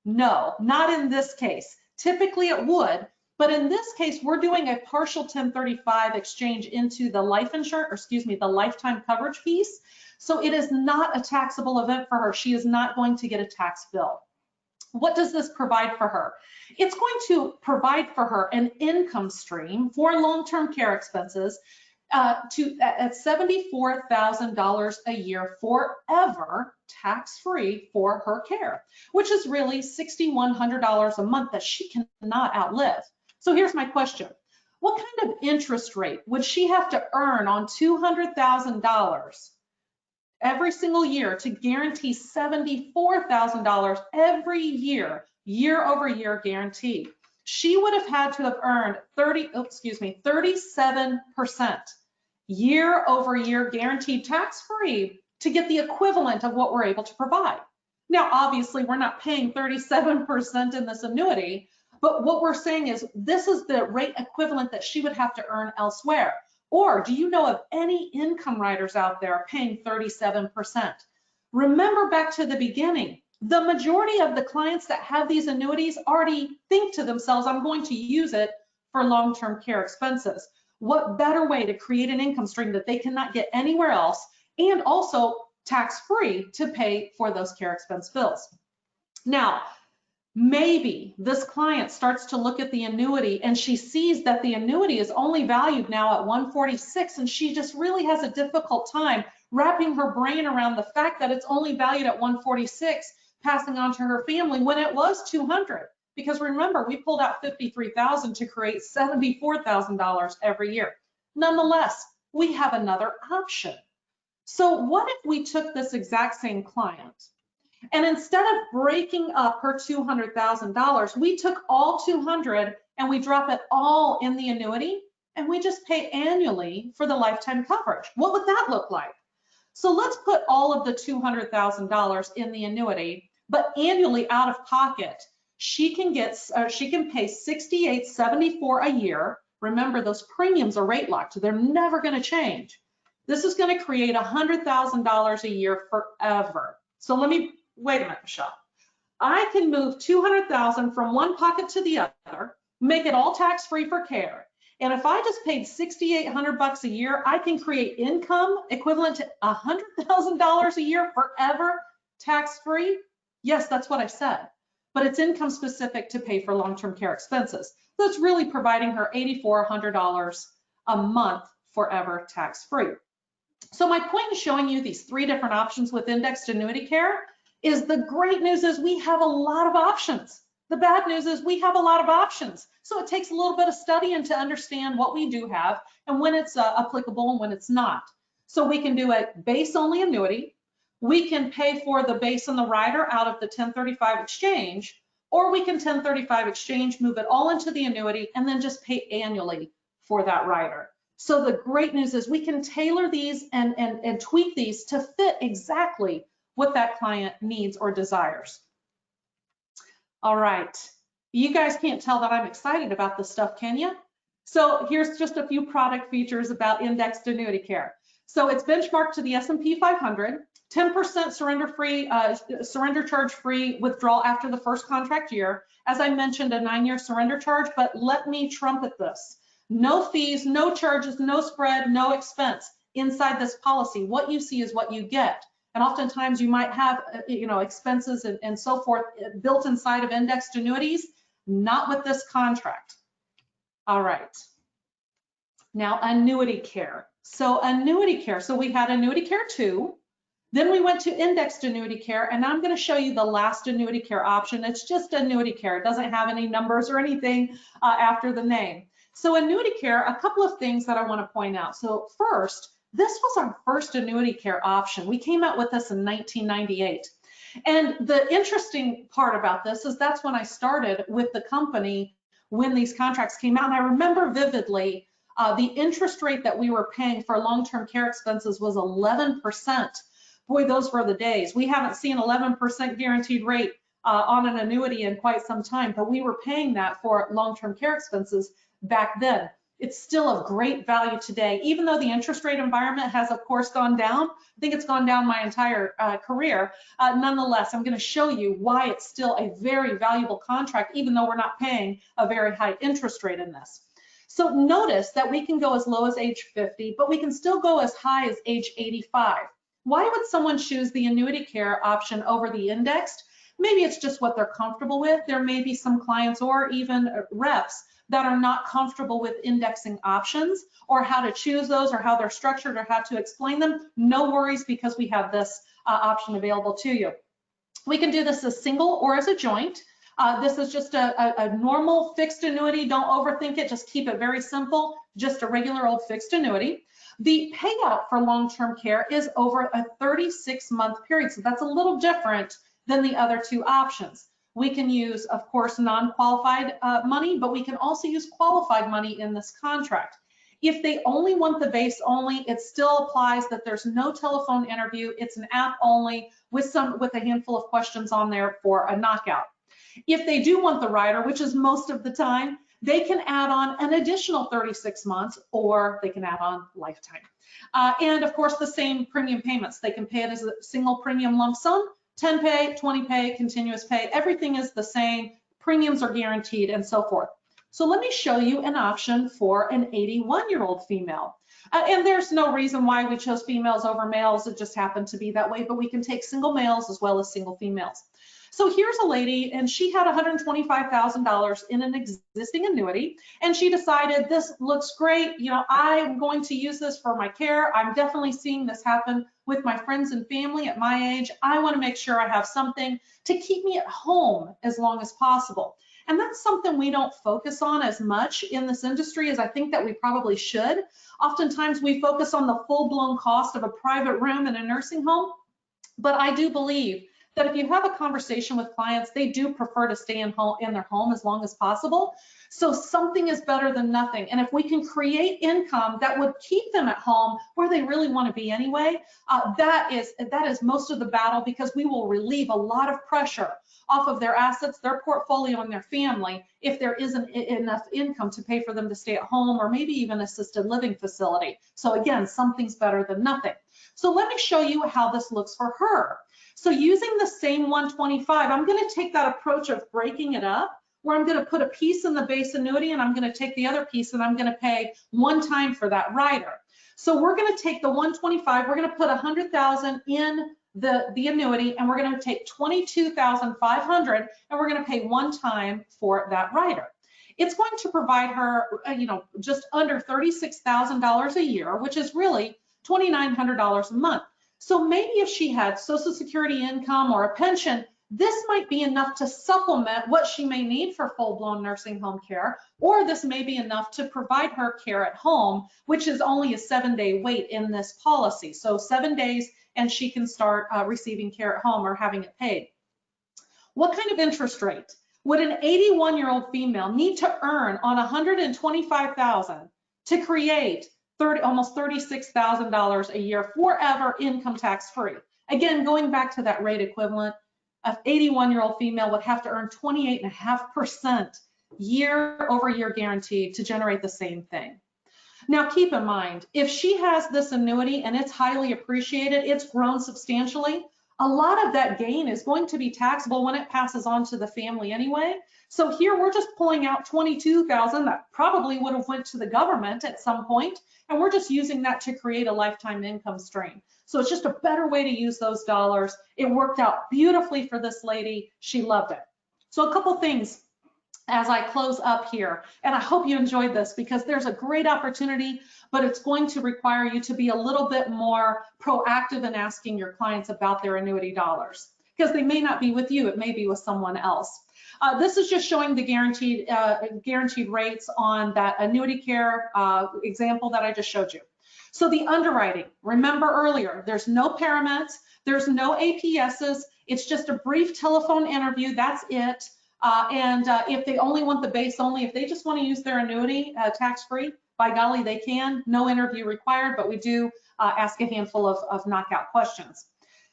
[SPEAKER 6] No, not in this case. Typically it would, but in this case, we're doing a partial 1035 exchange into the life insurance, or excuse me, the lifetime coverage piece. So it is not a taxable event for her. She is not going to get a tax bill. What does this provide for her? It's going to provide for her an income stream for long-term care expenses at $74,000 a year forever, tax-free for her care, which is really $6,100 a month that she cannot outlive. So here's my question. What kind of interest rate would she have to earn on $200,000 every single year to guarantee $74,000 every year, year over year guarantee? She would have had to have earned 37% year over year guaranteed tax-free to get the equivalent of what we're able to provide. Now, obviously, we're not paying 37% in this annuity, but what we're saying is this is the rate equivalent that she would have to earn elsewhere. Or do you know of any income riders out there paying 37%? Remember back to the beginning, the majority of the clients that have these annuities already think to themselves, I'm going to use it for long-term care expenses. What better way to create an income stream that they cannot get anywhere else, and also tax-free to pay for those care expense bills? Now, maybe this client starts to look at the annuity and she sees that the annuity is only valued now at 146, and she just really has a difficult time wrapping her brain around the fact that it's only valued at 146, passing on to her family when it was 200. Because remember, we pulled out $53,000 to create $74,000 every year. Nonetheless, we have another option. So what if we took this exact same client, and instead of breaking up her $200,000, we took all 200 and we drop it all in the annuity, and we just pay annually for the lifetime coverage? What would that look like? So let's put all of the $200,000 in the annuity, but annually out of pocket, she can pay $68.74 a year. Remember, those premiums are rate locked, so they're never going to change. This is going to create $100,000 a year forever. So wait a minute, Michelle. I can move $200,000 from one pocket to the other, make it all tax-free for care. And if I just paid $6,800 a year, I can create income equivalent to $100,000 a year forever, tax-free. Yes, that's what I said. But it's income specific to pay for long-term care expenses. So it's really providing her $8,400 a month forever tax-free. So my point in showing you these three different options with indexed annuity care is the great news is we have a lot of options. The bad news is we have a lot of options. So it takes a little bit of studying to understand what we do have and when it's applicable and when it's not. So we can do a base only annuity. We can pay for the base and the rider out of the 1035 exchange, or we can 1035 exchange, move it all into the annuity, and then just pay annually for that rider. So the great news is we can tailor these and tweak these to fit exactly what that client needs or desires. All right, you guys can't tell that I'm excited about this stuff, can you? So here's just a few product features about indexed annuity care. So it's benchmarked to the S&P 500, 10% surrender charge free withdrawal after the first contract year. As I mentioned, a 9-year surrender charge, but let me trumpet this. No fees, no charges, no spread, no expense inside this policy. What you see is what you get. And oftentimes you might have, expenses and so forth built inside of indexed annuities, not with this contract. All right. Now, annuity care. So annuity care, so we had annuity care 2, then we went to indexed annuity care, and I'm going to show you the last annuity care option. It's just annuity care. It doesn't have any numbers or anything after the name. So annuity care, a couple of things that I want to point out. So first, this was our first annuity care option. We came out with this in 1998. And the interesting part about this is that's when I started with the company when these contracts came out. And I remember vividly the interest rate that we were paying for long-term care expenses was 11%. boy, those were the days. We haven't seen 11% guaranteed rate on an annuity in quite some time, but we were paying that for long-term care expenses back then. It's still of great value today, even though the interest rate environment has, of course, gone down. I think it's gone down my entire career. Nonetheless, I'm going to show you why it's still a very valuable contract, even though we're not paying a very high interest rate in this. So notice that we can go as low as age 50, but we can still go as high as age 85. Why would someone choose the annuity care option over the indexed? Maybe it's just what they're comfortable with. There may be some clients or even reps that are not comfortable with indexing options or how to choose those or how they're structured or how to explain them. No worries, because we have this option available to you. We can do this as single or as a joint. This is just a normal fixed annuity. Don't overthink it. Just keep it very simple. Just a regular old fixed annuity. The payout for long-term care is over a 36-month period. So that's a little different than the other two options. We can use, of course, non-qualified money, but we can also use qualified money in this contract. If they only want the base only, it still applies that there's no telephone interview. It's an app only with a handful of questions on there for a knockout. If they do want the rider, which is most of the time, they can add on an additional 36 months, or they can add on lifetime. And of course, the same premium payments. They can pay it as a single premium lump sum, 10 pay, 20 pay, continuous pay. Everything is the same. Premiums are guaranteed and so forth. So let me show you an option for an 81-year-old female. And there's no reason why we chose females over males. It just happened to be that way, but we can take single males as well as single females. So here's a lady, and she had $125,000 in an existing annuity, and she decided, this looks great. You know, I'm going to use this for my care. I'm definitely seeing this happen with my friends and family at my age. I want to make sure I have something to keep me at home as long as possible. And that's something we don't focus on as much in this industry as I think that we probably should. Oftentimes we focus on the full-blown cost of a private room in a nursing home, but I do believe that if you have a conversation with clients, they do prefer to stay in their home as long as possible. So something is better than nothing. And if we can create income that would keep them at home where they really want to be anyway, that is most of the battle, because we will relieve a lot of pressure off of their assets, their portfolio, and their family if there isn't enough income to pay for them to stay at home or maybe even assisted living facility. So again, something's better than nothing. So let me show you how this looks for her. So using the same 125, I'm going to take that approach of breaking it up, where I'm going to put a piece in the base annuity and I'm going to take the other piece and I'm going to pay one time for that rider. So we're going to take the 125, we're going to put 100,000 in the annuity, and we're going to take 22,500 and we're going to pay one time for that rider. It's going to provide her, just under $36,000 a year, which is really $2,900 a month. So maybe if she had Social Security income or a pension, this might be enough to supplement what she may need for full-blown nursing home care, or this may be enough to provide her care at home, which is only a 7-day wait in this policy. So 7 days and she can start receiving care at home or having it paid. What kind of interest rate would an 81-year-old female need to earn on $125,000 to create almost $36,000 a year forever income tax free? Again, going back to that rate equivalent, an 81-year-old female would have to earn 28.5% year over year guaranteed to generate the same thing. Now keep in mind, if she has this annuity and it's highly appreciated, it's grown substantially, a lot of that gain is going to be taxable when it passes on to the family anyway. So here we're just pulling out $22,000 that probably would have went to the government at some point, and we're just using that to create a lifetime income stream. So it's just a better way to use those dollars. It worked out beautifully for this lady. She loved it. So a couple things as I close up here, and I hope you enjoyed this, because there's a great opportunity, but it's going to require you to be a little bit more proactive in asking your clients about their annuity dollars, because they may not be with you, it may be with someone else. This is just showing the guaranteed rates on that annuity care example that I just showed you. So the underwriting, remember earlier, there's no paramedics, there's no APSs, it's just a brief telephone interview, that's it. If they only want the base only, if they just want to use their annuity tax-free, by golly, they can. No interview required, but we do ask a handful of knockout questions.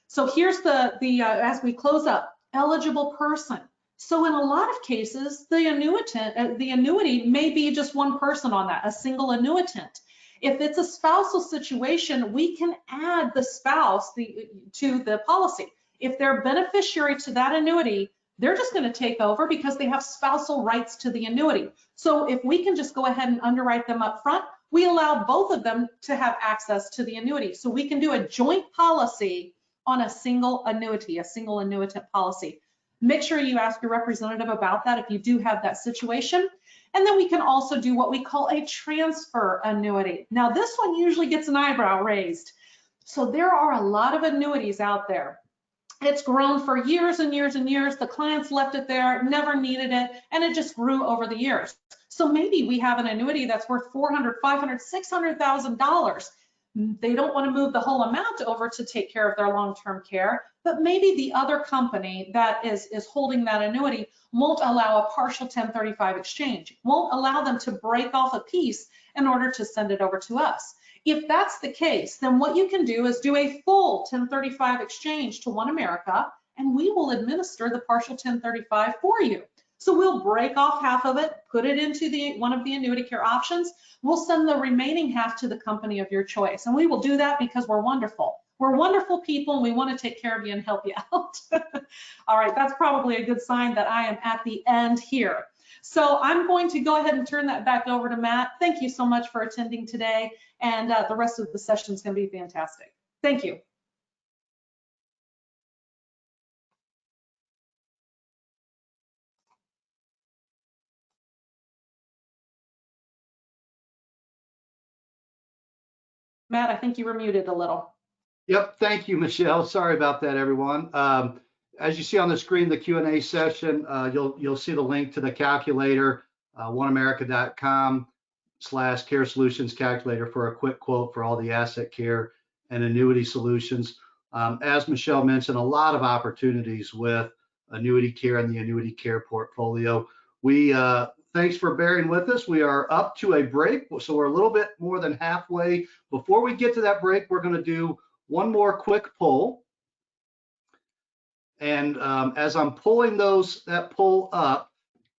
[SPEAKER 6] So here's as we close up, eligible person. So in a lot of cases, the annuity may be just one person on that, a single annuitant. If it's a spousal situation, we can add the spouse to the policy. If they're beneficiary to that annuity, they're just going to take over because they have spousal rights to the annuity. So if we can just go ahead and underwrite them up front, we allow both of them to have access to the annuity. So we can do a joint policy on a single annuity, a single annuitant policy. Make sure you ask your representative about that if you do have that situation. And then we can also do what we call a transfer annuity. Now this one usually gets an eyebrow raised. So there are a lot of annuities out there. It's grown for years and years and years. The clients left it there, never needed it, and it just grew over the years. So maybe we have an annuity that's worth $400,000, $500,000, $600,000. They don't want to move the whole amount over to take care of their long-term care, but maybe the other company that is holding that annuity won't allow a partial 1035 exchange, won't allow them to break off a piece in order to send it over to us. If that's the case, then what you can do is do a full 1035 exchange to OneAmerica, and we will administer the partial 1035 for you. So we'll break off half of it, put it into one of the annuity care options. We'll send the remaining half to the company of your choice. And we will do that because we're wonderful. We're wonderful people and we want to take care of you and help you out. All right, that's probably a good sign that I am at the end here. So I'm going to go ahead and turn that back over to Matt. Thank you so much for attending today. And the rest of the session is going to be fantastic. Thank you. Matt, I think you were muted a little.
[SPEAKER 1] Yep, thank you, Michelle. Sorry about that, everyone. As you see on the screen, the Q&A session, you'll see the link to the calculator, OneAmerica.com/care solutions calculator for a quick quote for all the asset care and annuity solutions. As Michelle mentioned, a lot of opportunities with annuity care and the annuity care portfolio. Thanks for bearing with us. We are up to a break, so we're a little bit more than halfway. Before we get to that break, we're going to do one more quick poll. And as I'm pulling that poll up,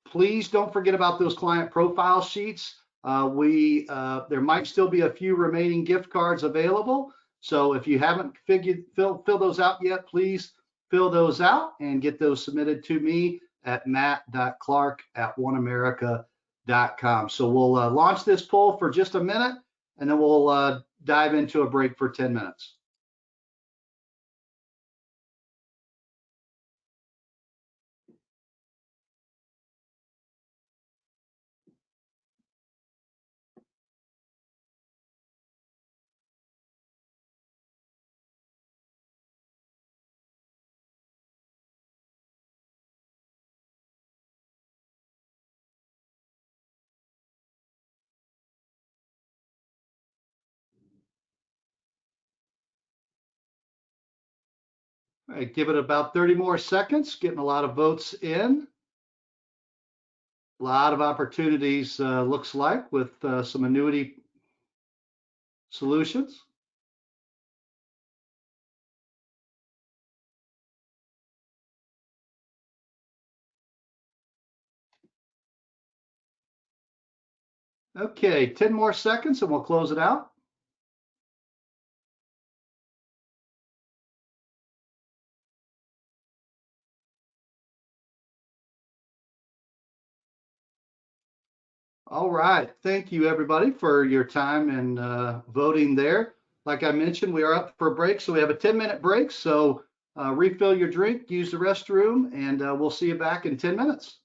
[SPEAKER 1] please don't forget about those client profile sheets. There might still be a few remaining gift cards available. So if you haven't fill those out yet, please fill those out and get those submitted to me at matt.clark@oneamerica.com. So we'll launch this poll for just a minute, and then we'll dive into a break for 10 minutes. All right, give it about 30 more seconds, getting a lot of votes in. A lot of opportunities, looks like, with some annuity solutions. Okay, 10 more seconds and we'll close it out. All right, thank you everybody for your time and voting there. Like I mentioned, we are up for a break, so we have a 10-minute break. So refill your drink, use the restroom, and we'll see you back in 10 minutes.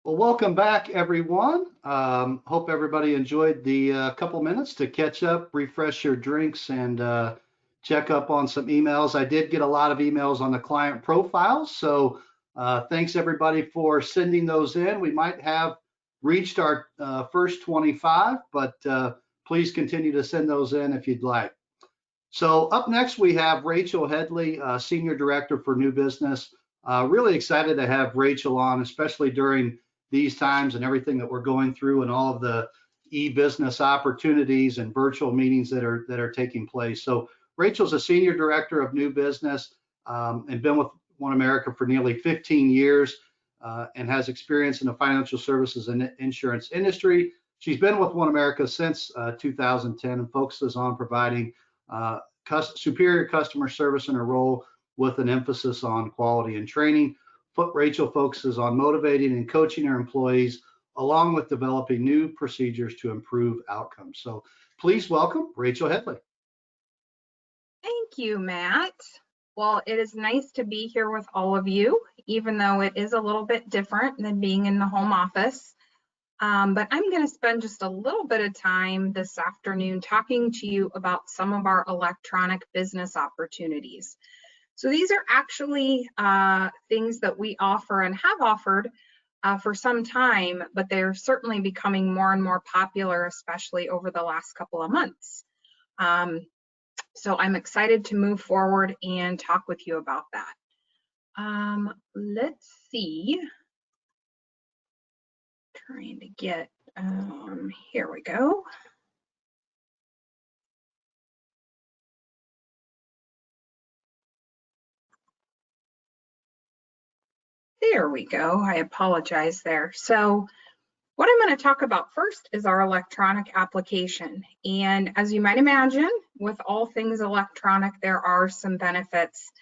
[SPEAKER 1] Well, welcome back, everyone. Hope everybody enjoyed the couple minutes to catch up, refresh your drinks, and check up on some emails. I did get a lot of emails on the client profiles, so thanks everybody for sending those in. We might have reached our first 25, but please continue to send those in if you'd like. So up next, we have Rachel Headley, Senior Director for New Business. Really excited to have Rachel on, especially during these times and everything that we're going through and all of the e-business opportunities and virtual meetings that are taking place. So Rachel's a Senior Director of New Business and been with OneAmerica for nearly 15 years and has experience in the financial services and insurance industry. She's been with OneAmerica since 2010 and focuses on providing superior customer service in her role with an emphasis on quality and training. Rachel focuses on motivating and coaching her employees along with developing new procedures to improve outcomes. So please welcome Rachel Headley.
[SPEAKER 7] Thank you, Matt. Well, it is nice to be here with all of you, even though it is a little bit different than being in the home office. But I'm going to spend just a little bit of time this afternoon talking to you about some of our electronic business opportunities. So these are actually things that we offer and have offered for some time, but they're certainly becoming more and more popular, especially over the last couple of months. So I'm excited to move forward and talk with you about that. Let's see. Trying to get, here we go. There we go. I apologize there. So what I'm going to talk about first is our electronic application. And as you might imagine, with all things electronic, there are some benefits,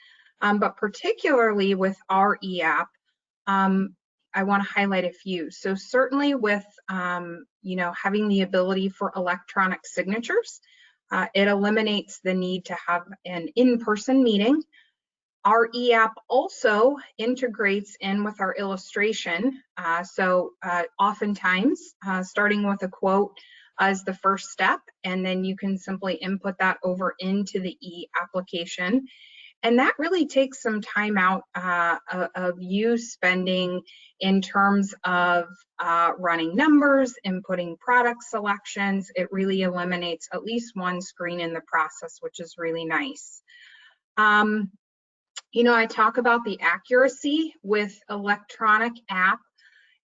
[SPEAKER 7] but particularly with our e-app, I want to highlight a few. So certainly with, having the ability for electronic signatures, it eliminates the need to have an in-person meeting. Our e-app also integrates in with our illustration. Oftentimes, starting with a quote is the first step, and then you can simply input that over into the e-application. And that really takes some time out of you spending in terms of running numbers, inputting product selections. It really eliminates at least one screen in the process, which is really nice. I talk about the accuracy with electronic app.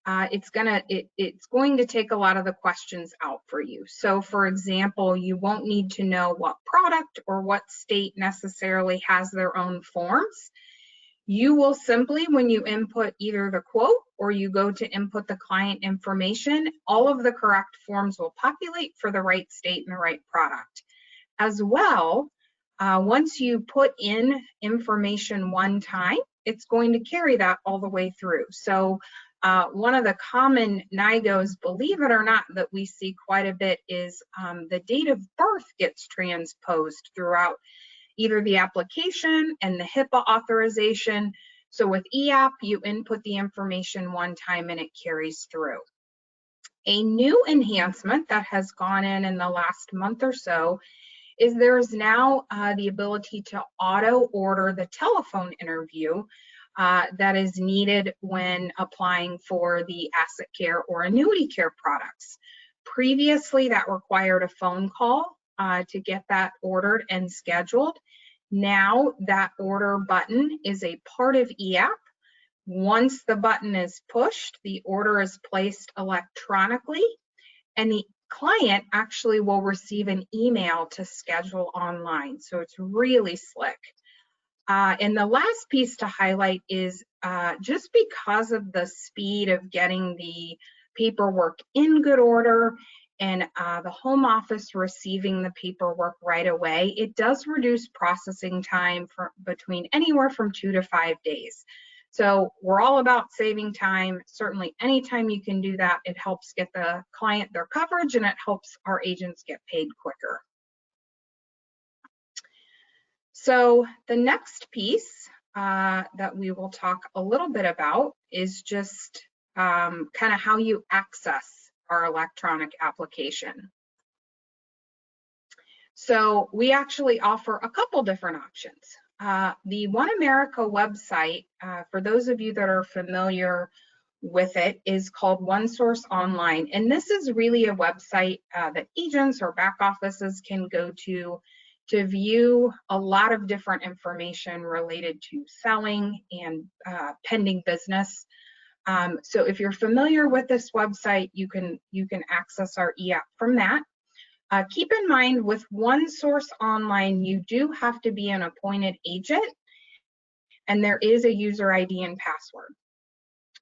[SPEAKER 7] It's going to take a lot of the questions out for you. So for example, you won't need to know what product or what state necessarily has their own forms. You will simply, when you input either the quote or you go to input the client information, all of the correct forms will populate for the right state and the right product. As well, once you put in information one time, it's going to carry that all the way through. So one of the common NIGOs, believe it or not, that we see quite a bit is the date of birth gets transposed throughout either the application and the HIPAA authorization. So with e-app, you input the information one time and it carries through. A new enhancement that has gone in the last month or so is there is now the ability to auto order the telephone interview that is needed when applying for the asset care or annuity care products. Previously, that required a phone call to get that ordered and scheduled. Now that order button is a part of e-app. Once the button is pushed, the order is placed electronically, and the client actually will receive an email to schedule online. So it's really slick. And the last piece to highlight is just because of the speed of getting the paperwork in good order and the home office receiving the paperwork right away, it does reduce processing time for between anywhere from 2 to 5 days. So we're all about saving time. Certainly anytime you can do that, it helps get the client their coverage and it helps our agents get paid quicker. So the next piece that we will talk a little bit about is just kind of how you access our electronic application. So we actually offer a couple different options. The OneAmerica website, for those of you that are familiar with it, is called OneSource Online. And this is really a website that agents or back offices can go to view a lot of different information related to selling and pending business. So if you're familiar with this website, you can access our e-app from that. Keep in mind with OneSource Online, you do have to be an appointed agent, and there is a user ID and password.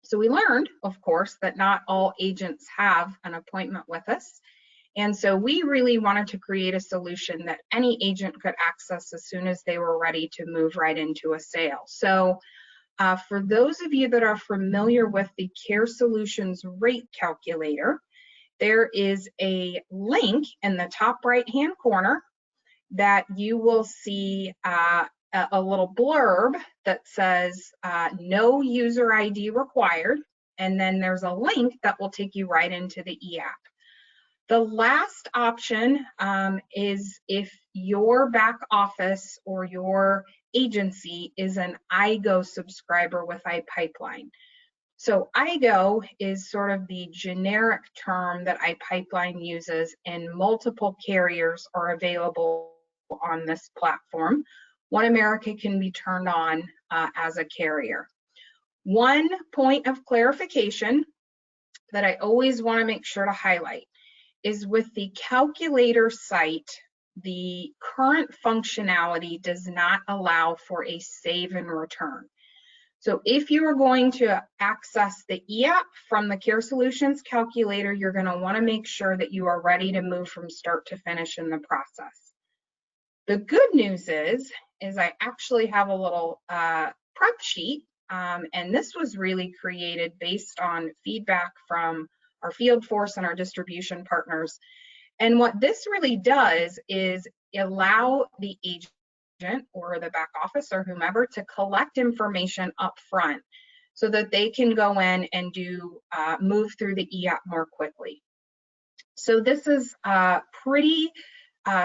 [SPEAKER 7] So we learned, of course, that not all agents have an appointment with us. And so we really wanted to create a solution that any agent could access as soon as they were ready to move right into a sale. So for those of you that are familiar with the Care Solutions rate calculator, there is a link in the top right-hand corner that you will see a little blurb that says no user ID required, and then there's a link that will take you right into the e-app. The last option is if your back office or your agency is an IGO subscriber with iPipeline. So IGO is sort of the generic term that iPipeline uses, and multiple carriers are available on this platform. OneAmerica can be turned on as a carrier. One point of clarification that I always want to make sure to highlight is with the calculator site, the current functionality does not allow for a save and return. So if you are going to access the e-app from the Care Solutions calculator, you're going to want to make sure that you are ready to move from start to finish in the process. The good news is I actually have a little prep sheet, and this was really created based on feedback from our field force and our distribution partners. And what this really does is allow the agent or the back office or whomever to collect information up front so that they can go in and do move through the e-app more quickly. So this is pretty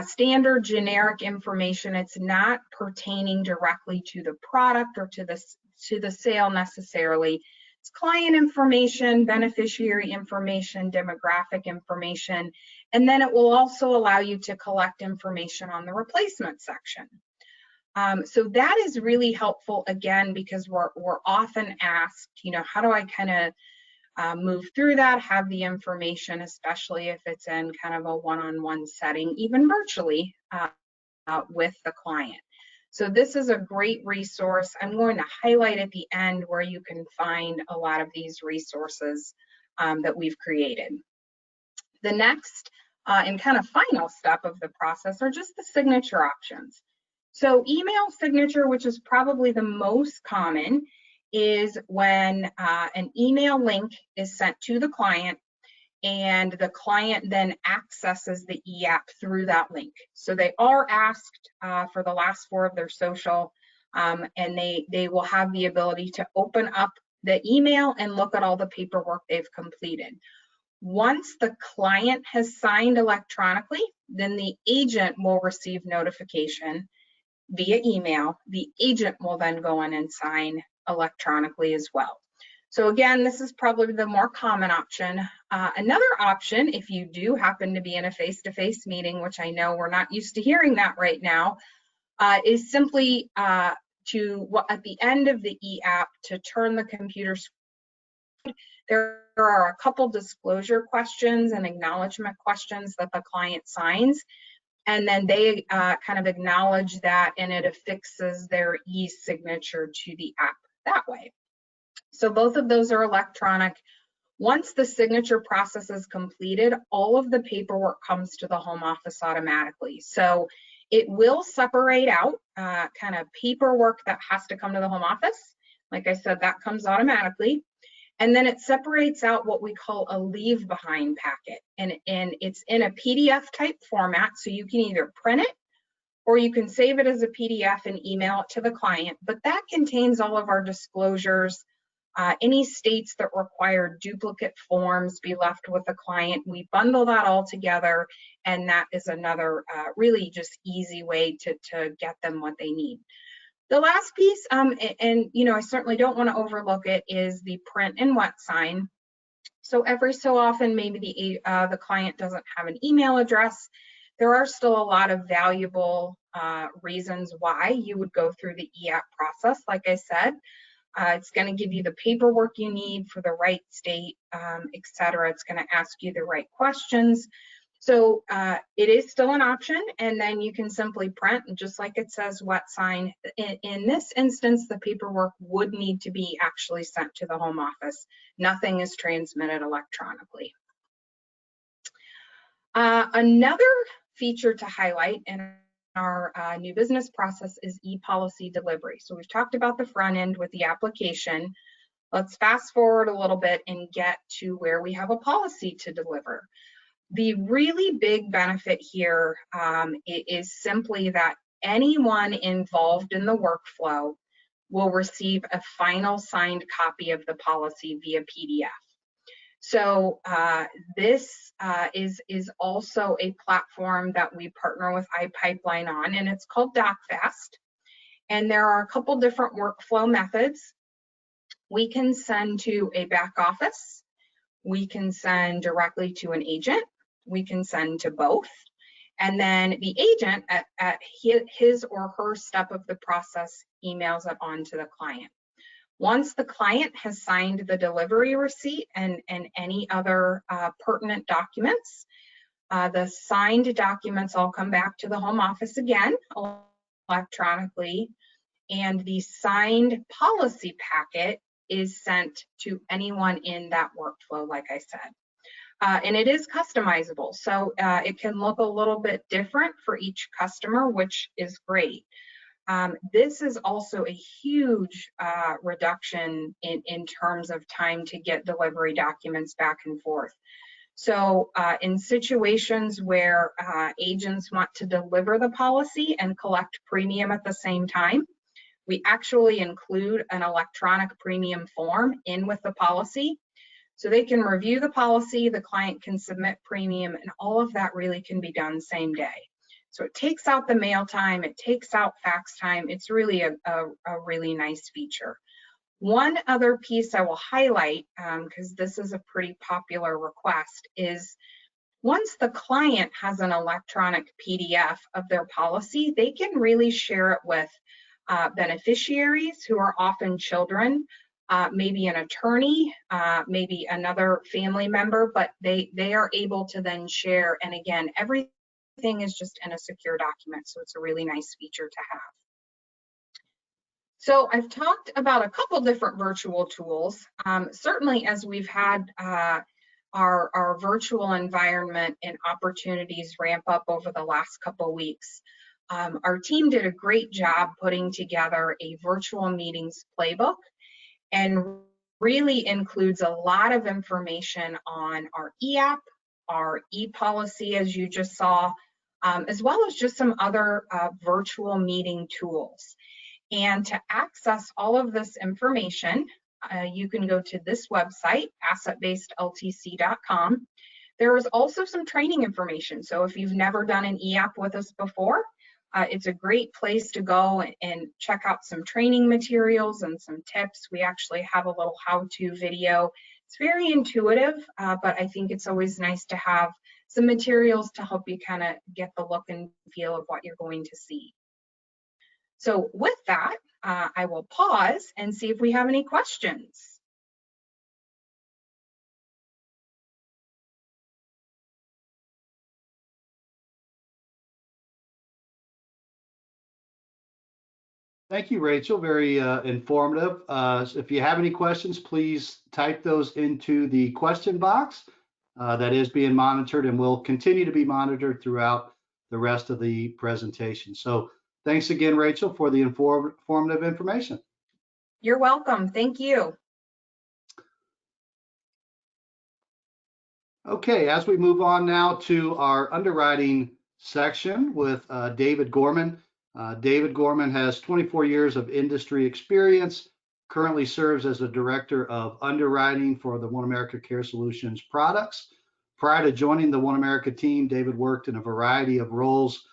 [SPEAKER 7] standard generic information. It's not pertaining directly to the product or to the sale necessarily. It's client information, beneficiary information, demographic information, and then it will also allow you to collect information on the replacement section. So that is really helpful, again, because we're often asked, you know, how do I kind of move through that, have the information, especially if it's in kind of a one-on-one setting, even virtually with the client. So this is a great resource. I'm going to highlight at the end where you can find a lot of these resources that we've created. The next and kind of final step of the process are just the signature options. So email signature, which is probably the most common, is when an email link is sent to the client and the client then accesses the e-app through that link. So they are asked for the last four of their social, and they will have the ability to open up the email and look at all the paperwork they've completed. Once the client has signed electronically, then the agent will receive notification via email. The agent will then go in and sign electronically as well. So again, this is probably the more common option. Another option, if you do happen to be in a face-to-face meeting, which I know we're not used to hearing that right now, is simply at the end of the e-app to turn the computer screen. There are a couple disclosure questions and acknowledgement questions that the client signs, and then they kind of acknowledge that, and it affixes their e-signature to the app that way. So both of those are electronic. Once the signature process is completed, all of the paperwork comes to the home office automatically. So it will separate out kind of paperwork that has to come to the home office. Like I said, that comes automatically. And then it separates out what we call a leave behind packet. And it's in a PDF type format, so you can either print it or you can save it as a PDF and email it to the client. But that contains all of our disclosures Any states that require duplicate forms be left with the client, we bundle that all together, and that is another really just easy way to get them what they need. The last piece, and you know, I certainly don't want to overlook it, is the print and wet sign. So every so often, maybe the client doesn't have an email address. There are still a lot of valuable reasons why you would go through the EAP process. Like I said, it's going to give you the paperwork you need for the right state, et cetera. It's going to ask you the right questions. So it is still an option, and then you can simply print, and just like it says wet sign. In this instance, the paperwork would need to be actually sent to the home office. Nothing is transmitted electronically. Another feature to highlight in our new business process is e-policy delivery. So we've talked about the front end with the application. Let's fast forward a little bit and get to where we have a policy to deliver. The really big benefit here is simply that anyone involved in the workflow will receive a final signed copy of the policy via PDF. So this is also a platform that we partner with iPipeline on, and it's called DocFast. And there are a couple different workflow methods. We can send to a back office. We can send directly to an agent. We can send to both. And then the agent at his or her step of the process emails it on to the client. Once the client has signed the delivery receipt and any other pertinent documents, the signed documents all come back to the home office again electronically, and the signed policy packet is sent to anyone in that workflow, like I said. And it is customizable, so it can look a little bit different for each customer, which is great. This is also a huge reduction in terms of time to get delivery documents back and forth. So in situations where agents want to deliver the policy and collect premium at the same time, we actually include an electronic premium form in with the policy. So they can review the policy, the client can submit premium, and all of that really can be done same day. So it takes out the mail time, it takes out fax time. It's really a really nice feature. One other piece I will highlight, because this is a pretty popular request, is once the client has an electronic PDF of their policy, they can really share it with beneficiaries who are often children, maybe an attorney, maybe another family member, but they are able to then share. And again, everything is just in a secure document, so it's a really nice feature to have. So I've talked about a couple different virtual tools. Certainly as we've had our virtual environment and opportunities ramp up over the last couple weeks, our team did a great job putting together a virtual meetings playbook, and really includes a lot of information on our EAP, our e-policy, as you just saw, as well as just some other virtual meeting tools. And to access all of this information, you can go to this website, assetbasedltc.com. There is also some training information. So if you've never done an EAP with us before, it's a great place to go and check out some training materials and some tips. We actually have a little how-to video. It's very intuitive, but I think it's always nice to have some materials to help you kind of get the look and feel of what you're going to see. So with that, I will pause and see if we have any questions.
[SPEAKER 1] Thank you, Rachel. Very informative. If you have any questions, please type those into the question box that is being monitored and will continue to be monitored throughout the rest of the presentation. So thanks again, Rachel, for the informative information.
[SPEAKER 7] You're welcome. Thank you.
[SPEAKER 1] Okay, as we move on now to our underwriting section with David Gorman. David Gorman has 24 years of industry experience, currently serves as the Director of Underwriting for the OneAmerica Care Solutions products. Prior to joining the OneAmerica team, David worked in a variety of roles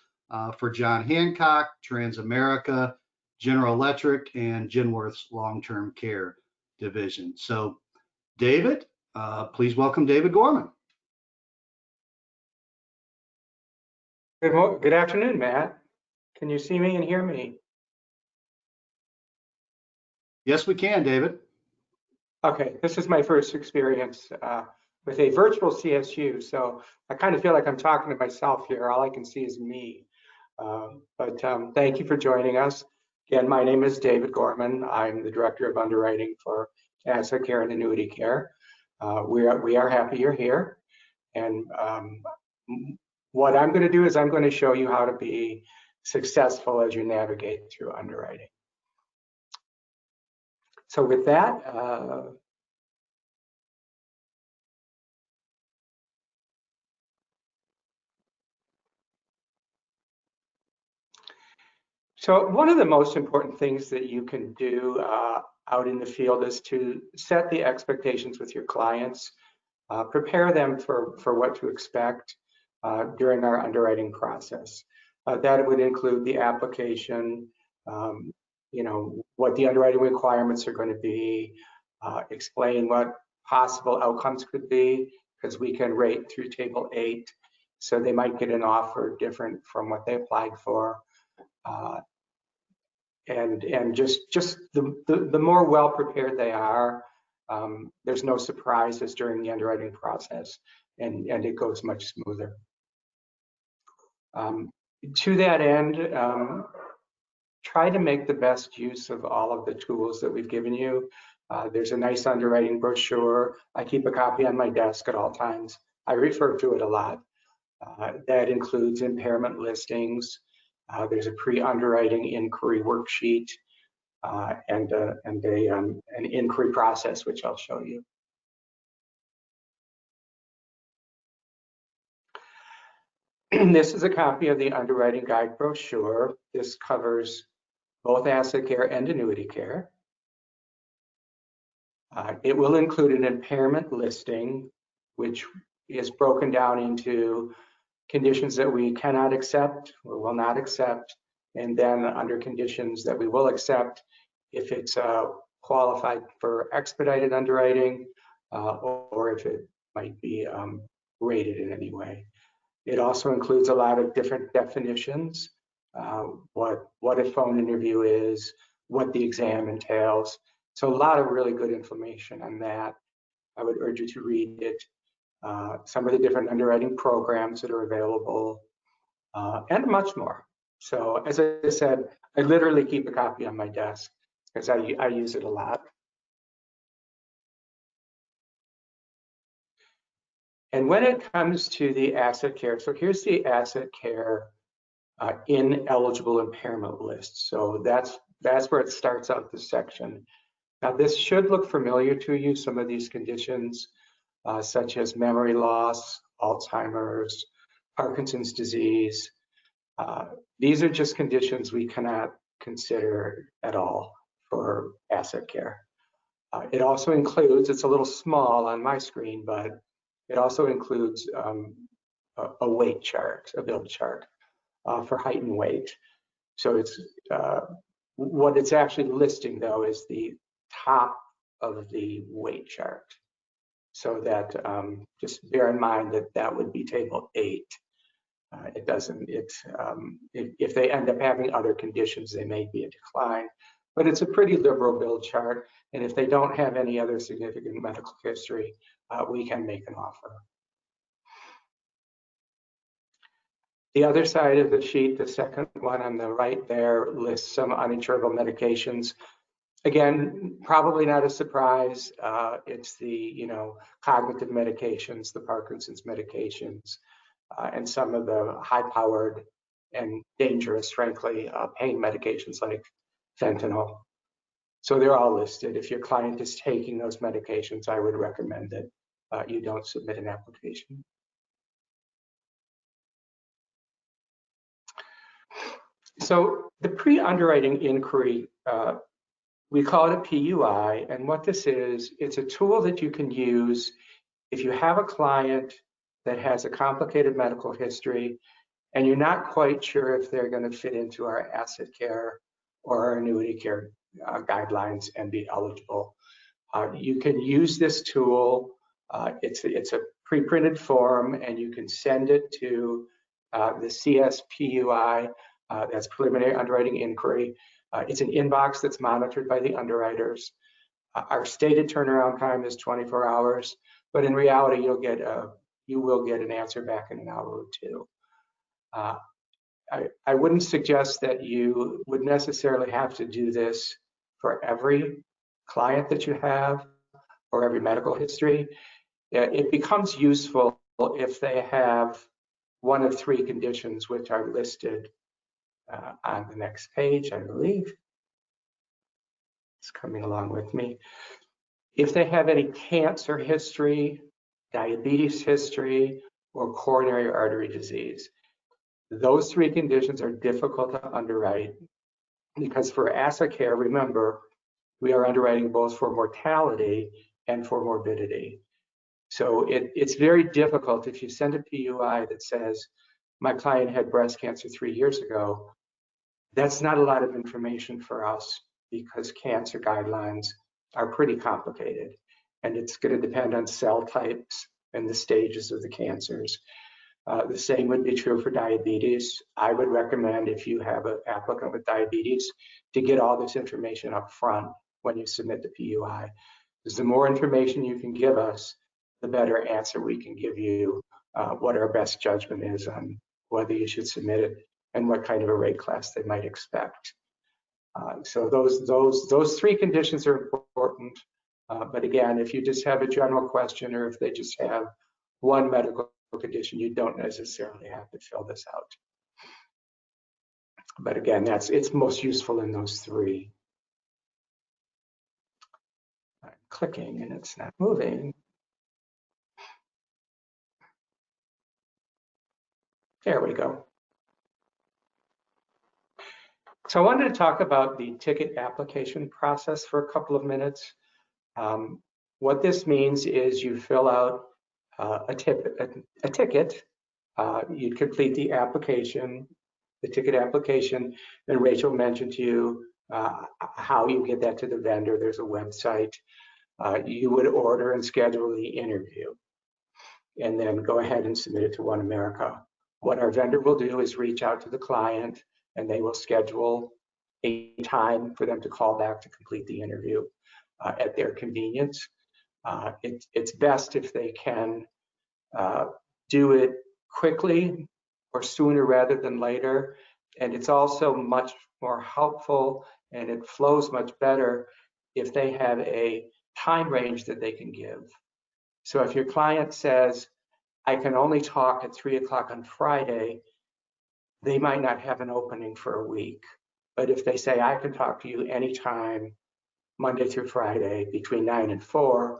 [SPEAKER 1] for John Hancock, Transamerica, General Electric, and Genworth's long-term care division. So David, please welcome David Gorman.
[SPEAKER 8] Good afternoon, Matt. Can you see me and hear me?
[SPEAKER 1] Yes, we can, David.
[SPEAKER 8] Okay, this is my first experience with a virtual CSU, so I kind of feel like I'm talking to myself here. All I can see is me. But thank you for joining us. Again, my name is David Gorman. I'm the Director of Underwriting for Asset Care and Annuity Care. We are happy you're here. And what I'm going to do is I'm going to show you how to be successful as you navigate through underwriting. So with that, so one of the most important things that you can do out in the field is to set the expectations with your clients, prepare them for what to expect during our underwriting process. That would include the application, what the underwriting requirements are going to be, explain what possible outcomes could be, because we can rate through Table 8, so they might get an offer different from what they applied for. And just the more well prepared they are, there's no surprises during the underwriting process, and it goes much smoother. To that end, try to make the best use of all of the tools that we've given you. There's a nice underwriting brochure. I keep a copy on my desk at all times. I refer to it a lot. That includes impairment listings. There's a pre-underwriting inquiry worksheet and an inquiry process, which I'll show you. This is a copy of the underwriting guide brochure. This covers both asset care and annuity care. It will include an impairment listing, which is broken down into conditions that we cannot accept or will not accept, and then under conditions that we will accept if it's qualified for expedited underwriting or if it might be rated in any way. It also includes a lot of different definitions, what a phone interview is, what the exam entails. So a lot of really good information on that. I would urge you to read it. Some of the different underwriting programs that are available, and much more. So as I said, I literally keep a copy on my desk because I use it a lot. And when it comes to the asset care, so here's the asset care ineligible impairment list. So that's where it starts out this section. Now this should look familiar to you, some of these conditions, such as memory loss, Alzheimer's, Parkinson's disease. These are just conditions we cannot consider at all for asset care. It also includes, it's a little small on my screen, but it also includes a weight chart, a build chart for height and weight. So it's what it's actually listing though is the top of the weight chart. So that just bear in mind that that would be Table 8. It doesn't, if they end up having other conditions, they may be a decline, but it's a pretty liberal build chart. And if they don't have any other significant medical history, we can make an offer. The other side of the sheet, the second one on the right there, lists some uninsurable medications. Again, probably not a surprise. It's the cognitive medications, the Parkinson's medications, and some of the high-powered and dangerous, frankly, pain medications like fentanyl. So they're all listed. If your client is taking those medications, I would recommend that you don't submit an application. So the pre-underwriting inquiry We call it a PUI, and what this is, it's a tool that you can use if you have a client that has a complicated medical history and you're not quite sure if they're going to fit into our asset care or our annuity care guidelines and be eligible. You can use this tool. It's a pre-printed form, and you can send it to the CSPUI, that's preliminary underwriting inquiry. It's an inbox that's monitored by the underwriters. Our stated turnaround time is 24 hours, but in reality, you will get an answer back in an hour or two. I wouldn't suggest that you would necessarily have to do this for every client that you have or every medical history. It becomes useful if they have one of three conditions which are listed on the next page, I believe. It's coming along with me. If they have any cancer history, diabetes history, or coronary artery disease. Those three conditions are difficult to underwrite because for asset care, remember, we are underwriting both for mortality and for morbidity. So it's very difficult if you send a PUI that says, my client had breast cancer 3 years ago. That's not a lot of information for us because cancer guidelines are pretty complicated, and it's going to depend on cell types and the stages of the cancers. The same would be true for diabetes. I would recommend if you have an applicant with diabetes to get all this information up front when you submit the PUI. Because the more information you can give us, the better answer we can give you what our best judgment is on whether you should submit it and what kind of a rate class they might expect. So those three conditions are important. But again, if you just have a general question or if they just have one medical condition, you don't necessarily have to fill this out. But again, it's most useful in those three. I'm clicking and it's not moving. There we go. So I wanted to talk about the ticket application process for a couple of minutes. What this means is you fill out a ticket, you complete the application, the ticket application, and Rachel mentioned to you how you get that to the vendor. There's a website. You would order and schedule the interview, and then go ahead and submit it to OneAmerica. What our vendor will do is reach out to the client, and they will schedule a time for them to call back to complete the interview at their convenience. It's best if they can do it quickly or sooner rather than later. And it's also much more helpful and it flows much better if they have a time range that they can give. So if your client says, I can only talk at 3 o'clock on Friday, they might not have an opening for a week. But if they say, I can talk to you anytime, Monday through Friday, between 9 and 4,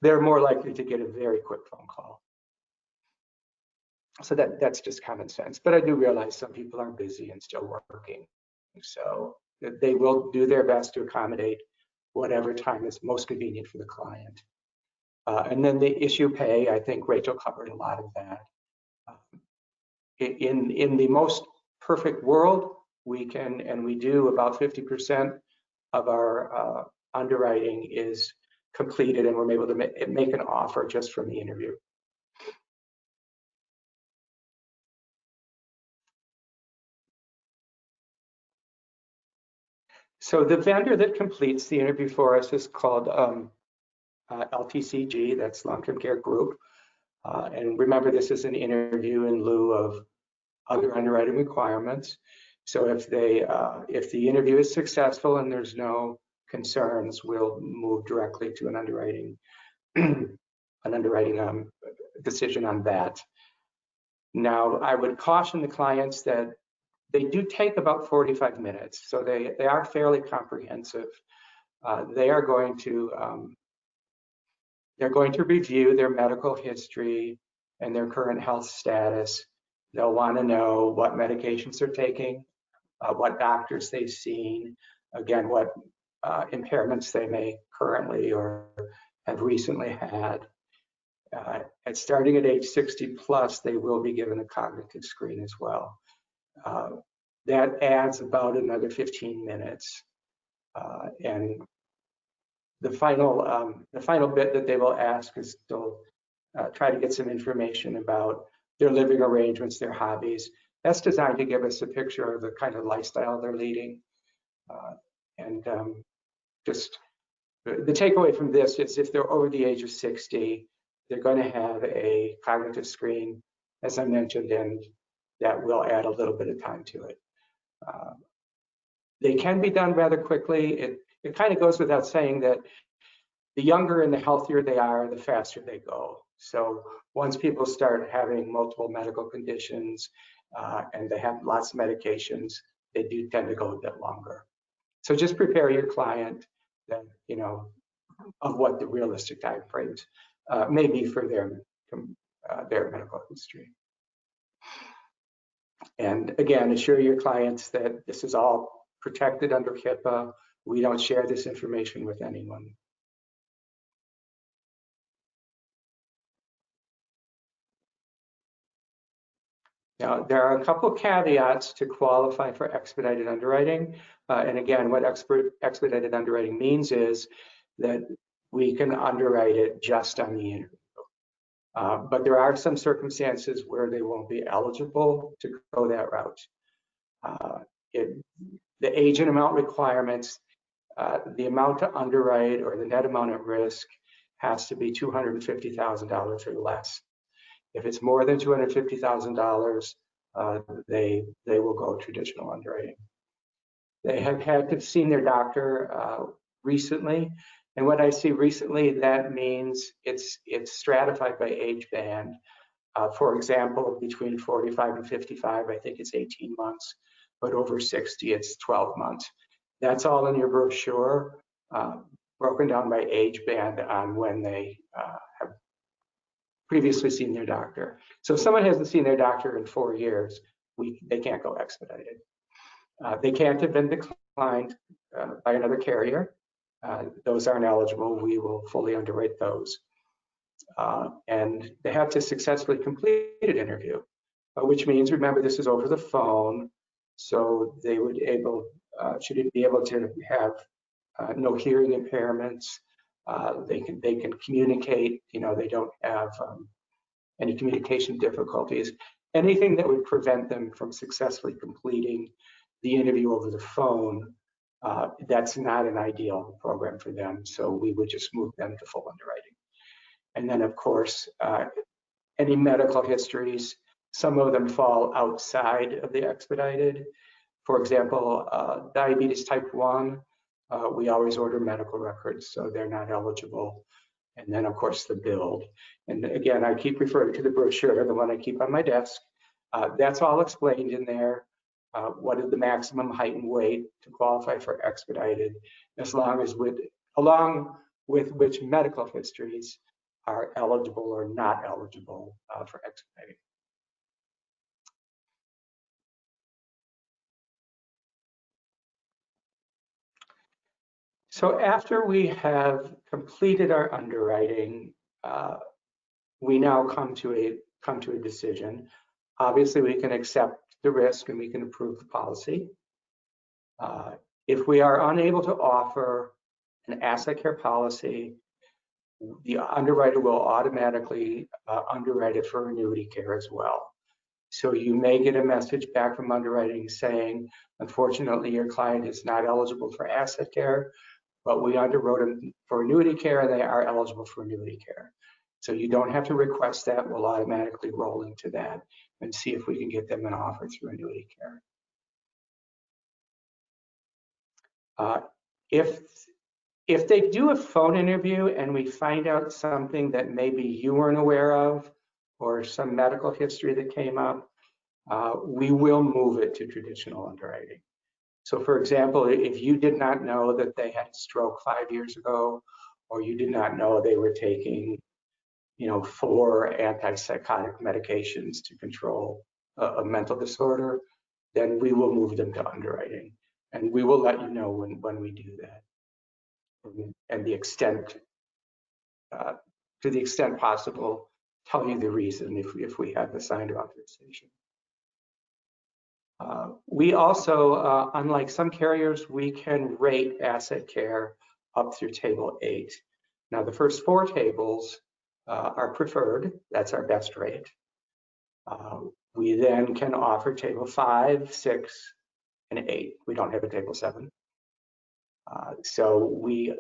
[SPEAKER 8] they're more likely to get a very quick phone call. So that's just common sense. But I do realize some people are busy and still working. So they will do their best to accommodate whatever time is most convenient for the client. And then the issue pay, I think Rachel covered a lot of that. In the most perfect world, we can, and we do, about 50% of our underwriting is completed and we're able to make an offer just from the interview. So the vendor that completes the interview for us is called LTCG, that's Long-Term Care Group. And remember, this is an interview in lieu of other underwriting requirements. So if the interview is successful and there's no concerns, we'll move directly to an underwriting decision on that. Now, I would caution the clients that they do take about 45 minutes, so they are fairly comprehensive. They're going to review their medical history and their current health status. They'll want to know what medications they're taking, what doctors they've seen, again, what impairments they may currently or have recently had. And starting at age 60 plus, they will be given a cognitive screen as well. That adds about another 15 minutes. And the final bit that they will ask is they'll try to get some information about their living arrangements, their hobbies. That's designed to give us a picture of the kind of lifestyle they're leading. Just the takeaway from this is if they're over the age of 60, they're going to have a cognitive screen, as I mentioned, and that will add a little bit of time to it. They can be done rather quickly. It kind of goes without saying that the younger and the healthier they are, the faster they go. So once people start having multiple medical conditions and they have lots of medications, they do tend to go a bit longer. So just prepare your client that, you know, of what the realistic time frames may be for their medical history. And again, assure your clients that this is all protected under HIPAA. We don't share this information with anyone. Now, there are a couple caveats to qualify for expedited underwriting. And again, what expedited underwriting means is that we can underwrite it just on the interview. But there are some circumstances where they won't be eligible to go that route. The age and amount requirements, the amount to underwrite or the net amount at risk has to be $250,000 or less. If it's more than $250,000, they will go traditional underwriting. They have had to have seen their doctor recently. And when I say recently, that means it's stratified by age band. For example, between 45 and 55, I think it's 18 months, but over 60, it's 12 months. That's all in your brochure, broken down by age band on when they have previously seen their doctor. So if someone hasn't seen their doctor in 4 years, they can't go expedited. They can't have been declined by another carrier. Those aren't eligible. We will fully underwrite those. And they have to successfully complete an interview, which means, remember, this is over the phone. So they should be able to have no hearing impairments. They can communicate. You know, they don't have any communication difficulties. Anything that would prevent them from successfully completing the interview over the phone, that's not an ideal program for them. So we would just move them to full underwriting. And then, of course, any medical histories, some of them fall outside of the expedited. For example, diabetes type 1, we always order medical records, so they're not eligible. And then, of course, the build. And again, I keep referring to the brochure, the one I keep on my desk. That's all explained in there. What is the maximum height and weight to qualify for expedited, along with which medical histories are eligible or not eligible for expedited. So after we have completed our underwriting, we now come to a decision. Obviously, we can accept the risk and we can approve the policy. If we are unable to offer an asset care policy, the underwriter will automatically underwrite it for annuity care as well. So you may get a message back from underwriting saying, unfortunately, your client is not eligible for asset care, but we underwrote them for annuity care and they are eligible for annuity care. So you don't have to request that. We'll automatically roll into that and see if we can get them an offer through annuity care. If they do a phone interview and we find out something that maybe you weren't aware of or some medical history that came up, we will move it to traditional underwriting. So for example, if you did not know that they had a stroke 5 years ago, or you did not know they were taking 4 antipsychotic medications to control a mental disorder, then we will move them to underwriting. And we will let you know when we do that. and the extent, to the extent possible, tell you the reason if we have the signed authorization. We also, unlike some carriers, we can rate asset care up through table 8. Now, the first 4 tables are preferred. That's our best rate. We then can offer table 5, 6, and 8. We don't have a table 7. So we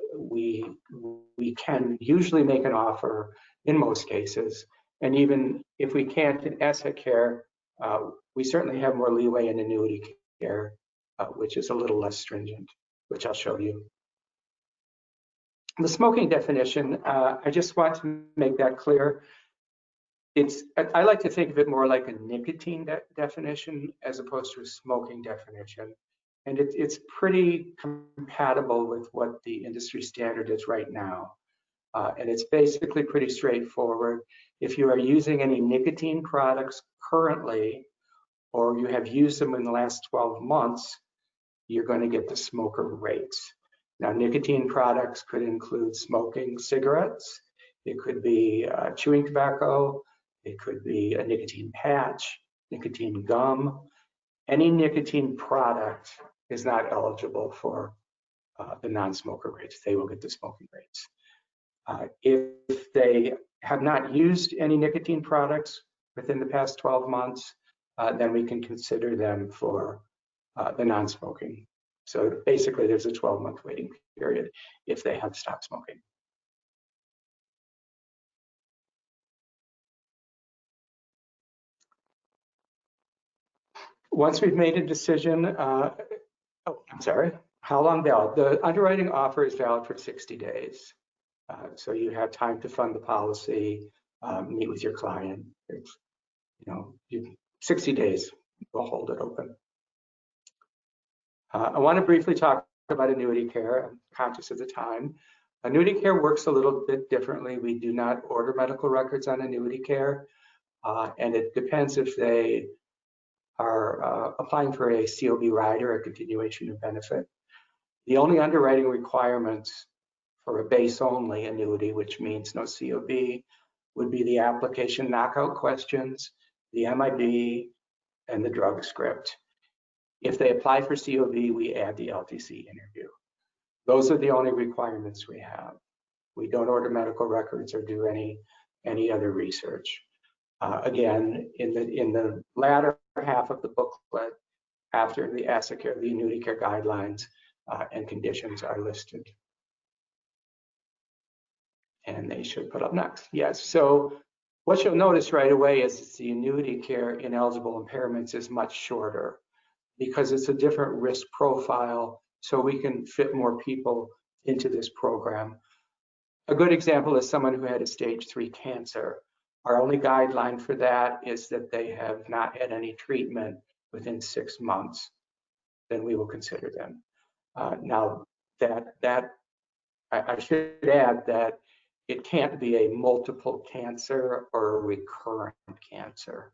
[SPEAKER 8] can usually make an offer in most cases. And even if we can't in asset care, we certainly have more leeway in annuity care, which is a little less stringent, which I'll show you. The smoking definition, I just want to make that clear. I like to think of it more like a nicotine definition as opposed to a smoking definition. And it's pretty compatible with what the industry standard is right now. And it's basically pretty straightforward. If you are using any nicotine products currently, or you have used them in the last 12 months, you're going to get the smoker rates. Now, nicotine products could include smoking cigarettes. It could be chewing tobacco. It could be a nicotine patch, nicotine gum. Any nicotine product is not eligible for the non-smoker rates. They will get the smoking rates. If they have not used any nicotine products within the past 12 months, then we can consider them for the non-smoking. So basically, there's a 12-month waiting period if they have stopped smoking. Once we've made a decision, how long valid? The underwriting offer is valid for 60 days. So you have time to fund the policy, meet with your client. It's, 60 days, we'll hold it open. I want to briefly talk about annuity care. I'm conscious of the time. Annuity care works a little bit differently. We do not order medical records on annuity care, and it depends if they are applying for a COB rider, a continuation of benefit. The only underwriting requirements for a base-only annuity, which means no COB, would be the application knockout questions, the MIB, and the drug script. If they apply for COB, we add the LTC interview. Those are the only requirements we have. We don't order medical records or do any other research. Again, in the latter half of the booklet, after the asset care, the annuity care guidelines and conditions are listed. And they should put up next. Yes, so what you'll notice right away is the annuity care ineligible impairments is much shorter because it's a different risk profile, so we can fit more people into this program. A good example is someone who had a stage 3 cancer. Our only guideline for that is that they have not had any treatment within 6 months. Then we will consider them. Now, I should add that it can't be a multiple cancer or a recurrent cancer.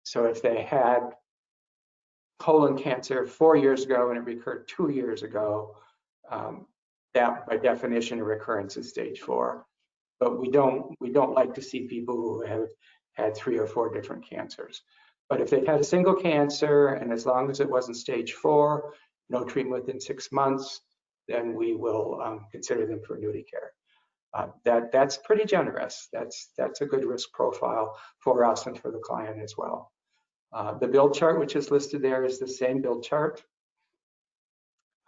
[SPEAKER 8] So if they had colon cancer 4 years ago and it recurred 2 years ago, that by definition a recurrence is stage 4. But we don't like to see people who have had 3 or 4 different cancers. But if they've had a single cancer and as long as it wasn't stage 4, no treatment within 6 months, then we will consider them for annuity care. That's pretty generous. That's a good risk profile for us and for the client as well. The bill chart, which is listed there, is the same bill chart.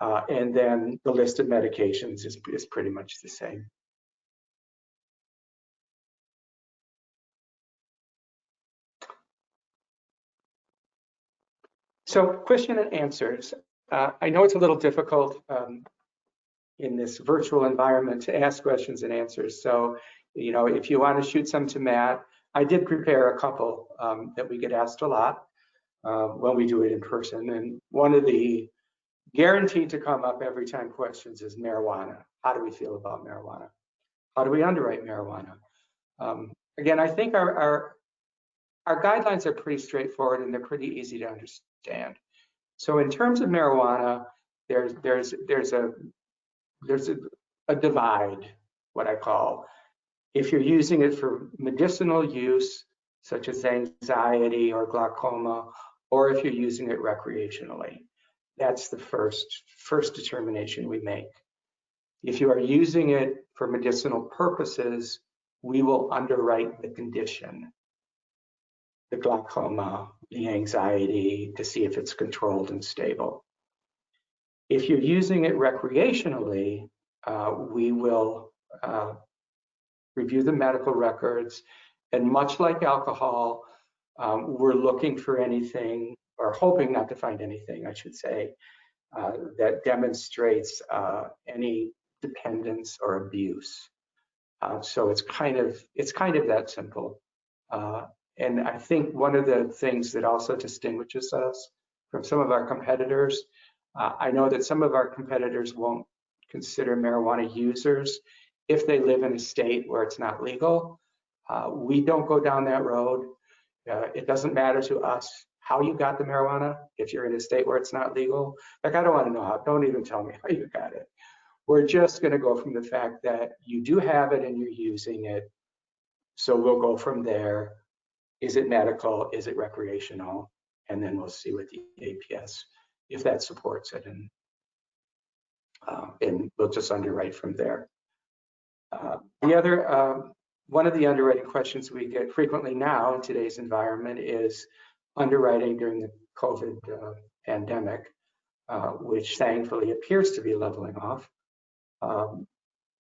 [SPEAKER 8] And then the list of medications is pretty much the same. So question and answers. I know it's a little difficult in this virtual environment to ask questions and answers. So, if you want to shoot some to Matt, I did prepare a couple that we get asked a lot when we do it in person. And one of the guaranteed to come up every time questions is marijuana. How do we feel about marijuana? How do we underwrite marijuana? Again, I think our guidelines are pretty straightforward and they're pretty easy to understand. So in terms of marijuana, there's a divide, what I call. If you're using it for medicinal use, such as anxiety or glaucoma, or if you're using it recreationally. That's the first determination we make. If you are using it for medicinal purposes, we will underwrite the condition, the glaucoma, the anxiety, to see if it's controlled and stable. If you're using it recreationally, we will review the medical records, and much like alcohol, we're looking for anything, or hoping not to find anything, I should say, that demonstrates any dependence or abuse. So it's kind of that simple. And I think one of the things that also distinguishes us from some of our competitors, I know that some of our competitors won't consider marijuana users if they live in a state where it's not legal. We don't go down that road. It doesn't matter to us how you got the marijuana if you're in a state where it's not legal. Like, I don't want to know how, don't even tell me how you got it. We're just going to go from the fact that you do have it and you're using it. So we'll go from there. Is it medical? Is it recreational? And then we'll see with the APS if that supports it, and we'll just underwrite from there. One of the underwriting questions we get frequently now in today's environment is underwriting during the COVID pandemic, which thankfully appears to be leveling off.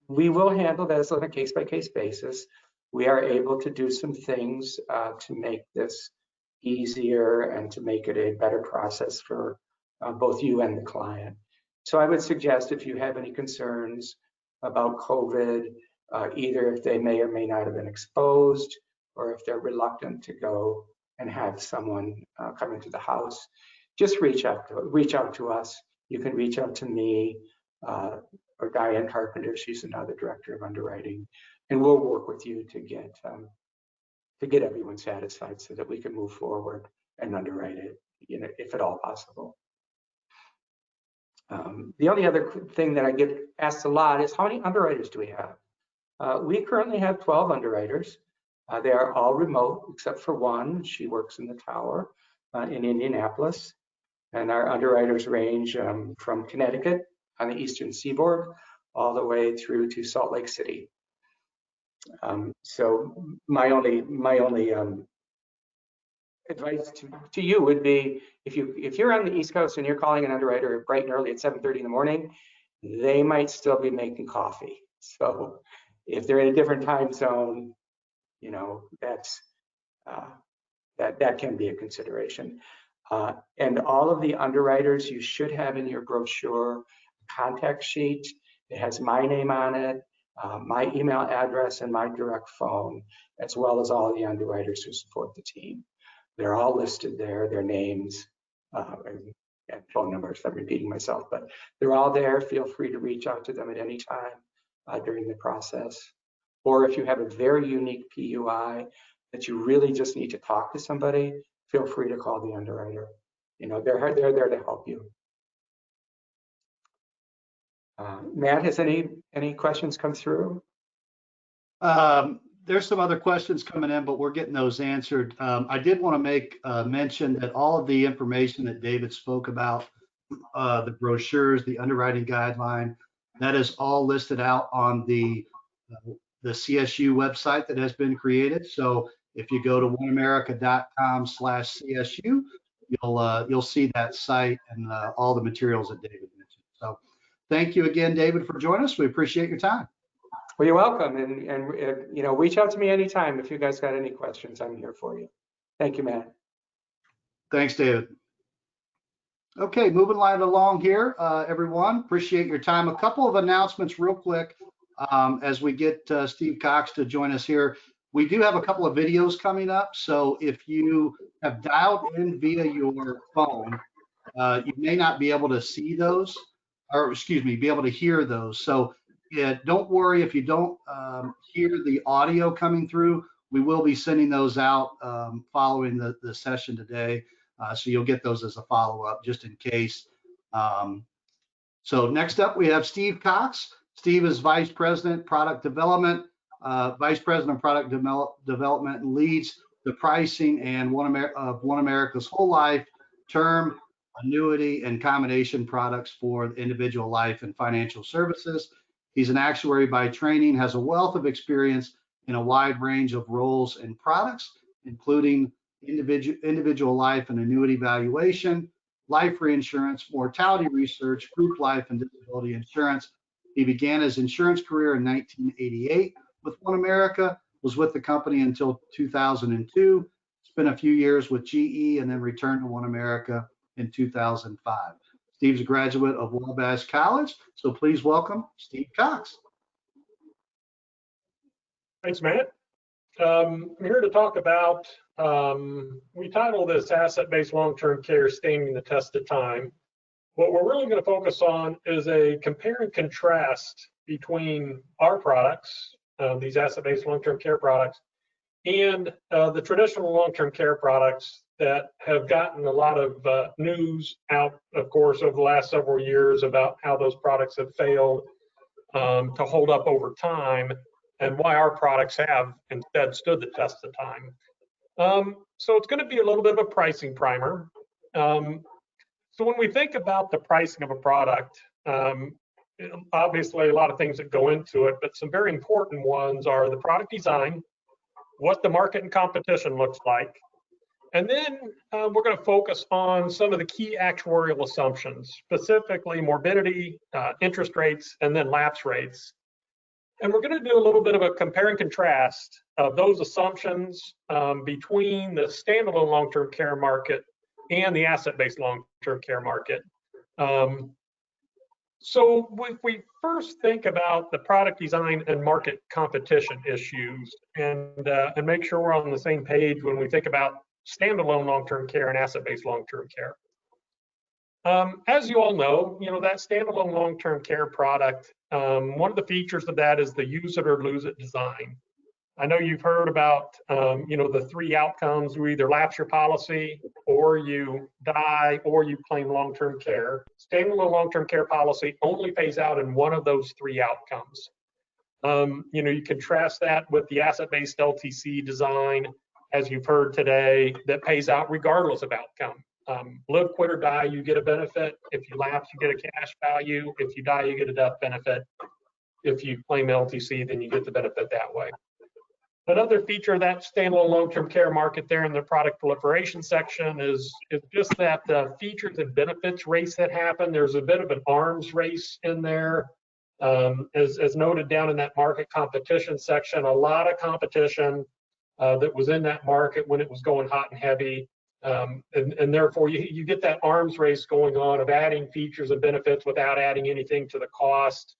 [SPEAKER 8] We will handle this on a case-by-case basis. We are able to do some things to make this easier and to make it a better process for both you and the client. So I would suggest, if you have any concerns about COVID, either if they may or may not have been exposed, or if they're reluctant to go and have someone come into the house, just reach out to us. You can reach out to me or Diane Carpenter. She's another director of underwriting, and we'll work with you to get everyone satisfied so that we can move forward and underwrite it, if at all possible. The only other thing that I get asked a lot is, how many underwriters do we have? We currently have 12 underwriters. They are all remote except for one. She works in the tower in Indianapolis. And our underwriters range from Connecticut on the eastern seaboard all the way through to Salt Lake City. So my only advice to you would be, if you're on the East Coast and you're calling an underwriter bright and early at 7:30 in the morning, they might still be making coffee. So if they're in a different time zone, that can be a consideration. And all of the underwriters, you should have in your brochure a contact sheet. It has my name on it, my email address, and my direct phone, as well as all the underwriters who support the team. They're all listed there, their names and phone numbers. I'm repeating myself, but they're all there. Feel free to reach out to them at any time during the process. Or if you have a very unique PUI that you really just need to talk to somebody, feel free to call the underwriter. They're there to help you. Matt, has any questions come through?
[SPEAKER 1] There's some other questions coming in, but we're getting those answered. I did want to make mention that all of the information that David spoke about, the brochures, the underwriting guideline, that is all listed out on the CSU website that has been created. So if you go to OneAmerica.com/CSU, you'll see that site and all the materials that David mentioned. So thank you again, David, for joining us. We appreciate your time.
[SPEAKER 8] Well, you're welcome, and reach out to me anytime if you guys got any questions. I'm here for you. Thank you, Matt.
[SPEAKER 1] Thanks, David. Okay, moving right along here, everyone. Appreciate your time. A couple of announcements real quick as we get Steve Cox to join us here. We do have a couple of videos coming up, so if you have dialed in via your phone, you may not be able to see those, or excuse me, be able to hear those. So don't worry if you don't hear the audio coming through. We will be sending those out following the session today. So you'll get those as a follow-up just in case. So next up, we have Steve Cox. Steve is Vice President, Product Development, Vice President of Product Development, and leads the pricing and of OneAmerica's whole life, term, annuity, and combination products for individual life and financial services. He's an actuary by training, has a wealth of experience in a wide range of roles and products, including individual life and annuity valuation, life reinsurance, mortality research, group life and disability insurance. He began his insurance career in 1988 with OneAmerica, was with the company until 2002, spent a few years with GE, and then returned to OneAmerica in 2005. Steve's a graduate of Wabash College, so please welcome Steve Cox.
[SPEAKER 9] Thanks, Matt. I'm here to talk about, we titled this Asset-Based Long-Term Care Standing the Test of Time. What we're really going to focus on is a compare and contrast between our products, these asset-based long-term care products, and the traditional long-term care products that have gotten a lot of news out, of course, over the last several years about how those products have failed to hold up over time, and why our products have instead stood the test of time. So it's going to be a little bit of a pricing primer. So when we think about the pricing of a product, obviously a lot of things that go into it, but some very important ones are the product design, what the market and competition looks like, and then we're going to focus on some of the key actuarial assumptions, specifically morbidity, interest rates, and then lapse rates. And we're going to do a little bit of a compare and contrast of those assumptions between the standalone long-term care market and the asset-based long-term care market. So if we first think about the product design and market competition issues, and make sure we're on the same page when we think about standalone long-term care and asset-based long-term care. As you all know, that standalone long-term care product, one of the features of that is the use it or lose it design. I know you've heard about, the three outcomes: you either lapse your policy, or you die, or you claim long-term care. Standalone long-term care policy only pays out in one of those three outcomes. You contrast that with the asset-based LTC design, as you've heard today, that pays out regardless of outcome. Live, quit, or die, you get a benefit. If you lapse, you get a cash value. If you die, you get a death benefit. If you claim LTC, then you get the benefit that way. Another feature of that standalone long-term care market there in the product proliferation section is just that the features and benefits race that happen. There's a bit of an arms race in there. As noted down in that market competition section, a lot of competition that was in that market when it was going hot and heavy. And therefore, you get that arms race going on of adding features and benefits without adding anything to the cost.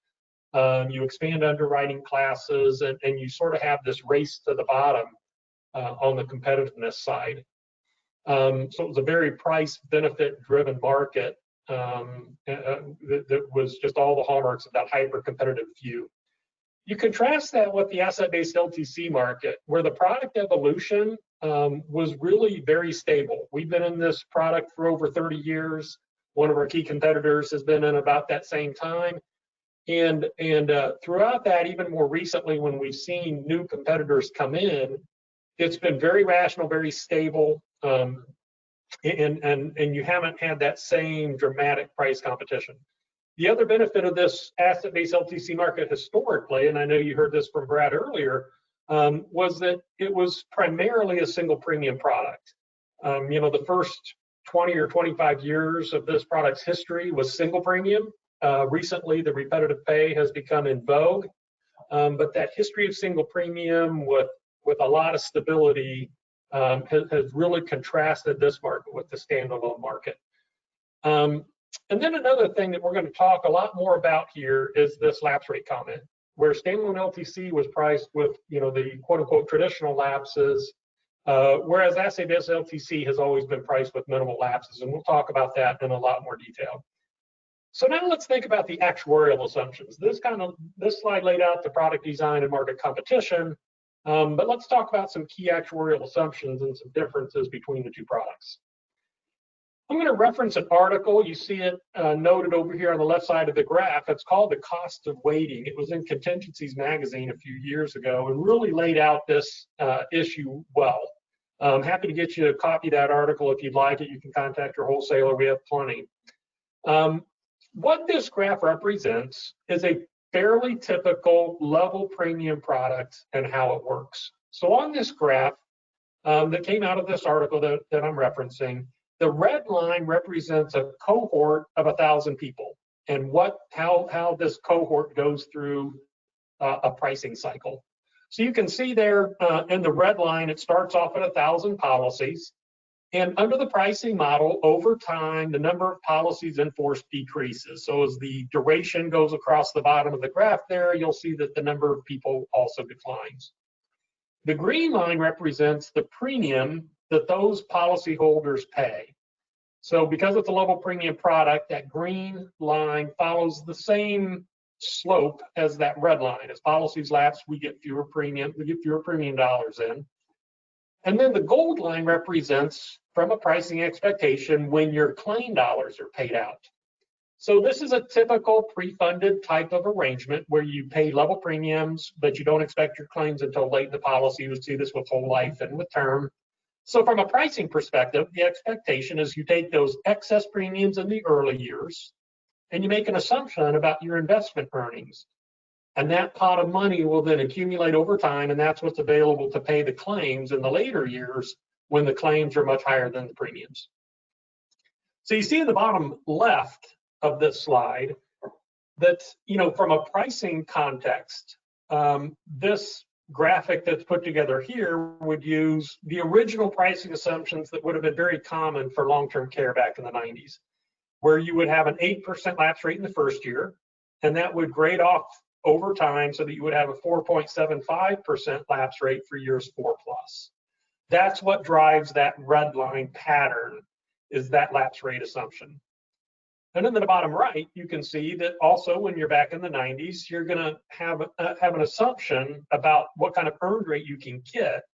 [SPEAKER 9] You expand underwriting classes, and you sort of have this race to the bottom on the competitiveness side. So it was a very price benefit driven market that was just all the hallmarks of that hyper competitive view. You contrast that with the asset-based LTC market, where the product evolution was really very stable. We've been in this product for over 30 years. One of our key competitors has been in about that same time. And throughout that, even more recently, when we've seen new competitors come in, it's been very rational, very stable, and you haven't had that same dramatic price competition. The other benefit of this asset-based LTC market historically, and I know you heard this from Brad earlier, was that it was primarily a single premium product. The first 20 or 25 years of this product's history was single premium. Recently, the repetitive pay has become in vogue, but that history of single premium with a lot of stability has really contrasted this market with the standalone market. And then another thing that we're going to talk a lot more about here is this lapse rate comment, where standalone LTC was priced with the quote-unquote traditional lapses, whereas asset-based LTC has always been priced with minimal lapses, and we'll talk about that in a lot more detail. So now let's think about the actuarial assumptions. This slide laid out the product design and market competition, but let's talk about some key actuarial assumptions and some differences between the two products. I'm going to reference an article. You see it noted over here on the left side of the graph. It's called The Cost of Waiting. It was in Contingencies magazine a few years ago and really laid out this issue well. I'm happy to get you a copy of that article if you'd like it. You can contact your wholesaler. We have plenty. What this graph represents is a fairly typical level premium product and how it works. So on this graph that came out of this article that I'm referencing, the red line represents a cohort of 1,000 people and how this cohort goes through a pricing cycle. So you can see there in the red line, it starts off at 1,000 policies. And under the pricing model, over time, the number of policies in force decreases. So as the duration goes across the bottom of the graph there, you'll see that the number of people also declines. The green line represents the premium that those policyholders pay. So because it's a level premium product, that green line follows the same slope as that red line. As policies lapse, we get fewer premium dollars in. And then the gold line represents from a pricing expectation when your claim dollars are paid out. So this is a typical pre-funded type of arrangement where you pay level premiums, but you don't expect your claims until late in the policy. You would see this with whole life and with term. So from a pricing perspective, the expectation is you take those excess premiums in the early years and you make an assumption about your investment earnings. And that pot of money will then accumulate over time, and that's what's available to pay the claims in the later years when the claims are much higher than the premiums. So you see in the bottom left of this slide that, from a pricing context, this graphic that's put together here would use the original pricing assumptions that would have been very common for long-term care back in the 90s, where you would have an 8% lapse rate in the first year, and that would grade off over time so that you would have a 4.75% lapse rate for years 4+. That's what drives that red line pattern, is that lapse rate assumption. And in the bottom right, you can see that also when you're back in the 90s, you're going to have an assumption about what kind of earned rate you can get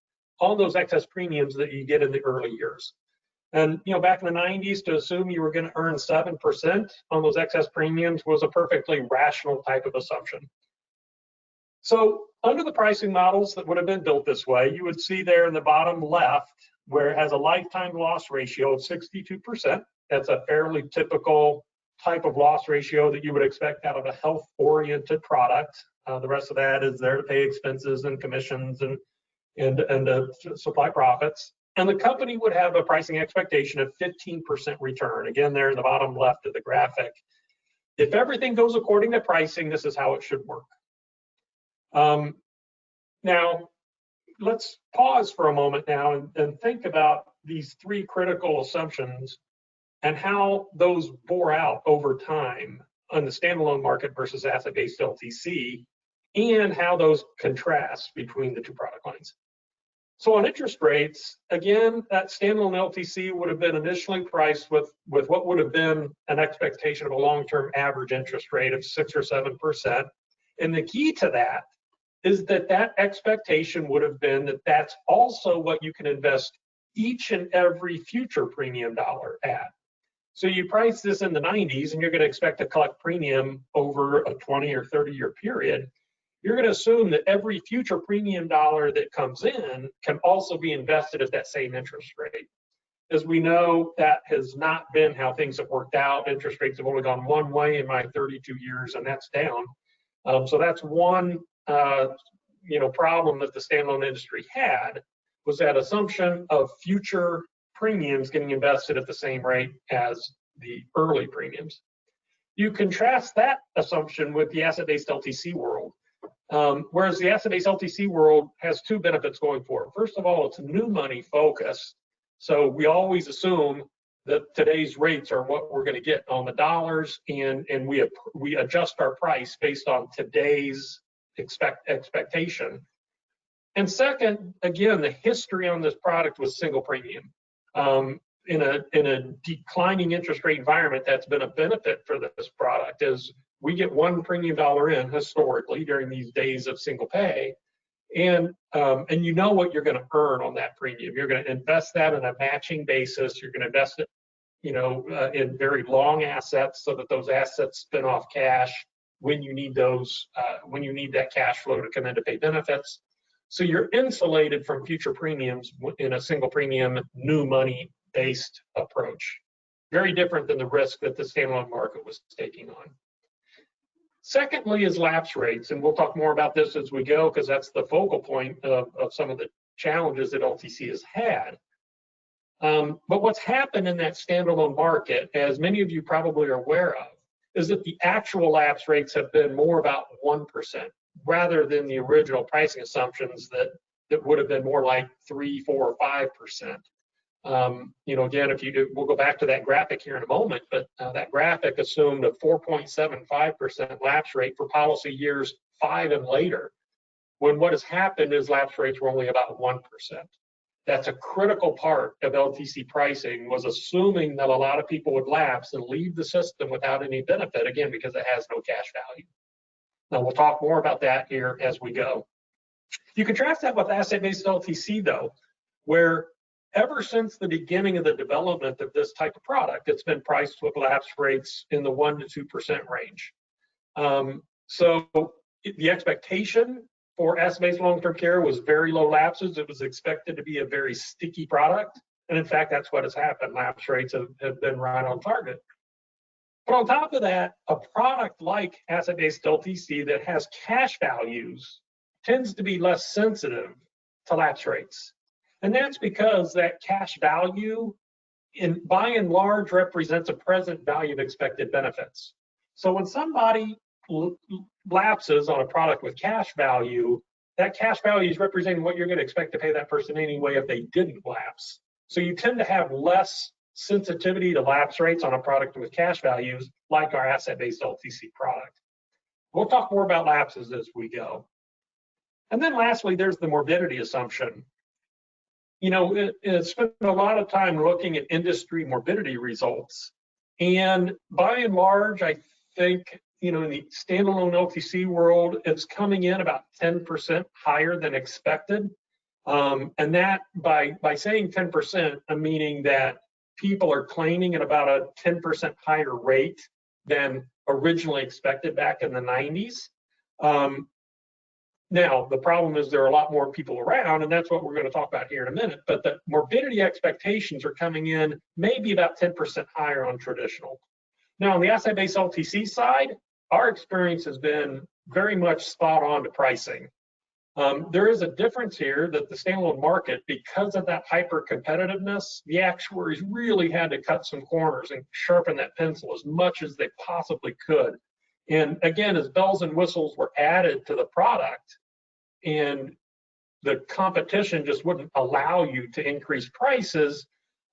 [SPEAKER 9] on those excess premiums that you get in the early years. And back in the 90s, to assume you were going to earn 7% on those excess premiums was a perfectly rational type of assumption. So under the pricing models that would have been built this way, you would see there in the bottom left where it has a lifetime loss ratio of 62%. That's a fairly typical type of loss ratio that you would expect out of a health-oriented product. The rest of that is there to pay expenses and commissions and supply profits. And the company would have a pricing expectation of 15% return. Again, there in the bottom left of the graphic. If everything goes according to pricing, this is how it should work. Now, let's pause for a moment now and think about these three critical assumptions and how those bore out over time on the standalone market versus asset-based LTC, and how those contrast between the two product lines. So on interest rates, again, that standalone LTC would have been initially priced with what would have been an expectation of a long-term average interest rate of 6 or 7%. And the key to that is that expectation would have been that that's also what you can invest each and every future premium dollar at. So you price this in the 90s and you're going to expect to collect premium over a 20 or 30-year period. You're going to assume that every future premium dollar that comes in can also be invested at that same interest rate. As we know, that has not been how things have worked out. Interest rates have only gone one way in my 32 years, and that's down. So that's one problem that the standalone industry had, was that assumption of future premiums getting invested at the same rate as the early premiums. You contrast that assumption with the asset-based LTC world. Whereas the asset-based LTC world has two benefits going for it. First of all, it's new money focused. So we always assume that today's rates are what we're going to get on the dollars, and we adjust our price based on today's expectation. And second, again, the history on this product was single premium. In a declining interest rate environment, that's been a benefit for this product, is we get one premium dollar in historically during these days of single pay, and you know what you're going to earn on that premium. You're going to invest that on a matching basis. You're going to invest it in very long assets so that those assets spin off cash when you need that cash flow to come in to pay benefits. So you're insulated from future premiums in a single premium, new money based approach. Very different than the risk that the standalone market was taking on. Secondly is lapse rates, and we'll talk more about this as we go because that's the focal point of some of the challenges that LTC has had. But what's happened in that standalone market, as many of you probably are aware of, is that the actual lapse rates have been more about 1% rather than the original pricing assumptions that would have been more like 3, 4, or 5%. Again, we'll go back to that graphic here in a moment, but that graphic assumed a 4.75% lapse rate for policy years 5 and later, when what has happened is lapse rates were only about 1%. That's a critical part of LTC pricing, was assuming that a lot of people would lapse and leave the system without any benefit, again, because it has no cash value. Now, we'll talk more about that here as we go. You contrast that with asset-based LTC, though, where ever since the beginning of the development of this type of product, it's been priced with lapse rates in the 1% to 2% range. So the expectation for asset-based long-term care was very low lapses. It was expected to be a very sticky product. And in fact, that's what has happened. Lapse rates have been right on target. But on top of that, a product like asset-based LTC that has cash values tends to be less sensitive to lapse rates. And that's because that cash value, by and large, represents a present value of expected benefits. So when somebody lapses on a product with cash value, that cash value is representing what you're going to expect to pay that person anyway if they didn't lapse. So you tend to have less sensitivity to lapse rates on a product with cash values like our asset-based LTC product. We'll talk more about lapses as we go. And then lastly, there's the morbidity assumption. It's spent a lot of time looking at industry morbidity results. And by and large, I think, in the standalone LTC world, it's coming in about 10% higher than expected. And that, by saying 10%, I'm meaning that people are claiming at about a 10% higher rate than originally expected back in the 90s. Now, the problem is there are a lot more people around, and that's what we're going to talk about here in a minute, but the morbidity expectations are coming in maybe about 10% higher on traditional. Now, on the asset-based LTC side, our experience has been very much spot on to pricing. There is a difference here that the standalone market, because of that hyper competitiveness, the actuaries really had to cut some corners and sharpen that pencil as much as they possibly could. And again, as bells and whistles were added to the product and the competition just wouldn't allow you to increase prices,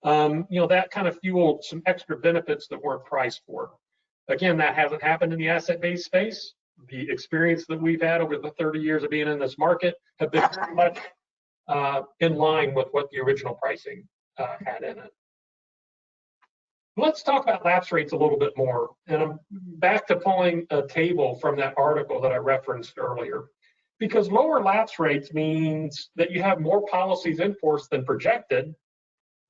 [SPEAKER 9] that kind of fueled some extra benefits that weren't priced for. Again, that hasn't happened in the asset-based space. The experience that we've had over the 30 years of being in this market have been very much in line with what the original pricing had in it. Let's talk about lapse rates a little bit more. And I'm back to pulling a table from that article that I referenced earlier. Because lower lapse rates means that you have more policies in force than projected,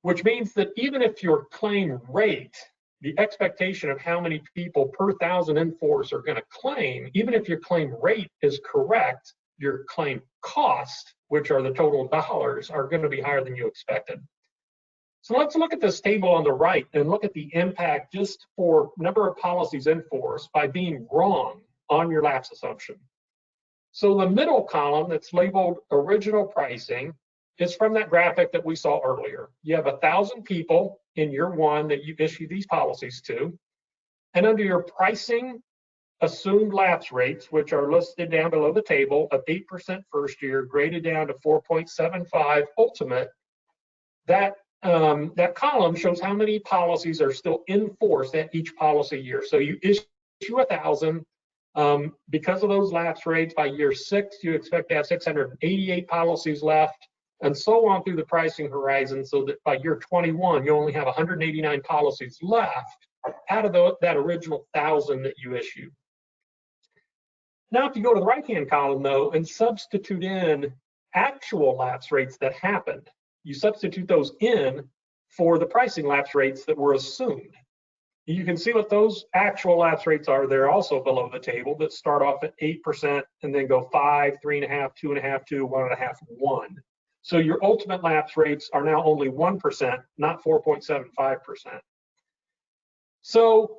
[SPEAKER 9] which means that even if your claim rate, the expectation of how many people per 1,000 in force are going to claim, even if your claim rate is correct, your claim cost, which are the total dollars, are going to be higher than you expected. So let's look at this table on the right and look at the impact just for number of policies in force by being wrong on your lapse assumption. So the middle column that's labeled original pricing is from that graphic that we saw earlier. You have 1,000 people in year one that you issue these policies to, and under your pricing assumed lapse rates, which are listed down below the table of 8% first year, graded down to 4.75 ultimate, that column shows how many policies are still in force at each policy year. So you issue 1,000. Because of those lapse rates, by year 6, you expect to have 688 policies left, and so on through the pricing horizon, so that by year 21, you only have 189 policies left out of that original 1,000 that you issued. Now, if you go to the right-hand column, though, and substitute in actual lapse rates that happened, you substitute those in for the pricing lapse rates that were assumed. You can see what those actual lapse rates are. They're also below the table that start off at 8% and then go 5, 3.5, 2.5, 2, 1.5, 1. So your ultimate lapse rates are now only 1%, not 4.75%. So,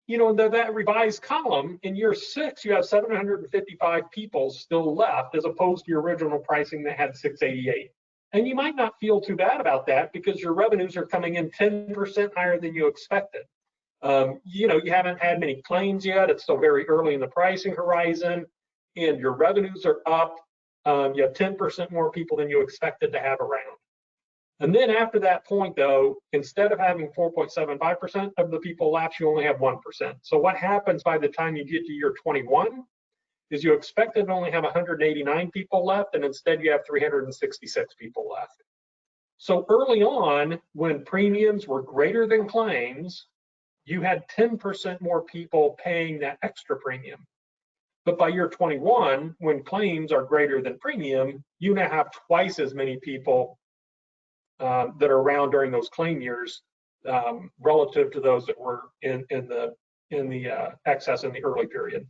[SPEAKER 9] you know, that revised column in year 6, you have 755 people still left as opposed to your original pricing that had 688. And you might not feel too bad about that because your revenues are coming in 10% higher than you expected. You know, you haven't had many claims yet. It's still very early in the pricing horizon, and your revenues are up. You have 10% more people than you expected to have around. And then after that point, though, instead of having 4.75% of the people lapse, you only have 1%. So what happens by the time you get to year 21 is you expected to only have 189 people left, and instead you have 366 people left. So early on, when premiums were greater than claims, you had 10% more people paying that extra premium. But by year 21, when claims are greater than premium, you now have twice as many people that are around during those claim years relative to those that were in the excess in the early period.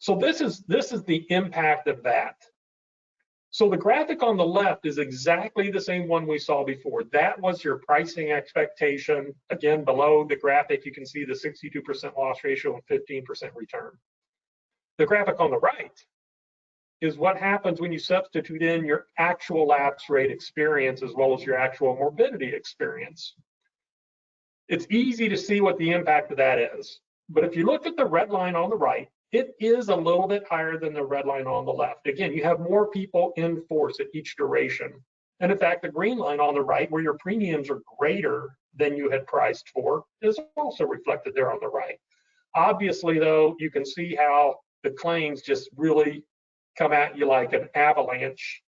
[SPEAKER 9] So this is the impact of that. So the graphic on the left is exactly the same one we saw before. That was your pricing expectation. Again, below the graphic, you can see the 62% loss ratio and 15% return. The graphic on the right is what happens when you substitute in your actual lapse rate experience as well as your actual morbidity experience. It's easy to see what the impact of that is. But if you look at the red line on the right, it is a little bit higher than the red line on the left. Again, you have more people in force at each duration. And in fact, the green line on the right, where your premiums are greater than you had priced for, is also reflected there on the right. Obviously, though, you can see how the claims just really come at you like an avalanche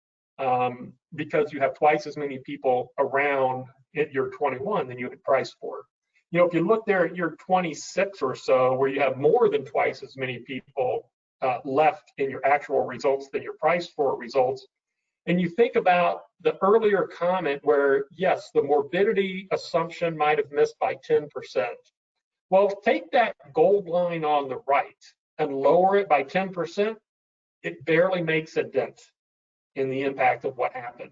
[SPEAKER 9] because you have twice as many people around at year 21 than you had priced for. You know, if you look there at year 26 or so, where you have more than twice as many people left in your actual results than your price for results, and you think about the earlier comment where, yes, the morbidity assumption might have missed by 10%. Well, take that gold line on the right and lower it by 10%, it barely makes a dent in the impact of what happened.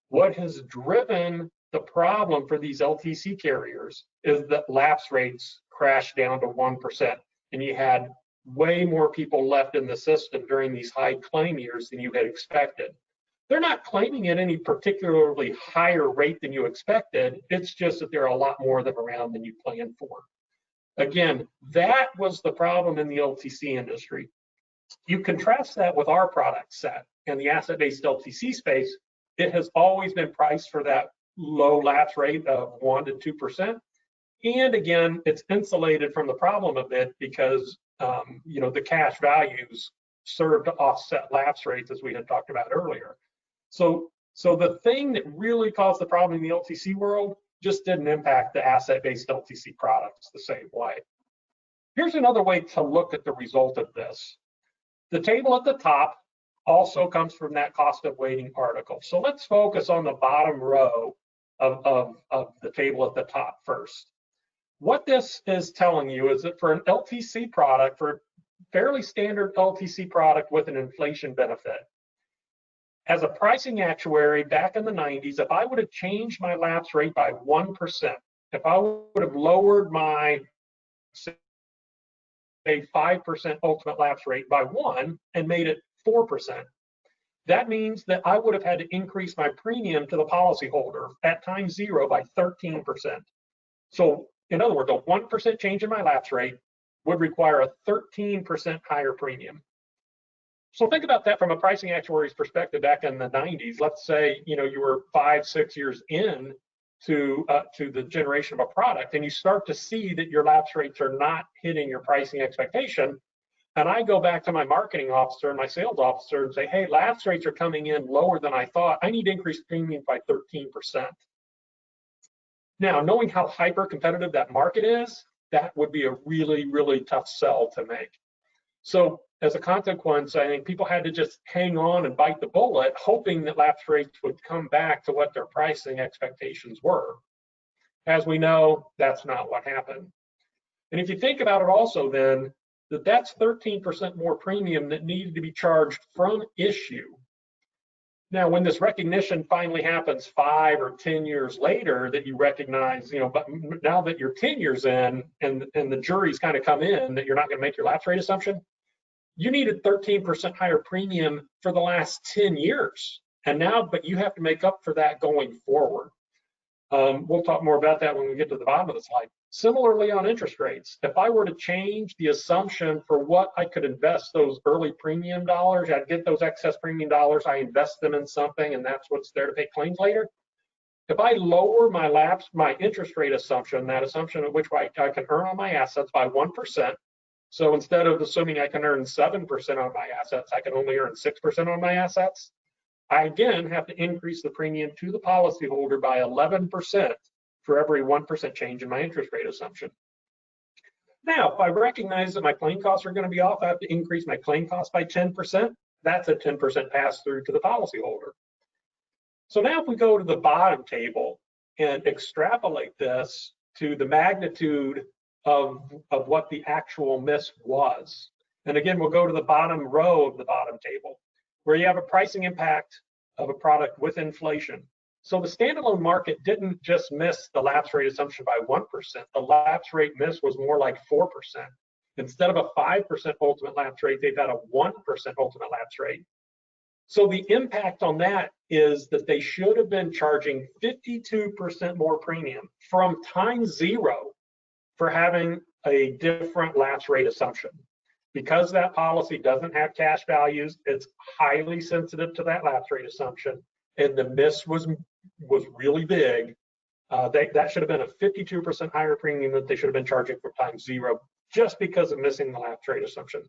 [SPEAKER 9] What has driven the problem for these LTC carriers is that lapse rates crashed down to 1%, and you had way more people left in the system during these high claim years than you had expected. They're not claiming at any particularly higher rate than you expected. It's just that there are a lot more of them around than you planned for. Again, that was the problem in the LTC industry. You contrast that with our product set and the asset-based LTC space, it has always been priced for that low lapse rate of 1 to 2%. And again, it's insulated from the problem a bit because you know, the cash values serve to offset lapse rates, as we had talked about earlier. So the thing that really caused the problem in the LTC world just didn't impact the asset-based LTC products the same way. Here's another way to look at the result of this. The table at the top also comes from that cost of waiting article. So let's focus on the bottom row of the table at the top first. What this is telling you is that for an LTC product, for a fairly standard LTC product with an inflation benefit, as a pricing actuary back in the 90s, if I would have changed my lapse rate by 1%, if I would have lowered my, say, 5% ultimate lapse rate by 1 and made it 4%, that means that I would have had to increase my premium to the policyholder at time 0 by 13%. So in other words, a 1% change in my lapse rate would require a 13% higher premium. So think about that from a pricing actuary's perspective back in the 90s. Let's say, you know, you were 5-6 years in to the generation of a product, and you start to see that your lapse rates are not hitting your pricing expectation. And I go back to my marketing officer and my sales officer and say, hey, lapse rates are coming in lower than I thought. I need to increase premium by 13%. Now, knowing how hyper competitive that market is, that would be a really, really tough sell to make. So as a consequence, I think people had to just hang on and bite the bullet, hoping that lapse rates would come back to what their pricing expectations were. As we know, that's not what happened. And if you think about it also then, that's 13% more premium that needed to be charged from issue. Now, when this recognition finally happens 5 or 10 years later, that you recognize, but now that you're 10 years in and the jury's kind of come in that you're not going to make your lapse rate assumption, you needed 13% higher premium for the last 10 years. And now, but you have to make up for that going forward. We'll talk more about that when we get to the bottom of the slide. Similarly on interest rates, if I were to change the assumption for what I could invest those early premium dollars, I'd get those excess premium dollars, I invest them in something, and that's what's there to pay claims later. If I lower my interest rate assumption, that assumption at which I can earn on my assets by 1%, so instead of assuming I can earn 7% on my assets, I can only earn 6% on my assets, I again have to increase the premium to the policyholder by 11% for every 1% change in my interest rate assumption. Now, if I recognize that my claim costs are going to be off, I have to increase my claim cost by 10%. That's a 10% pass through to the policyholder. So now if we go to the bottom table and extrapolate this to the magnitude of what the actual miss was. And again, we'll go to the bottom row of the bottom table, where you have a pricing impact of a product with inflation. So the standalone market didn't just miss the lapse rate assumption by 1%. The lapse rate miss was more like 4%. Instead of a 5% ultimate lapse rate, they've had a 1% ultimate lapse rate. So the impact on that is that they should have been charging 52% more premium from time zero for having a different lapse rate assumption. Because that policy doesn't have cash values, it's highly sensitive to that lapse rate assumption, and the miss was really big. That should have been a 52% higher premium that they should have been charging for time zero, just because of missing the lapse rate assumption.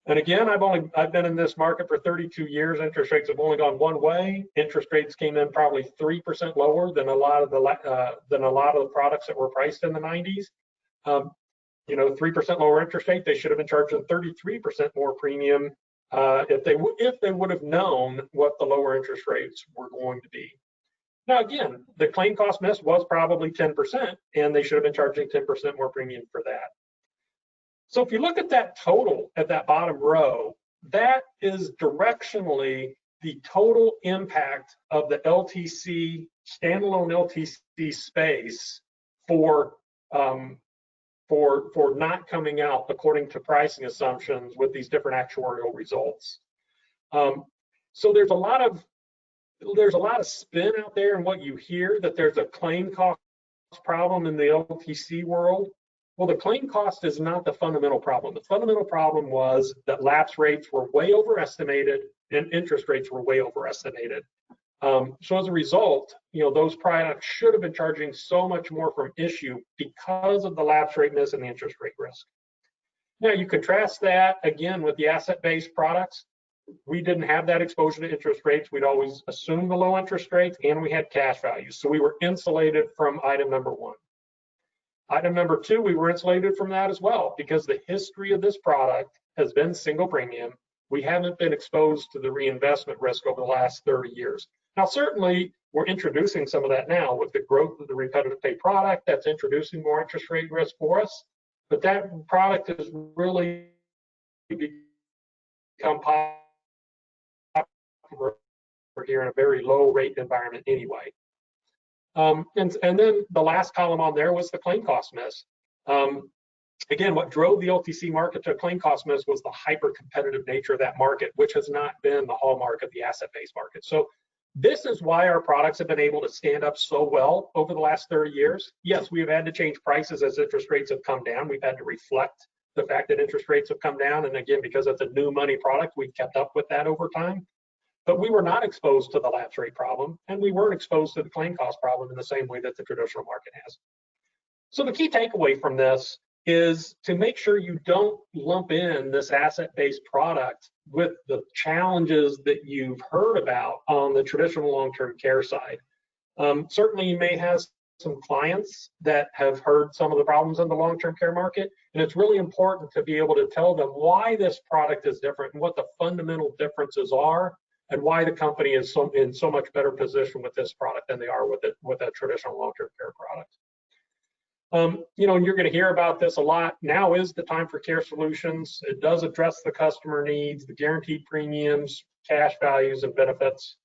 [SPEAKER 9] And again, I've been in this market for 32 years. Interest rates have only gone one way. Interest rates came in probably 3% lower than a lot of the products that were priced in the 90s. 3% lower interest rate, they should have been charging 33% more premium if they would have known what the lower interest rates were going to be. Now, again, the claim cost miss was probably 10%, and they should have been charging 10% more premium for that. So if you look at that total at that bottom row, that is directionally the total impact of the LTC, standalone LTC space for not coming out according to pricing assumptions with these different actuarial results. So there's a lot of spin out there in what you hear, that there's a claim cost problem in the LTC world. Well, the claim cost is not the fundamental problem. The fundamental problem was that lapse rates were way overestimated and interest rates were way overestimated. So as a result, those products should have been charging so much more from issue because of the lapse rate miss and the interest rate risk. Now you contrast that again with the asset-based products. We didn't have that exposure to interest rates. We'd always assumed the low interest rates, and we had cash values. So we were insulated from item number one. Item number two, we were insulated from that as well, because the history of this product has been single premium. We haven't been exposed to the reinvestment risk over the last 30 years. Now, certainly, we're introducing some of that now with the growth of the repetitive pay product. That's introducing more interest rate risk for us. But that product has really become popular here in a very low rate environment anyway. And then the last column on there was the claim cost miss. Again, what drove the LTC market to a claim cost miss was the hyper-competitive nature of that market, which has not been the hallmark of the asset-based market. So this is why our products have been able to stand up so well over the last 30 years. Yes, we have had to change prices as interest rates have come down. We've had to reflect the fact that interest rates have come down. And again, because it's a new money product, we've kept up with that over time. But we were not exposed to the lapse rate problem, and we weren't exposed to the claim cost problem in the same way that the traditional market has. So the key takeaway from this is to make sure you don't lump in this asset-based product with the challenges that you've heard about on the traditional long-term care side. Certainly you may have some clients that have heard some of the problems in the long-term care market, and it's really important to be able to tell them why this product is different and what the fundamental differences are, and why the company is in so much better position with this product than they are with a traditional long-term care product. You know, and you're going to hear about this a lot. Now is the time for care solutions. It does address the customer needs, the guaranteed premiums, cash values, and benefits.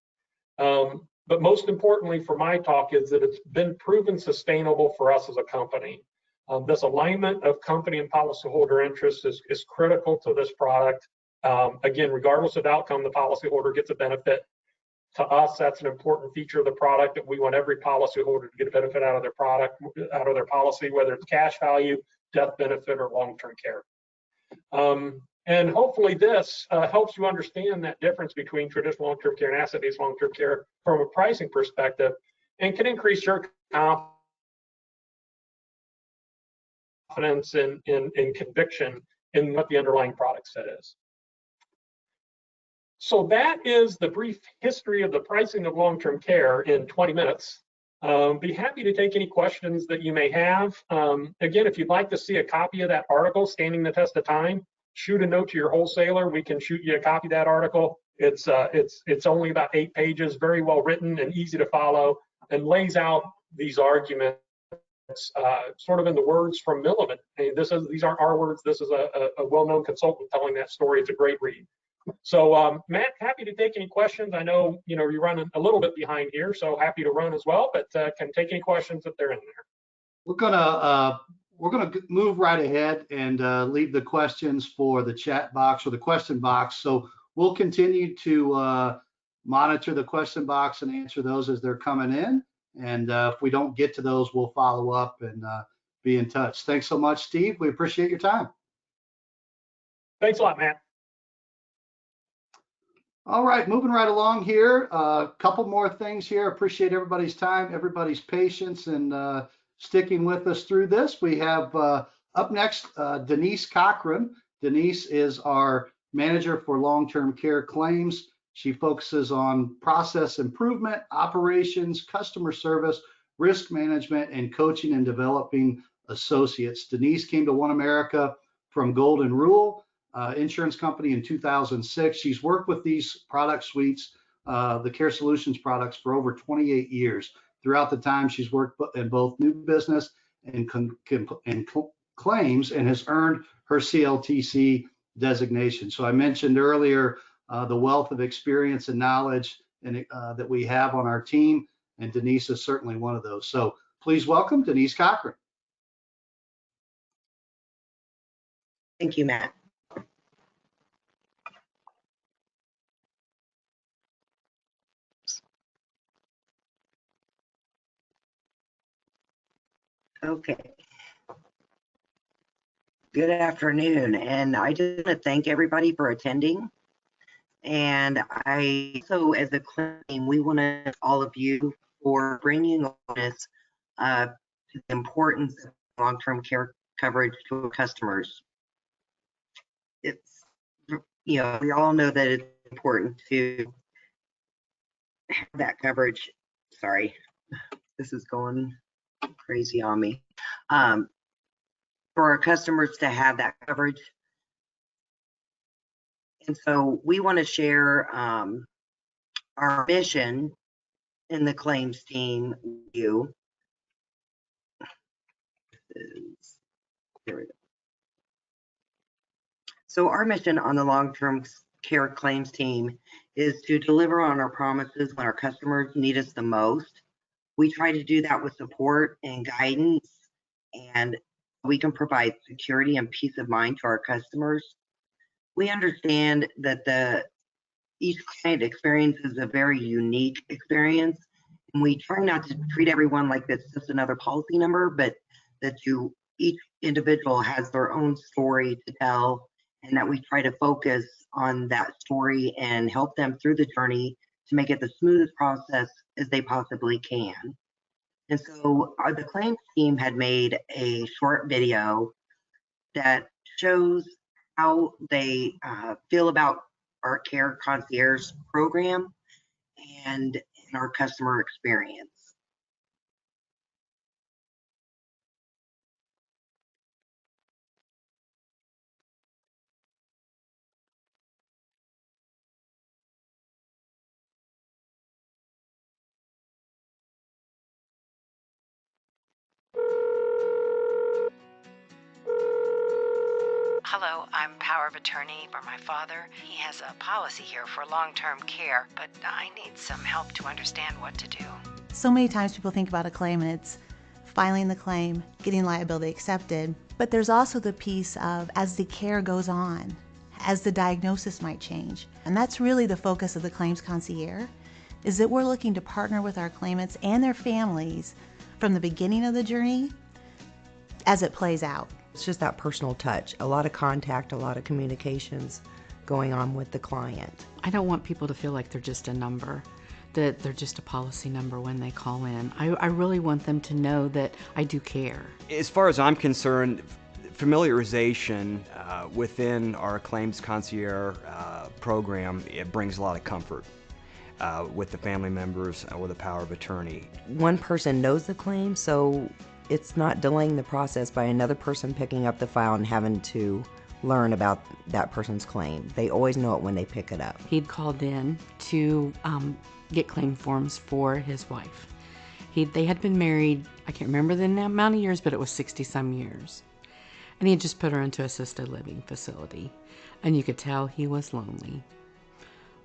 [SPEAKER 9] But most importantly for my talk is that it's been proven sustainable for us as a company. This alignment of company and policyholder interests is critical to this product. Again, regardless of outcome, the policyholder gets a benefit. To us, that's an important feature of the product, that we want every policyholder to get a benefit out of their product, out of their policy, whether it's cash value, death benefit, or long-term care. And hopefully this helps you understand that difference between traditional long-term care and asset-based long-term care from a pricing perspective, and can increase your confidence and conviction in what the underlying product set is. So that is the brief history of the pricing of long-term care in 20 minutes. Be happy to take any questions that you may have. Again, if you'd like to see a copy of that article, Standing the Test of Time, shoot a note to your wholesaler. We can shoot you a copy of that article. It's only about 8 pages, very well written and easy to follow, and lays out these arguments sort of in the words from Milliman. I mean, these aren't our words. This is a well-known consultant telling that story. It's a great read. So Matt, happy to take any questions. I know you're running a little bit behind here, so happy to run as well, but can take any questions if they're in there.
[SPEAKER 1] We're gonna move right ahead and leave the questions for the chat box or the question box. So we'll continue to monitor the question box and answer those as they're coming in. And if we don't get to those, we'll follow up and be in touch. Thanks so much, Steve. We appreciate your time.
[SPEAKER 9] Thanks a lot, Matt.
[SPEAKER 1] All right, moving right along here. A couple more things here. Appreciate everybody's time, everybody's patience, and sticking with us through this. We have up next Denise Cochran. Denise is our manager for long-term care claims. She focuses on process improvement, operations, customer service, risk management, and coaching and developing associates. Denise came to OneAmerica from Golden Rule Insurance Company in 2006. She's worked with these product suites, the Care Solutions products, for over 28 years. Throughout the time, she's worked in both new business and claims, and has earned her CLTC designation. So I mentioned earlier the wealth of experience and knowledge that we have on our team, and Denise is certainly one of those. So please welcome Denise Cochran.
[SPEAKER 10] Thank you, Matt. Okay. Good afternoon, and I just want to thank everybody for attending. And so as a claim, we want to thank all of you for bringing awareness to the importance of long-term care coverage to our customers. It's, we all know that it's important to have that coverage. Sorry, this is going crazy on me. For our customers to have that coverage. And so we want to share our mission in the claims team with you. Here we go. So our mission on the long-term care claims team is to deliver on our promises when our customers need us the most. We try to do that with support and guidance, and we can provide security and peace of mind to our customers. We understand that each client experience is a very unique experience, and we try not to treat everyone like it's just another policy number, but that each individual has their own story to tell, and that we try to focus on that story and help them through the journey to make it the smoothest process as they possibly can. And so the claims team had made a short video that shows how they feel about our Care Concierge program and our customer experience.
[SPEAKER 11] Hello, I'm power of attorney for my father. He has a policy here for long-term care, but I need some help to understand what to do.
[SPEAKER 12] So many times people think about a claim and it's filing the claim, getting liability accepted, but there's also the piece of as the care goes on, as the diagnosis might change. And that's really the focus of the claims concierge, is that we're looking to partner with our claimants and their families from the beginning of the journey as it plays out.
[SPEAKER 13] It's just that personal touch, a lot of contact, a lot of communications going on with the client.
[SPEAKER 14] I don't want people to feel like they're just a number, that they're just a policy number when they call in. I really want them to know that I do care.
[SPEAKER 15] As far as I'm concerned, familiarization within our claims concierge program, it brings a lot of comfort with the family members or the power of attorney.
[SPEAKER 13] One person knows the claim, so it's not delaying the process by another person picking up the file and having to learn about that person's claim. They always know it when they pick it up.
[SPEAKER 14] He'd called in to get claim forms for his wife. They had been married, I can't remember the amount of years, but it was 60-some years. And he had just put her into assisted living facility. And you could tell he was lonely.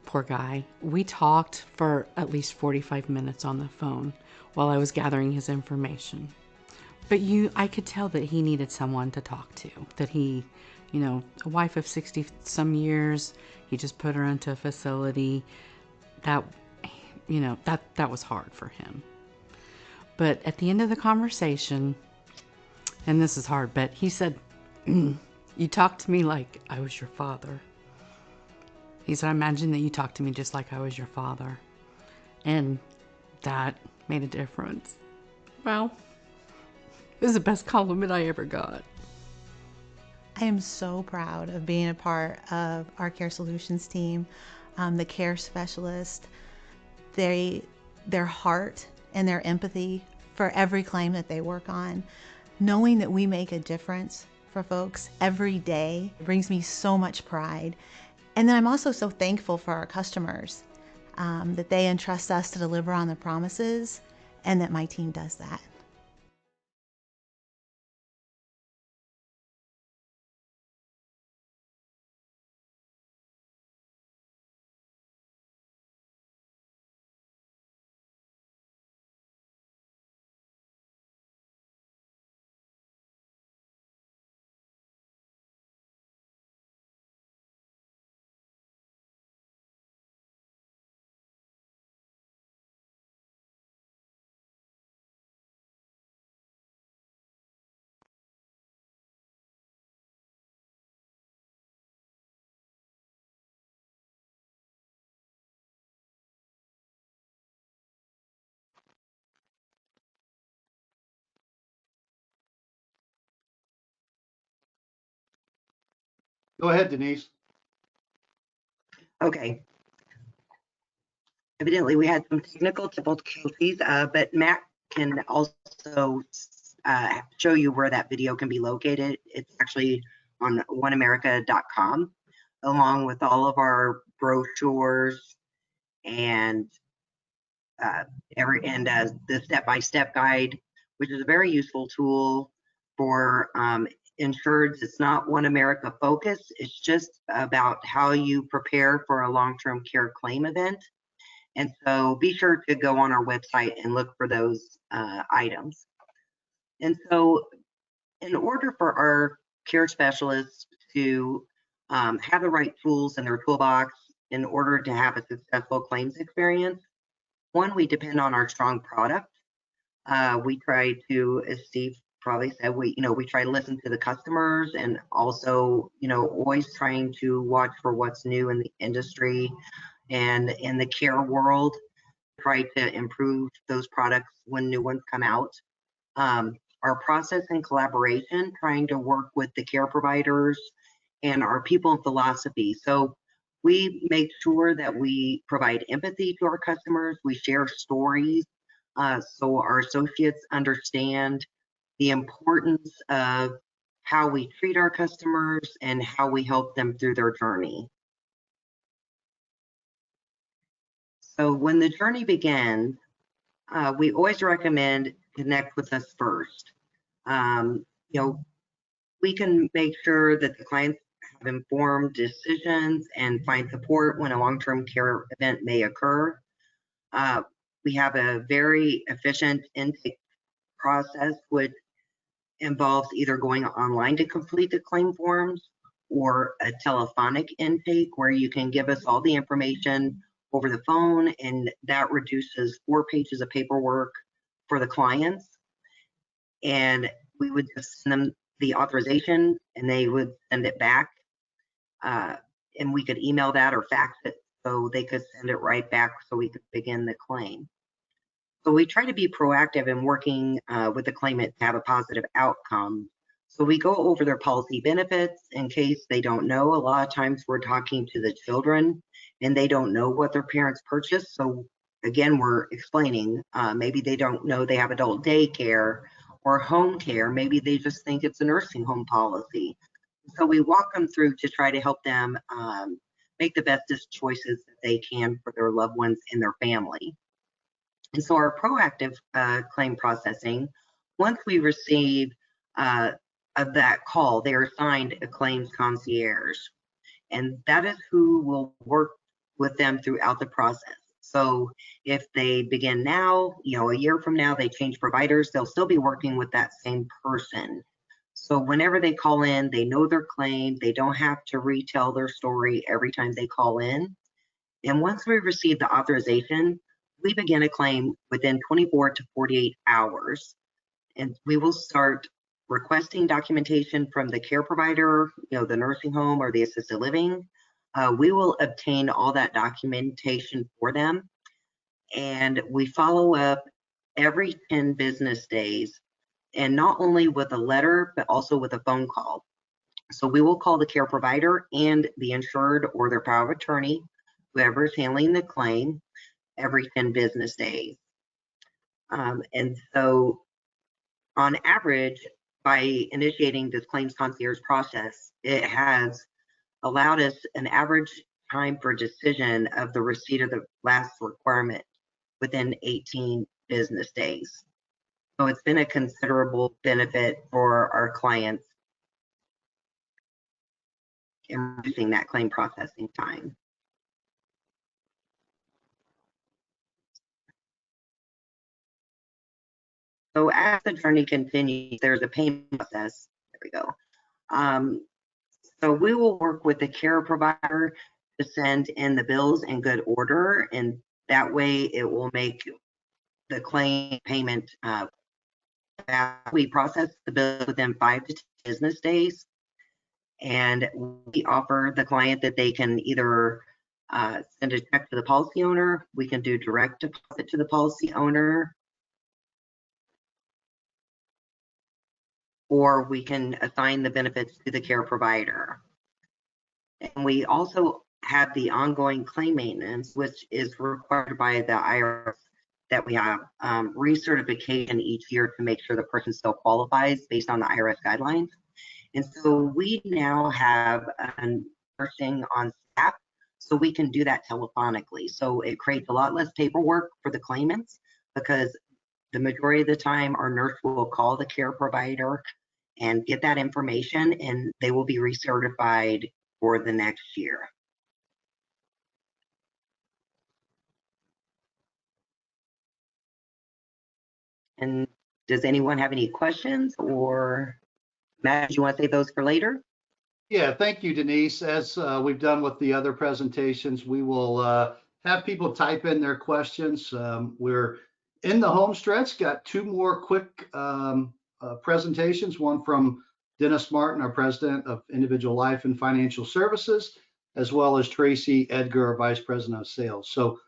[SPEAKER 14] Poor guy. We talked for at least 45 minutes on the phone while I was gathering his information. But I could tell that he needed someone to talk to, that he, a wife of 60-some years, he just put her into a facility. That was hard for him. But at the end of the conversation, and this is hard, but he said, you talked to me like I was your father. He said, I imagine that you talked to me just like I was your father. And that made a difference. Well, it was the best compliment I ever got.
[SPEAKER 12] I am so proud of being a part of our Care Solutions team, the care specialist, their heart and their empathy for every claim that they work on. Knowing that we make a difference for folks every day brings me so much pride. And then I'm also so thankful for our customers, that they entrust us to deliver on the promises and that my team does that.
[SPEAKER 1] Go ahead, Denise.
[SPEAKER 10] Okay. Evidently, we had some technical difficulties, but Matt can also show you where that video can be located. It's actually on OneAmerica.com, along with all of our brochures and the step-by-step guide, which is a very useful tool for insureds. It's not One America focused. It's just about how you prepare for a long-term care claim event. And so be sure to go on our website and look for those items. And so in order for our care specialists to have the right tools in their toolbox in order to have a successful claims experience, one, we depend on our strong product. We try to, as Steve probably said, we try to listen to the customers and also, always trying to watch for what's new in the industry and in the care world, try to improve those products when new ones come out. Our process and collaboration, trying to work with the care providers and our people and philosophy. So we make sure that we provide empathy to our customers. We share stories so our associates understand the importance of how we treat our customers and how we help them through their journey. So when the journey begins, we always recommend connect with us first. we can make sure that the clients have informed decisions and find support when a long-term care event may occur. We have a very efficient intake process, which involves either going online to complete the claim forms or a telephonic intake where you can give us all the information over the phone, and that reduces 4 pages of paperwork for the clients. And we would just send them the authorization and they would send it back. And we could email that or fax it so they could send it right back so we could begin the claim. So we try to be proactive in working with the claimant to have a positive outcome. So we go over their policy benefits in case they don't know. A lot of times we're talking to the children and they don't know what their parents purchased. So again, we're explaining, maybe they don't know they have adult daycare or home care. Maybe they just think it's a nursing home policy. So we walk them through to try to help them make the bestest choices that they can for their loved ones and their family. And so our proactive claim processing, once we receive of that call, they are assigned a claims concierge. And that is who will work with them throughout the process. So if they begin now, a year from now, they change providers, they'll still be working with that same person. So whenever they call in, they know their claim, they don't have to retell their story every time they call in. And once we receive the authorization, we begin a claim within 24 to 48 hours. And we will start requesting documentation from the care provider, the nursing home or the assisted living. We will obtain all that documentation for them. And we follow up every 10 business days, and not only with a letter, but also with a phone call. So we will call the care provider and the insured or their power of attorney, whoever is handling the claim, every 10 business days. And so on average, by initiating this claims concierge process, it has allowed us an average time for decision of the receipt of the last requirement within 18 business days. So it's been a considerable benefit for our clients in reducing that claim processing time. So as the journey continues, there's a payment process. There we go. So we will work with the care provider to send in the bills in good order, and that way it will make the claim payment. We process the bill within 5 to 10 business days, and we offer the client that they can either send a check to the policy owner, we can do direct deposit to the policy owner, or we can assign the benefits to the care provider. And we also have the ongoing claim maintenance, which is required by the IRS, that we have recertification each year to make sure the person still qualifies based on the IRS guidelines. And so we now have nursing on staff, so we can do that telephonically. So it creates a lot less paperwork for the claimants, because the majority of the time our nurse will call the care provider and get that information, and they will be recertified for the next year. And does anyone have any questions, or Matt, do you want to save those for later?
[SPEAKER 1] Yeah, thank you, Denise. As we've done with the other presentations, we will have people type in their questions. We're in the home stretch, got 2 more quick presentations, one from Dennis Martin, our president of Individual Life and Financial Services, as well as Tracey, Edgar, our vice president of sales. So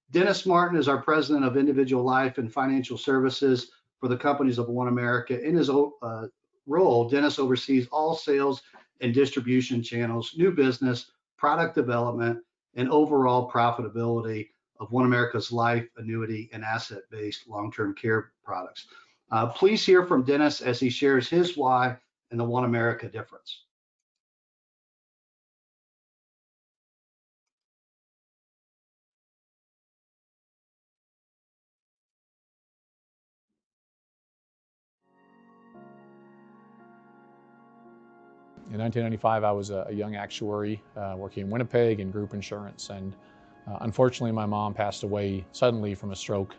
[SPEAKER 1] Dennis Martin is our president of Individual Life and Financial Services for the companies of OneAmerica. In his role, Dennis oversees all sales and distribution channels, new business, product development, and overall profitability of OneAmerica's life, annuity, and asset-based long-term care products. Please hear from Dennis as he shares his why and the OneAmerica difference.
[SPEAKER 16] In 1995, I was a young actuary working in Winnipeg in group insurance, and unfortunately my mom passed away suddenly from a stroke,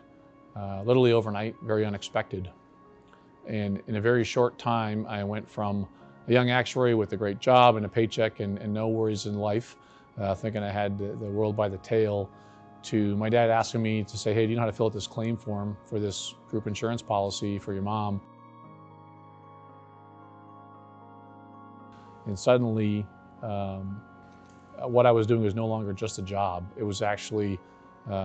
[SPEAKER 16] literally overnight, very unexpected. And in a very short time, I went from a young actuary with a great job and a paycheck and no worries in life, thinking I had the world by the tail, to my dad asking me to say, hey, do you know how to fill out this claim form for this group insurance policy for your mom? And suddenly, what I was doing was no longer just a job. It was actually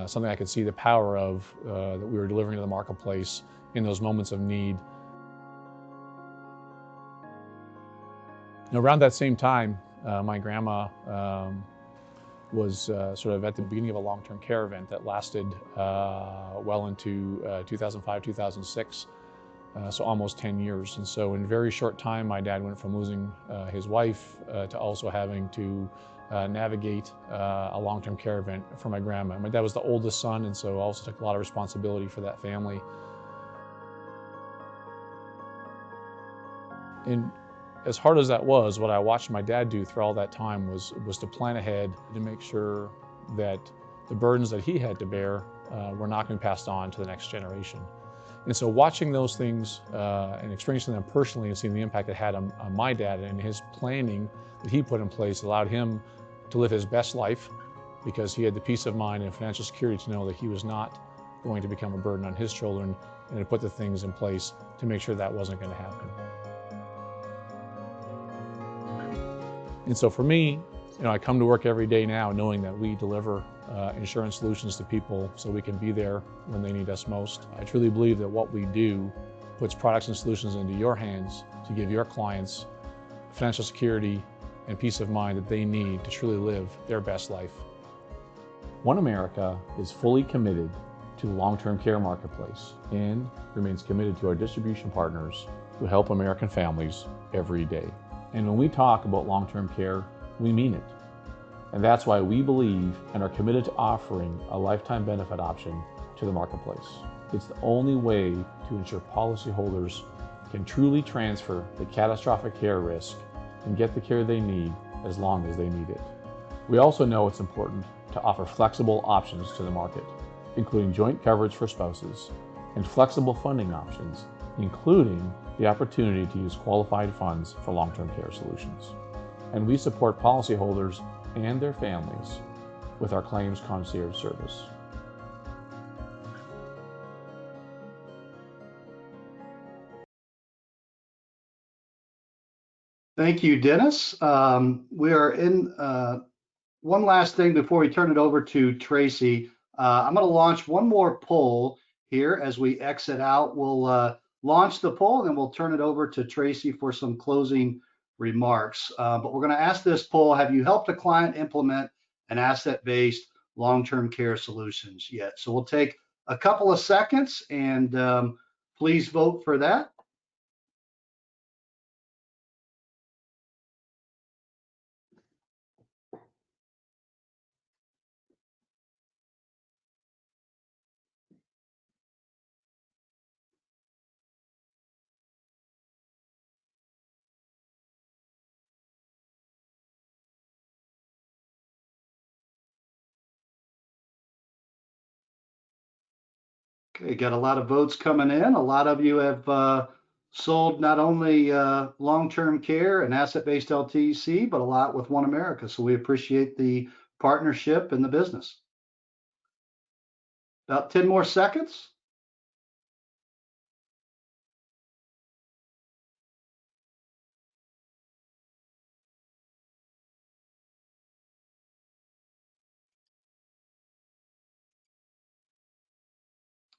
[SPEAKER 16] something I could see the power of, that we were delivering to the marketplace in those moments of need. Around that same time, my grandma was sort of at the beginning of a long-term care event that lasted well into 2005, 2006, so almost 10 years. And so in a very short time, my dad went from losing his wife to also having to navigate a long-term care event for my grandma. My dad was the oldest son, and so also took a lot of responsibility for that family. And as hard as that was, what I watched my dad do through all that time was to plan ahead to make sure that the burdens that he had to bear were not going to be passed on to the next generation. And so watching those things and experiencing them personally and seeing the impact it had on my dad, and his planning that he put in place allowed him to live his best life because he had the peace of mind and financial security to know that he was not going to become a burden on his children, and to put the things in place to make sure that wasn't going to happen. And so for me, I come to work every day now knowing that we deliver insurance solutions to people so we can be there when they need us most. I truly believe that what we do puts products and solutions into your hands to give your clients financial security and peace of mind that they need to truly live their best life. OneAmerica is fully committed to the long-term care marketplace and remains committed to our distribution partners who help American families every day. And when we talk about long-term care, we mean it. And that's why we believe and are committed to offering a lifetime benefit option to the marketplace. It's the only way to ensure policyholders can truly transfer the catastrophic care risk and get the care they need as long as they need it. We also know it's important to offer flexible options to the market, including joint coverage for spouses and flexible funding options, including the opportunity to use qualified funds for long-term care solutions. And we support policyholders and their families with our claims concierge service.
[SPEAKER 1] Thank you, Dennis. We are in one last thing before we turn it over to Tracey. I'm going to launch one more poll here as we exit out. We'll launch the poll and then we'll turn it over to Tracey for some closing remarks. But we're going to ask this poll: have you helped a client implement an asset-based long-term care solutions yet? So we'll take a couple of seconds and please vote for that. Okay, got a lot of votes coming in. A lot of you have sold not only long-term care and asset-based LTC, but a lot with OneAmerica. So we appreciate the partnership and the business. About 10 more seconds.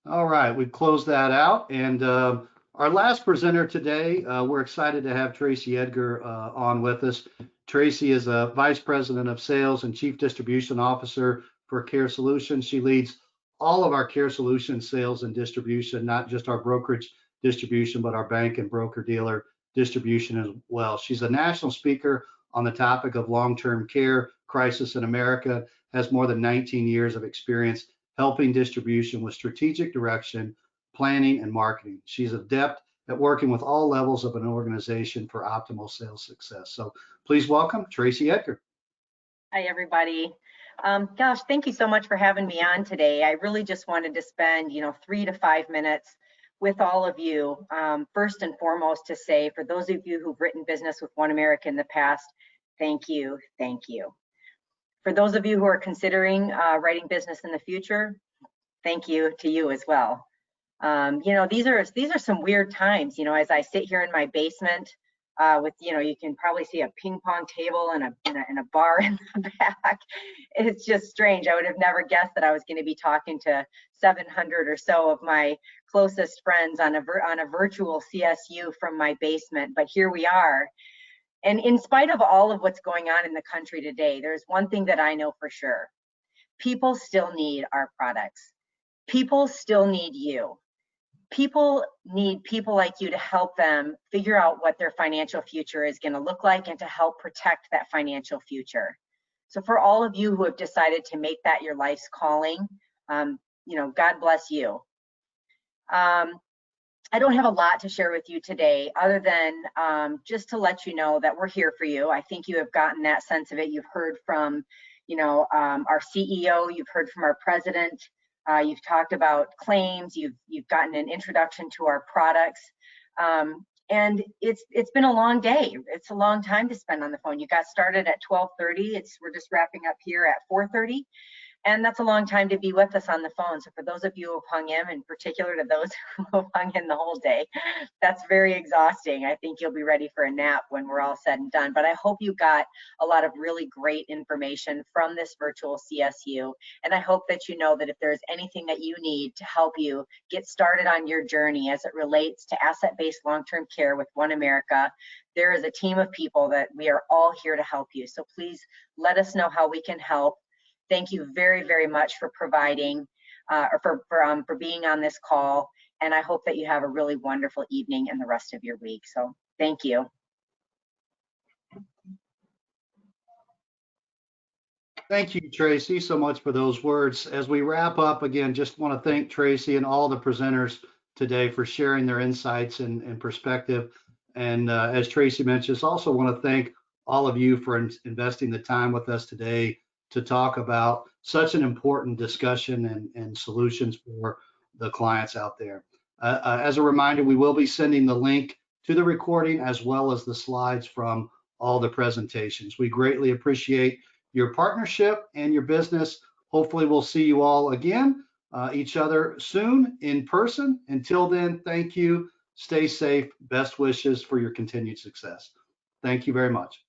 [SPEAKER 1] All right, we've closed that out. And our last presenter today, we're excited to have Tracey Edgar on with us. Tracey is a Vice President of Sales and Chief Distribution Officer for Care Solutions. She leads all of our Care Solutions sales and distribution, not just our brokerage distribution, but our bank and broker-dealer distribution as well. She's a national speaker on the topic of long-term care crisis in America, has more than 19 years of experience helping distribution with strategic direction, planning, and marketing. She's adept at working with all levels of an organization for optimal sales success. So please welcome Tracey Edgar.
[SPEAKER 17] Hi, everybody. Gosh, thank you so much for having me on today. I really just wanted to spend, 3 to 5 minutes with all of you. First and foremost to say, for those of you who've written business with OneAmerica in the past, thank you, thank you. For those of you who are considering writing business in the future, thank you to you as well. These are some weird times, as I sit here in my basement with, you can probably see a ping pong table and a bar in the back. It's just strange. I would have never guessed that I was going to be talking to 700 or so of my closest friends on a virtual CSU from my basement, but here we are. And in spite of all of what's going on in the country today, there's one thing that I know for sure. People still need our products. People still need you. People need people like you to help them figure out what their financial future is going to look like and to help protect that financial future. So for all of you who have decided to make that your life's calling, God bless you. I don't have a lot to share with you today other than just to let you know that we're here for you. I think you have gotten that sense of it. You've heard from, our CEO, you've heard from our president. You've talked about claims, you've gotten an introduction to our products, and it's been a long day. It's a long time to spend on the phone. You got started at 12:30. We're just wrapping up here at 4:30, and that's a long time to be with us on the phone. So for those of you who have hung in particular to those who have hung in the whole day, that's very exhausting. I think you'll be ready for a nap when we're all said and done. But I hope you got a lot of really great information from this virtual CSU. And I hope that you know that if there's anything that you need to help you get started on your journey as it relates to asset-based long-term care with OneAmerica, there is a team of people that we are all here to help you. So please let us know how we can help. Thank you very, very much for providing for being on this call. And I hope that you have a really wonderful evening and the rest of your week. So thank you.
[SPEAKER 1] Thank you, Tracey, so much for those words. As we wrap up, again, just want to thank Tracey and all the presenters today for sharing their insights and perspective. And as Tracey mentioned, just also want to thank all of you for investing the time with us today to talk about such an important discussion and solutions for the clients out there. As a reminder, we will be sending the link to the recording as well as the slides from all the presentations. We greatly appreciate your partnership and your business. Hopefully we'll see you all again, each other soon in person. Until then, thank you. Stay safe. Best wishes for your continued success. Thank you very much.